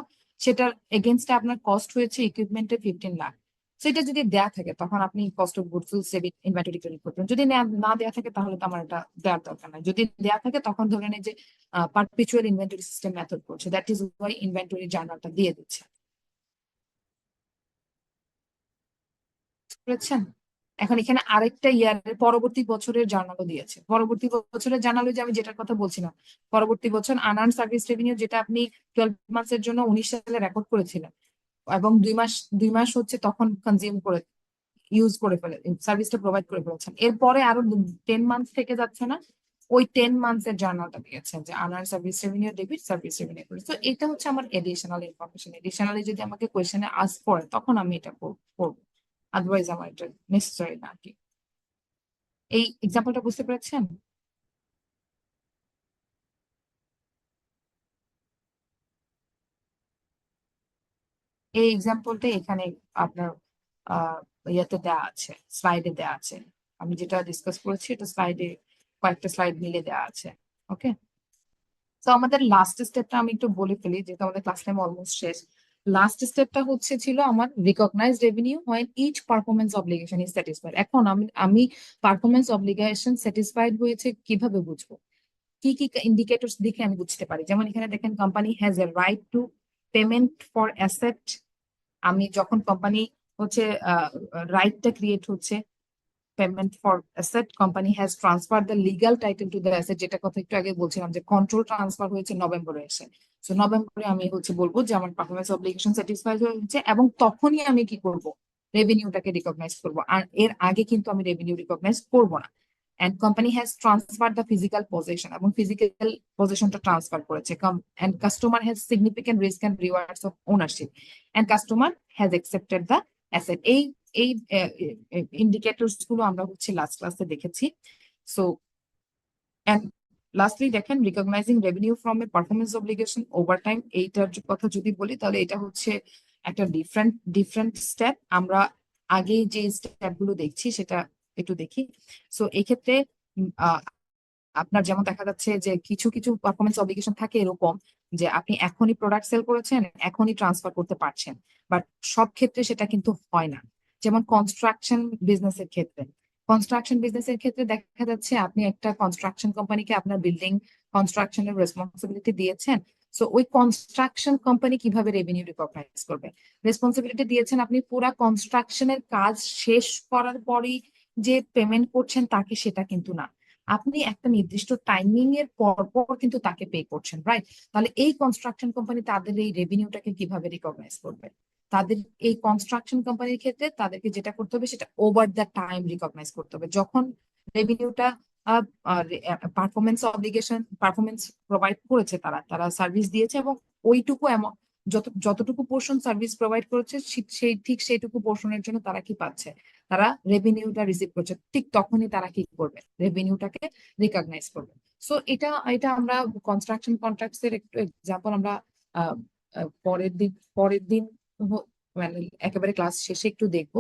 A: সেটার এগেনস্টে আপনার কস্ট হয়েছে ইকুইপমেন্টে 15 লাখ। সেটা যদি দেয়া থাকে তখন আপনি cost of goods debit inventory credit করবেন। যদি না দেয়া থাকে তাহলে তো আমার এটা দেওয়ার দরকার নাই। যদি দেয়া থাকে তখন ধরে নেই যে পারপিচুয়াল ইনভেন্টরি সিস্টেম মেথড করছে, দ্যাট ইজ ওয়াই ইনভেন্টরি জার্নালটা দিয়ে দিচ্ছে। বুঝছেন? এখন এখানে আরেকটা ইয়ারের পরবর্তী বছরের জার্নালও দিয়েছে। পরবর্তী বছরের জার্নালে যে আমি যেটার কথা বলছিলাম, পরবর্তী বছর আনআর্ন সার্ভিস রেভিনিউ যেটা আপনি 12 মাসের জন্য 19 সালে রেকর্ড করেছিলেন এবং 2 মাস হচ্ছে তখন কনজিউম করে ইউজ করে ফেলে সার্ভিসটা প্রোভাইড করে ফেলেছেন। এরপরে আরো 10 মান্থ থেকে যাচ্ছে না, ওই 10 মান্থস এর জার্নালটা দিয়েছেন যে unearned service revenue debit service revenue করে। তো এটা হচ্ছে আমার এডিশনাল ইনফরমেশন। এডিশনালি যদি আমাকে কোয়েশ্চেনে আস্ক করে তখন আমি এটা করবো, আদারওয়াইজ আমার এটা নেসেসারি না আর কি। এই এক্সাম্পলটা বুঝতে পেরেছেন? এই এক্সাম্পলটা এখানে আপনার ইয়েতে দেওয়া আছে, স্লাইডে দেওয়া আছে। আমি যেটা ডিসকাস করেছি এটা স্লাইডে কয়েকটা স্লাইড মিলে দেওয়া আছে। ওকে, তো আমাদের লাস্ট স্টেপটা আমি একটু বলে ফেলি যেহেতু আমাদের ক্লাস টাইম অলমোস্ট শেষ। লাস্ট স্টেপটা হচ্ছে ছিল আমার recognise revenue when each performance obligation is satisfied. এখন আমি পারফরমেন্স অব্লিগেশন স্যাটিসফাইড হয়েছে কিভাবে বুঝবো? কি কি ইন্ডিকেটরস দেখে আমি বুঝতে পারি? যেমন এখানে দেখেন company has a right two payment for asset. আমি যখন কোম্পানি হচ্ছে রাইটটা ক্রিয়েট হচ্ছে payment for asset, company has transfer the legal title to the asset, যেটা কথা একটু আগে বলছিলাম যে কন্ট্রোল ট্রান্সফার হয়েছে নভেম্বরে এসে। সো নভেম্বরে আমি হচ্ছে বলবো যে আমার পারফরমেন্স অব্লিগেশন স্যাটিসফাইড হয়েছে এবং তখনই আমি কি করব, রেভিনিউটাকে রিকগনাইজ করব। আর এর আগে কিন্তু আমি রেভিনিউ রিকগনাইজ করব না। And company has transfer the physical position, এবং ফিজিক্যাল পজিশনটা ট্রান্সফার করেছে। And customer has significant risk and rewards of ownership, and customer has accepted the asset. এই এই ইন্ডিকেটরস গুলো আমরা হচ্ছে লাস্ট ক্লাসে দেখেছি। সো এন্ড লাস্টলি দেখেন recognising revenue from a performance obligation over time, এইটার কথা যদি বলি তাহলে এটা হচ্ছে একটা ডিফারেন্ট স্টেপ। আমরা আগে যে স্টেপ গুলো দেখছি সেটা একটু দেখি। সো এই ক্ষেত্রে আপনার যেমন দেখা যাচ্ছে যে কিছু কিছু পারফরমেন্স অব্লিগেশন থাকে এরকম যে আপনি এখনই প্রোডাক্ট সেল করেছেন, এখনই ট্রান্সফার করতে পারছেন, বাট সব ক্ষেত্রে সেটা কিন্তু হয় না। যেমন কনস্ট্রাকশন বিজনেসের ক্ষেত্রে দেখা যাচ্ছে আপনি একটা কনস্ট্রাকশন কোম্পানিকে আপনার বিল্ডিং কনস্ট্রাকশনের রেসপন্সিবিলিটি দিয়েছেন। সো ওই কনস্ট্রাকশন কোম্পানি কিভাবে রেভিনিউ রিকগনাইজ করবে? রেসপন্সিবিলিটি দিয়েছেন আপনি পুরা কনস্ট্রাকশনের কাজ শেষ করার পরই যে পেমেন্ট করছেন তাকে, সেটা কিন্তু না। আপনি একটা নির্দিষ্ট টাইমিং এর পর পর কিন্তু তাকে পে করছেন, রাইট? তাহলে এই কনস্ট্রাকশন কোম্পানি তাদের এই রেভিনিউটাকে কিভাবে রিকগনাইজ করবে? তাদের এই কনস্ট্রাকশন কোম্পানির ক্ষেত্রে তাদেরকে যেটা করতে হবে সেটা ওভার দ্য টাইম রিকগনাইজ করতে হবে। যখন রেভিনিউটা পারফরমেন্স প্রোভাইড করেছে, তারা তারা সার্ভিস দিয়েছে এবং ওইটুকু যতটুকু পোর্শন সার্ভিস প্রোভাইড করেছে সেইটুকু পোর্শনের জন্য তারা কি পাচ্ছে, তারা রেভিনিউটা রিসিভ করছে, ঠিক তখনই তারা কি করবে, রেভিনিউটাকে রিকগনাইজ করবে। সো এটা এটা আমরা কনস্ট্রাকশন কন্ট্রাক্টস এর একটু এক্সাম্পল আমরা আহ, পরের দিন মানে একেবারে ক্লাস শেষে একটু দেখবো,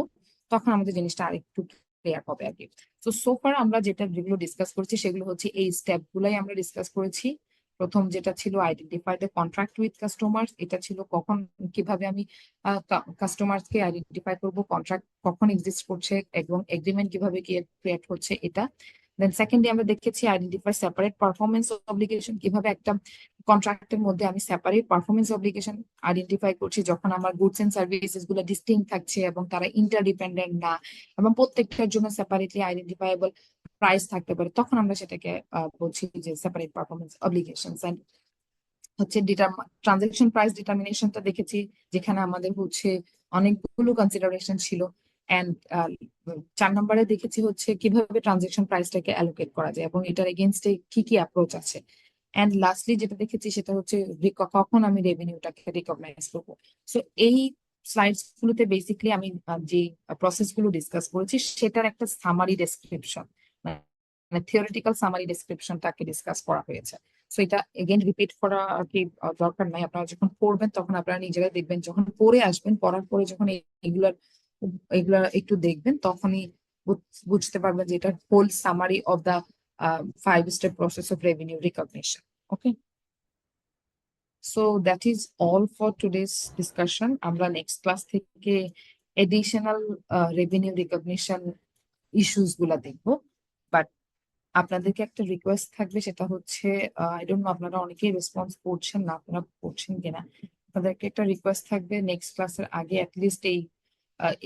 A: তখন আমাদের জিনিসটা আরেকটু ক্লিয়ার হবে আর কি। তো সোফার আমরা যেগুলো ডিসকাস করেছি সেগুলো হচ্ছে এই স্টেপ গুলাই আমরা ডিসকাস করেছি। প্রথম যেটা ছিল identify the contract with customers, এটা ছিল কখন কিভাবে আমি কাস্টমারকে আইডেন্টিফাই করবো, কন্ট্রাক্ট কখন এক্সিস্ট করছে এবং এগ্রিমেন্ট কিভাবে ক্রিয়েট হচ্ছে এটা। দেন সেকেন্ডলি আমরা দেখেছি আইডেন্টিফাই সেপারেট পারফরমেন্স অব্লিগেশন, কিভাবে একটা কন্ট্রাক্টের মধ্যে আমি সেপারেট পারফরমেন্স অব্লিগেশন আইডেন্টিফাই করছি যখন আমার গুডস এন্ড সার্ভিসেস গুলো ডিস্টিংক্ট থাকছে এবং তারা ইন্টারডিপেন্ডেন্ট না, এবং প্রত্যেকটার জন্য সেপারেটলি আইডেন্টিফাইবল প্রাইস থাকতে পারে, তখন আমরা সেটাকে বলছি যে সেপারেট পারফরমেন্স অব্লিগেশনস। এন্ড হচ্ছে ট্রানজাকশন প্রাইস ডিটারমিনেশনটা দেখেছি, যেখানে আমাদের হচ্ছে অনেকগুলো কনসিডারেশন ছিল। এন্ড 4 নম্বরে দেখেছি হচ্ছে কিভাবে ট্রানজাকশন প্রাইসটাকে অ্যালোকেট করা যায় এবং এটার এগেইনস্টে কি কি অ্যাপ্রোচ আছে। এন্ড লাস্টলি যেটা দেখেছি সেটা হচ্ছে কখন আমি রেভিনিউটাকে রিকগনাইজ করবো। সো এই স্লাইডস গুলোতে বেসিক্যালি আমি যে প্রসেস গুলো ডিসকাস করেছি সেটার একটা সামারি ডেসক্রিপশন, মানে থিওরিটিক্যাল সামারি ডেসক্রিপশনটাকে ডিসকাস করা হয়েছে। সো এটা এগেন রিপিট করা আর কি দরকার নাই। আপনারা যখন পড়বেন তখন আপনারা নিজেরা দেখবেন, যখন পড়ে আসবেন, পড়ার পরে যখন এগুলার এগুলা একটু দেখবেন তখনই বুঝতে পারবেন যে এটা whole summary of the 5 step process of revenue recognition. Okay, so that is all for today's discussion. আমরা নেক্সট ক্লাস থেকে এডিশনাল রেভিনিউ রিকগনিশন ইস্যুস গুলা দেখবো। বাট আপনাদেরকে একটা রিকোয়েস্ট থাকবে, সেটা হচ্ছে আই ডোন্ট নো আপনারা অনেকেই রেসপন্স করছেন না, আপনারা করছেন কিনা। আপনাদেরকে একটা রিকোয়েস্ট থাকবে, নেক্সট ক্লাসের আগে অ্যাটলিস্ট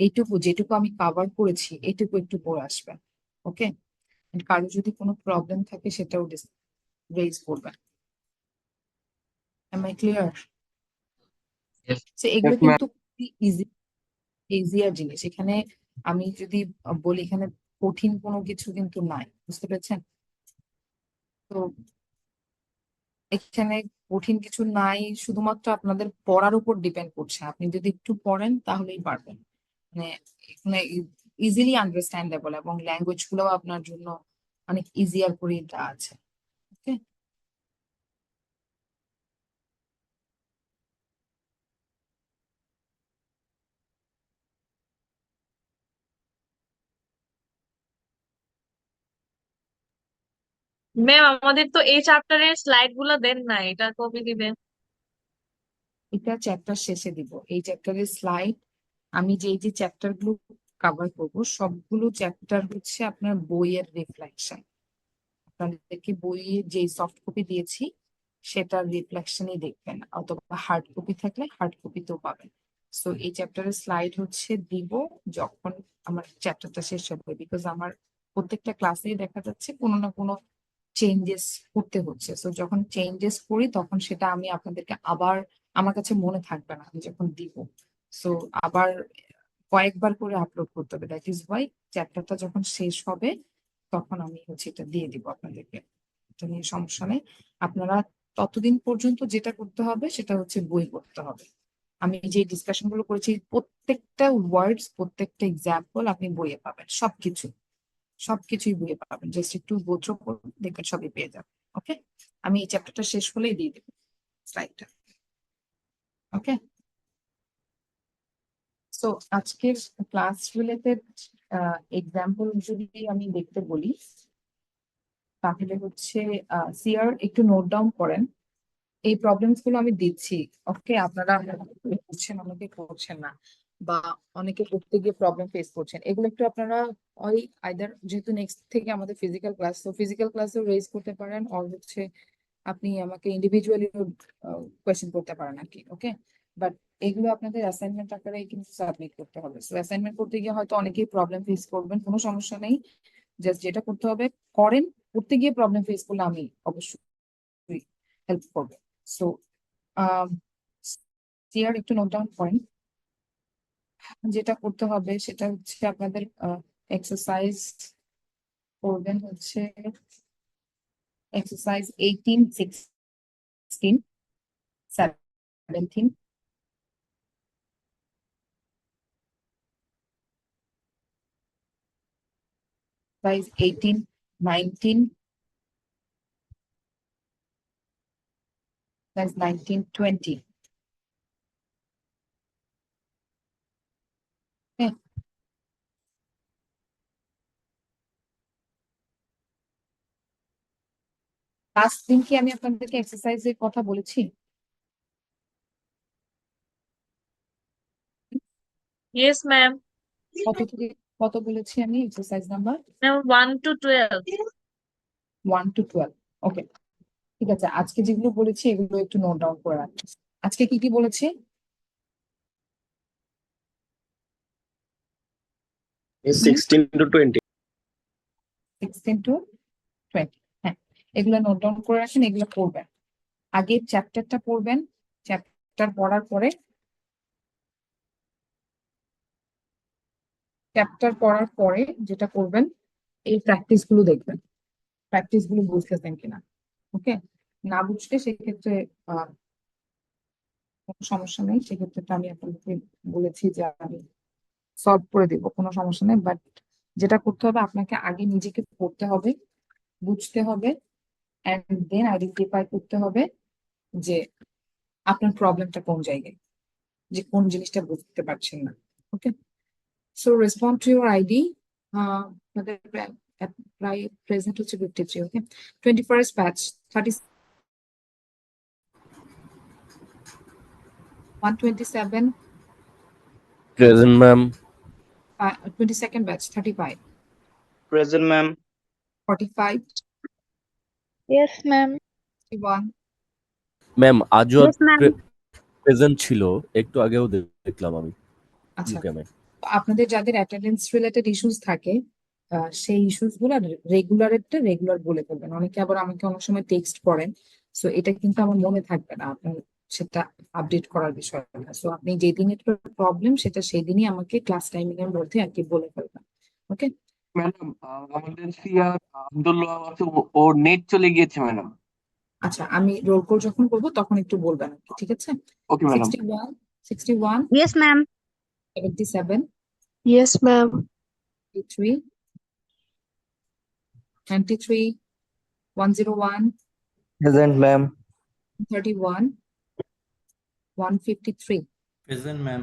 A: এইটুকু যেটুকু আমি কভার করেছি এইটুকু একটু পড়ে আসবেন। ওকে, কারো যদি কোনো প্রবলেম থাকে সেটাও রেজ করবেন। M I clear?
B: Yes,
A: তো এগুলো
C: Yes, ma'am.
A: কিন্তু ইজিয়ার জিনিস। এখানে আমি যদি বলি, এখানে কঠিন কোনো কিছু কিন্তু নাই, বুঝতে পেরেছেন? তো এখানে কঠিন কিছু নাই, শুধুমাত্র আপনাদের পড়ার উপর ডিপেন্ড করছে। আপনি যদি একটু পড়েন তাহলেই পারবেন। মানে এখানে ইজিলি আন্ডারস্ট্যান্ডেবল, এবং ল্যাঙ্গুয়েজ গুলো আপনার জন্য অনেক ইজিয়ার করে দেওয়া আছে। ওকে,
D: ম্যাম আমাদের তো এই চ্যাপ্টারের স্লাইড গুলো দেন না, এটা কবে দিবেন?
A: এটা চ্যাপ্টার শেষে দিব। এই চ্যাপ্টারের স্লাইড আমি যে চ্যাপ্টার গুলো কভার করবো সবগুলো চ্যাপ্টার হচ্ছে আপনার বইয়ের রিফ্লেকশন। আপনাদেরকে বইয়ে যে সফট কপি দিয়েছি সেটার রিফ্লেকশনই দেখবেন, অথবা হার্ড কপি থাকলে হার্ড কপিতেও পাবেন। সো এই চ্যাপ্টারের স্লাইড হচ্ছে দিব যখন আমার চ্যাপ্টারটা শেষ হবে, বিকজ আমার প্রত্যেকটা ক্লাসেই দেখা যাচ্ছে কোনো না কোনো চেঞ্জেস করতে হচ্ছে। সো যখন চেঞ্জেস করি তখন সেটা আমি আপনাদেরকে আবার, আমার কাছে মনে থাকবে না আমি যখন দিব। সো আবার কয়েকবার করে আপলোড করতে হবে। দ্যাট ইজ ওয়াই চ্যাপ্টারটা যখন শেষ হবে তখন আমি হচ্ছে এটা দিয়ে দিব আপনাদেরকে। এটা নিয়ে সমস্যা নেই। আপনারা ততদিন পর্যন্ত যেটা করতে হবে সেটা হচ্ছে বই পড়তে হবে। আমি যে ডিসকাশন গুলো করেছি প্রত্যেকটা ওয়ার্ডস, প্রত্যেকটা এক্সাম্পল আপনি বইয়ে পাবেন, সবকিছুই বইয়ে পাবেন। জাস্ট একটু গোত্র করুন, দেখবেন সবই পেয়ে যাবেন। ওকে, আমি এই চ্যাপ্টারটা শেষ হলেই দিয়ে দেবো স্লাইডটা। ওকে, সো আজকের ক্লাস রিলেটেড এক্সাম্পল যদি আমি দেখতে বলি, তাহলে হচ্ছে সিআর একটু নোট ডাউন করেন। এই প্রবলেমস গুলো আমি দিচ্ছি। ওকে, আপনারা করছেন, অনেকে করছেন না, বা অনেকে করতে গিয়ে প্রবলেম ফেস করছেন। এগুলো একটু আপনারা ওই আইদার, যেহেতু নেক্সট থেকে আমাদের ফিজিক্যাল ক্লাস, তো ফিজিক্যাল ক্লাসেও রেজ করতে পারেন, আর হচ্ছে আপনি আমাকে ইন্ডিভিজুয়ালি কোয়েশ্চেন করতে পারেন আর কি। ওকে, বাট এগুলো আপনাদের অ্যাসাইনমেন্ট আকারে কিন্তু সাবমিট করতে হবে। সো অ্যাসাইনমেন্ট করতে গিয়ে হয়তো অনেকেই প্রবলেম ফেস করবেন, কোনো সমস্যা নেই। জাস্ট যেটা করতে হবে করেন, করতে গিয়ে প্রবলেম ফেস করলে আমি অবশ্যই হেল্প করবো। সো সিআর একটু নোট ডাউন করেন। যেটা করতে হবে সেটা হচ্ছে আপনাদের এক্সারসাইজ করবেন হচ্ছে এক্সারসাইজ 18, 16, 17, exercise 18, 19, exercise 19, 20. হ্যাঁ, লাস্ট দিন কি আমি আপনাদেরকে এক্সারসাইজের কথা বলেছি?
D: Yes ma'am.
A: কত থেকে কত বলেছি আমি exercise number?
D: Ma'am 1 to 12।
A: 1 to 12। ওকে, ঠিক আছে। আজকে যেগুলো বলেছি এগুলো একটু নোট ডাউন করে রাখছি। আজকে কি কি বলেছি?
E: 16 to 20.
A: 16 to 20। হ্যাঁ, এগুলো নোট ডাউন করে রাখেন, এগুলো পড়বেন। আগে চ্যাপ্টারটা পড়বেন, চ্যাপ্টার পড়ার পরে যেটা করবেন, এই প্র্যাকটিস গুলো দেখবেন, প্র্যাকটিস গুলো বুঝতেছেন কিনা। ওকে, না বুঝলে সেক্ষেত্রে কোনো সমস্যা নেই, সেক্ষেত্রে তো আমি আপনাদেরকে বলেছি যে আমি সলভ করে দিব, কোনো সমস্যা নেই। বাট যেটা করতে হবে, আপনাকে আগে নিজেকে পড়তে হবে, বুঝতে হবে, অ্যান্ড দেন আইডেন্টিফাই করতে হবে যে আপনার প্রবলেমটা কোন জায়গায়, যে কোন জিনিসটা বুঝতে পারছেন না। Okay, so respond to your ID. আমাদের প্রায় প্রেজেন্ট হচ্ছে 53। Okay, 21st batch 30 127,
F: Present, ma'am.
A: 22nd batch, 35,
E: Present, ma'am.
A: 45,
G: Yes, ma'am.
A: 51,
F: ma'am আজও
G: Yes, ma'am.
F: প্রেজেন্ট ছিল, একটু আগেও দেখলাম আমি
A: আচ্ছা
F: ইউকেমে।
A: আপনাদের যাদের অ্যাটেন্ডেন্স রিলেটেড ইস্যুস থাকে সেই ইস্যুস গুলো রেগুলারেরটা রেগুলার বলে ফেলবেন। অনেকে আবার আমাকে অনেক সময় টেক্সট করেন, সো এটা কিন্তু আমার মনে থাকবে না আপনার সেটা আপডেট করার বিষয় না। সো আপনি যেদিনের প্রবলেম সেটা সেই দিনই আমাকে ক্লাস টাইমিং এর মধ্যে আর কি বলে ফেলবেন। ওকে
C: ম্যাডাম আমাদের সিআর আব্দুল্লাহ আছে, ওর নেট চলে গিয়েছে ম্যাডাম।
A: আচ্ছা আমি রোল কল যখন করবো তখন একটু বলবেন আর কি, ঠিক আছে?
C: Okay madam.
A: 61, 61,
G: Yes, ma'am.
A: 77,
G: Yes, ma'am.
A: 83, 93, 101,
E: Present, ma'am.
A: 31, 153,
H: Present, ma'am.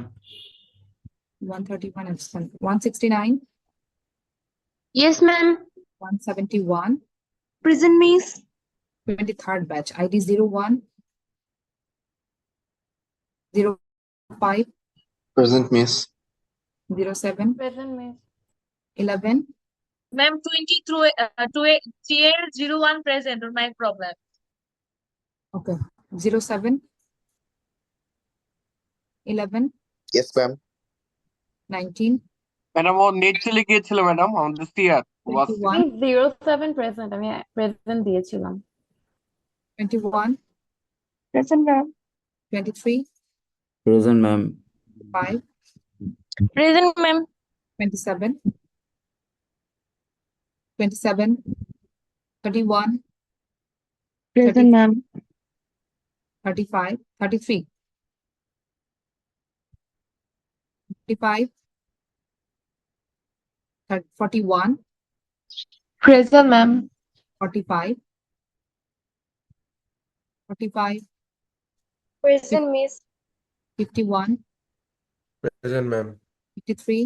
A: 131 absent, 169,
G: Yes, ma'am.
A: 171,
G: Present, miss.
A: 23rd batch, ID 01, 05,
E: Present, miss.
A: 07,
G: Present, miss.
A: 11,
D: Ma'am, 2801 present or my problem.
A: okay, 07, 11,
E: Yes, ma'am.
A: 19,
C: madam or net চলে গিয়েছিল ম্যাডাম, আমাদের সিআর
A: 21,
G: 07 present. আমি present দিয়েছিলাম।
A: 21,
G: Present, ma'am.
A: 23,
H: Present, ma'am.
A: 5,
G: Present, ma'am.
A: 27, 27, 31,
G: Present, ma'am.
A: 35, 33, 55, 41,
G: Present, ma'am.
A: 45, 45,
G: Present, miss.
A: 51,
E: Present, ma'am.
A: 53,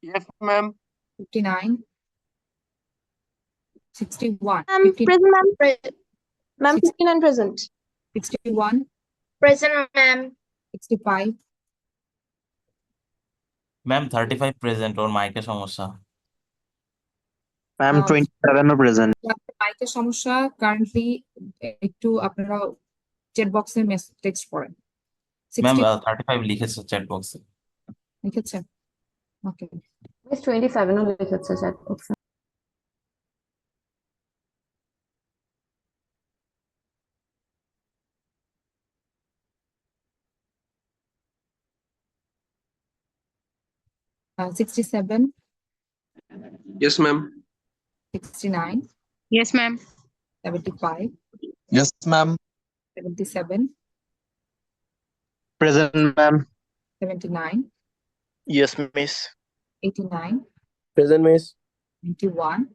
C: yes ma'am.
A: 59, 61,
G: Ma'am,
A: 59,
G: present, ma'am. Ma'am,
A: 60.
G: 59 present.
A: 61,
G: Present, ma'am.
A: 65,
H: Ma'am, 35 present or মাইকে সমস্যা।
E: Ma'am,
A: Um,
E: 27 present.
A: মাইকের সমস্যা কারেন্টলি একটু আপনারা চ্যাট বক্সে মেসেজ টেক্সট করেন।
H: ম্যাম
A: 60
H: 35 লিখেছে চ্যাট বক্সে।
A: লিখেছে, ওকে।
G: Miss 27 ও লিখেছে chat box এ।
A: Uh, 67,
C: Yes, ma'am.
A: 69,
G: Yes, ma'am.
A: 75,
E: Yes, ma'am.
A: 77,
E: Present, ma'am.
A: 79,
E: Yes, miss.
A: 89,
E: Present, miss.
A: 91,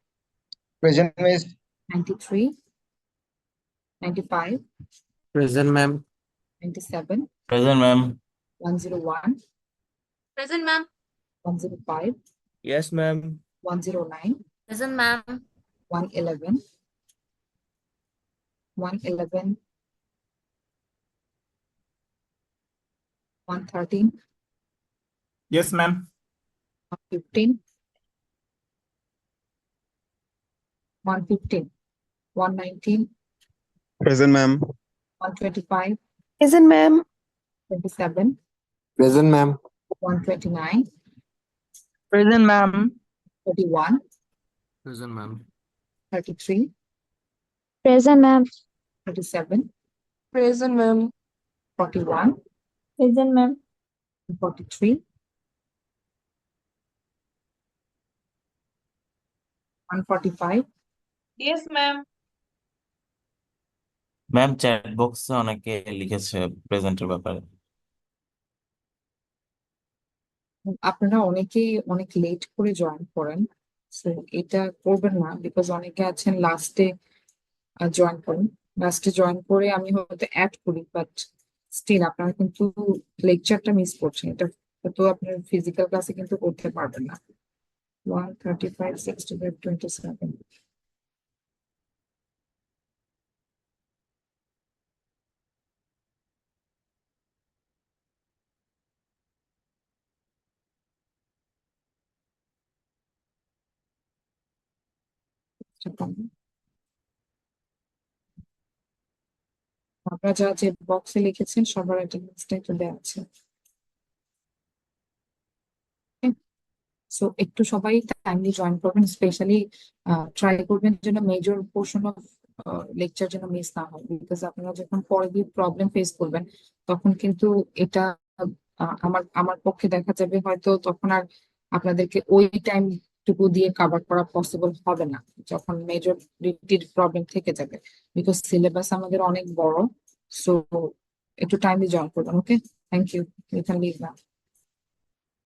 E: Present, miss.
A: 93, 95,
E: Present, ma'am.
A: 97,
H: Present, ma'am.
A: 101,
G: Present, ma'am.
A: 105,
E: Yes, ma'am.
A: 109,
G: Present, ma'am.
A: 111, 111, 113,
I: Yes, ma'am.
A: 115, 115, 119,
E: Present, ma'am.
A: 125,
G: Present, ma'am.
A: 27,
E: Present, ma'am.
A: 129,
E: Present, ma'am.
A: 31,
E: Present, ma'am.
A: 33,
G: Present, ma'am.
A: 37,
G: Present, ma'am.
A: 41,
G: Present, ma'am.
A: 43, 145,
D: Yes, ma'am.
H: Ma'am chat বক্সে অনেকে লিখেছে প্রেজেন্টের ব্যাপারে।
A: আপনারা অনেকেই অনেক লেট করে জয়েন করেন, সো এটা করবেন না বিকজ অনেকে আছেন লাস্টে জয়েন করেন। লাস্টে জয়েন করে আমি হয়তো অ্যাড করি, বাট স্টিল আপনারা কিন্তু লেকচারটা মিস করছেন। এটা তো আপনার ফিজিক্যাল ক্লাসে কিন্তু করতে পারবেন না। 135, 65, 27, আপনারা যা যে বক্সে লিখেছেন সবার অ্যাটেন্ডেন্সটা একটু দেওয়া আছে। সো একটু সবাই টাইমলি জয়েন করবেন, স্পেশালি ট্রাই করবেন যেন মেজর পোর্শন অফ লেকচার যেন মিস না হয়, বিকজ আপনারা যখন পরে দিয়ে প্রবলেম ফেস করবেন তখন কিন্তু এটা আমার আমার পক্ষে দেখা যাবে হয়তো তখন আর আপনাদেরকে ওই টাইম টুকু দিয়ে কভার করা পসিবল হবে না যখন মেজরিটির প্রবলেম থেকে যাবে, বিকজ সিলেবাস আমাদের অনেক বড়। সো একটু টাইমলি জয়েন করবেন। Okay, thank you, you can leave now.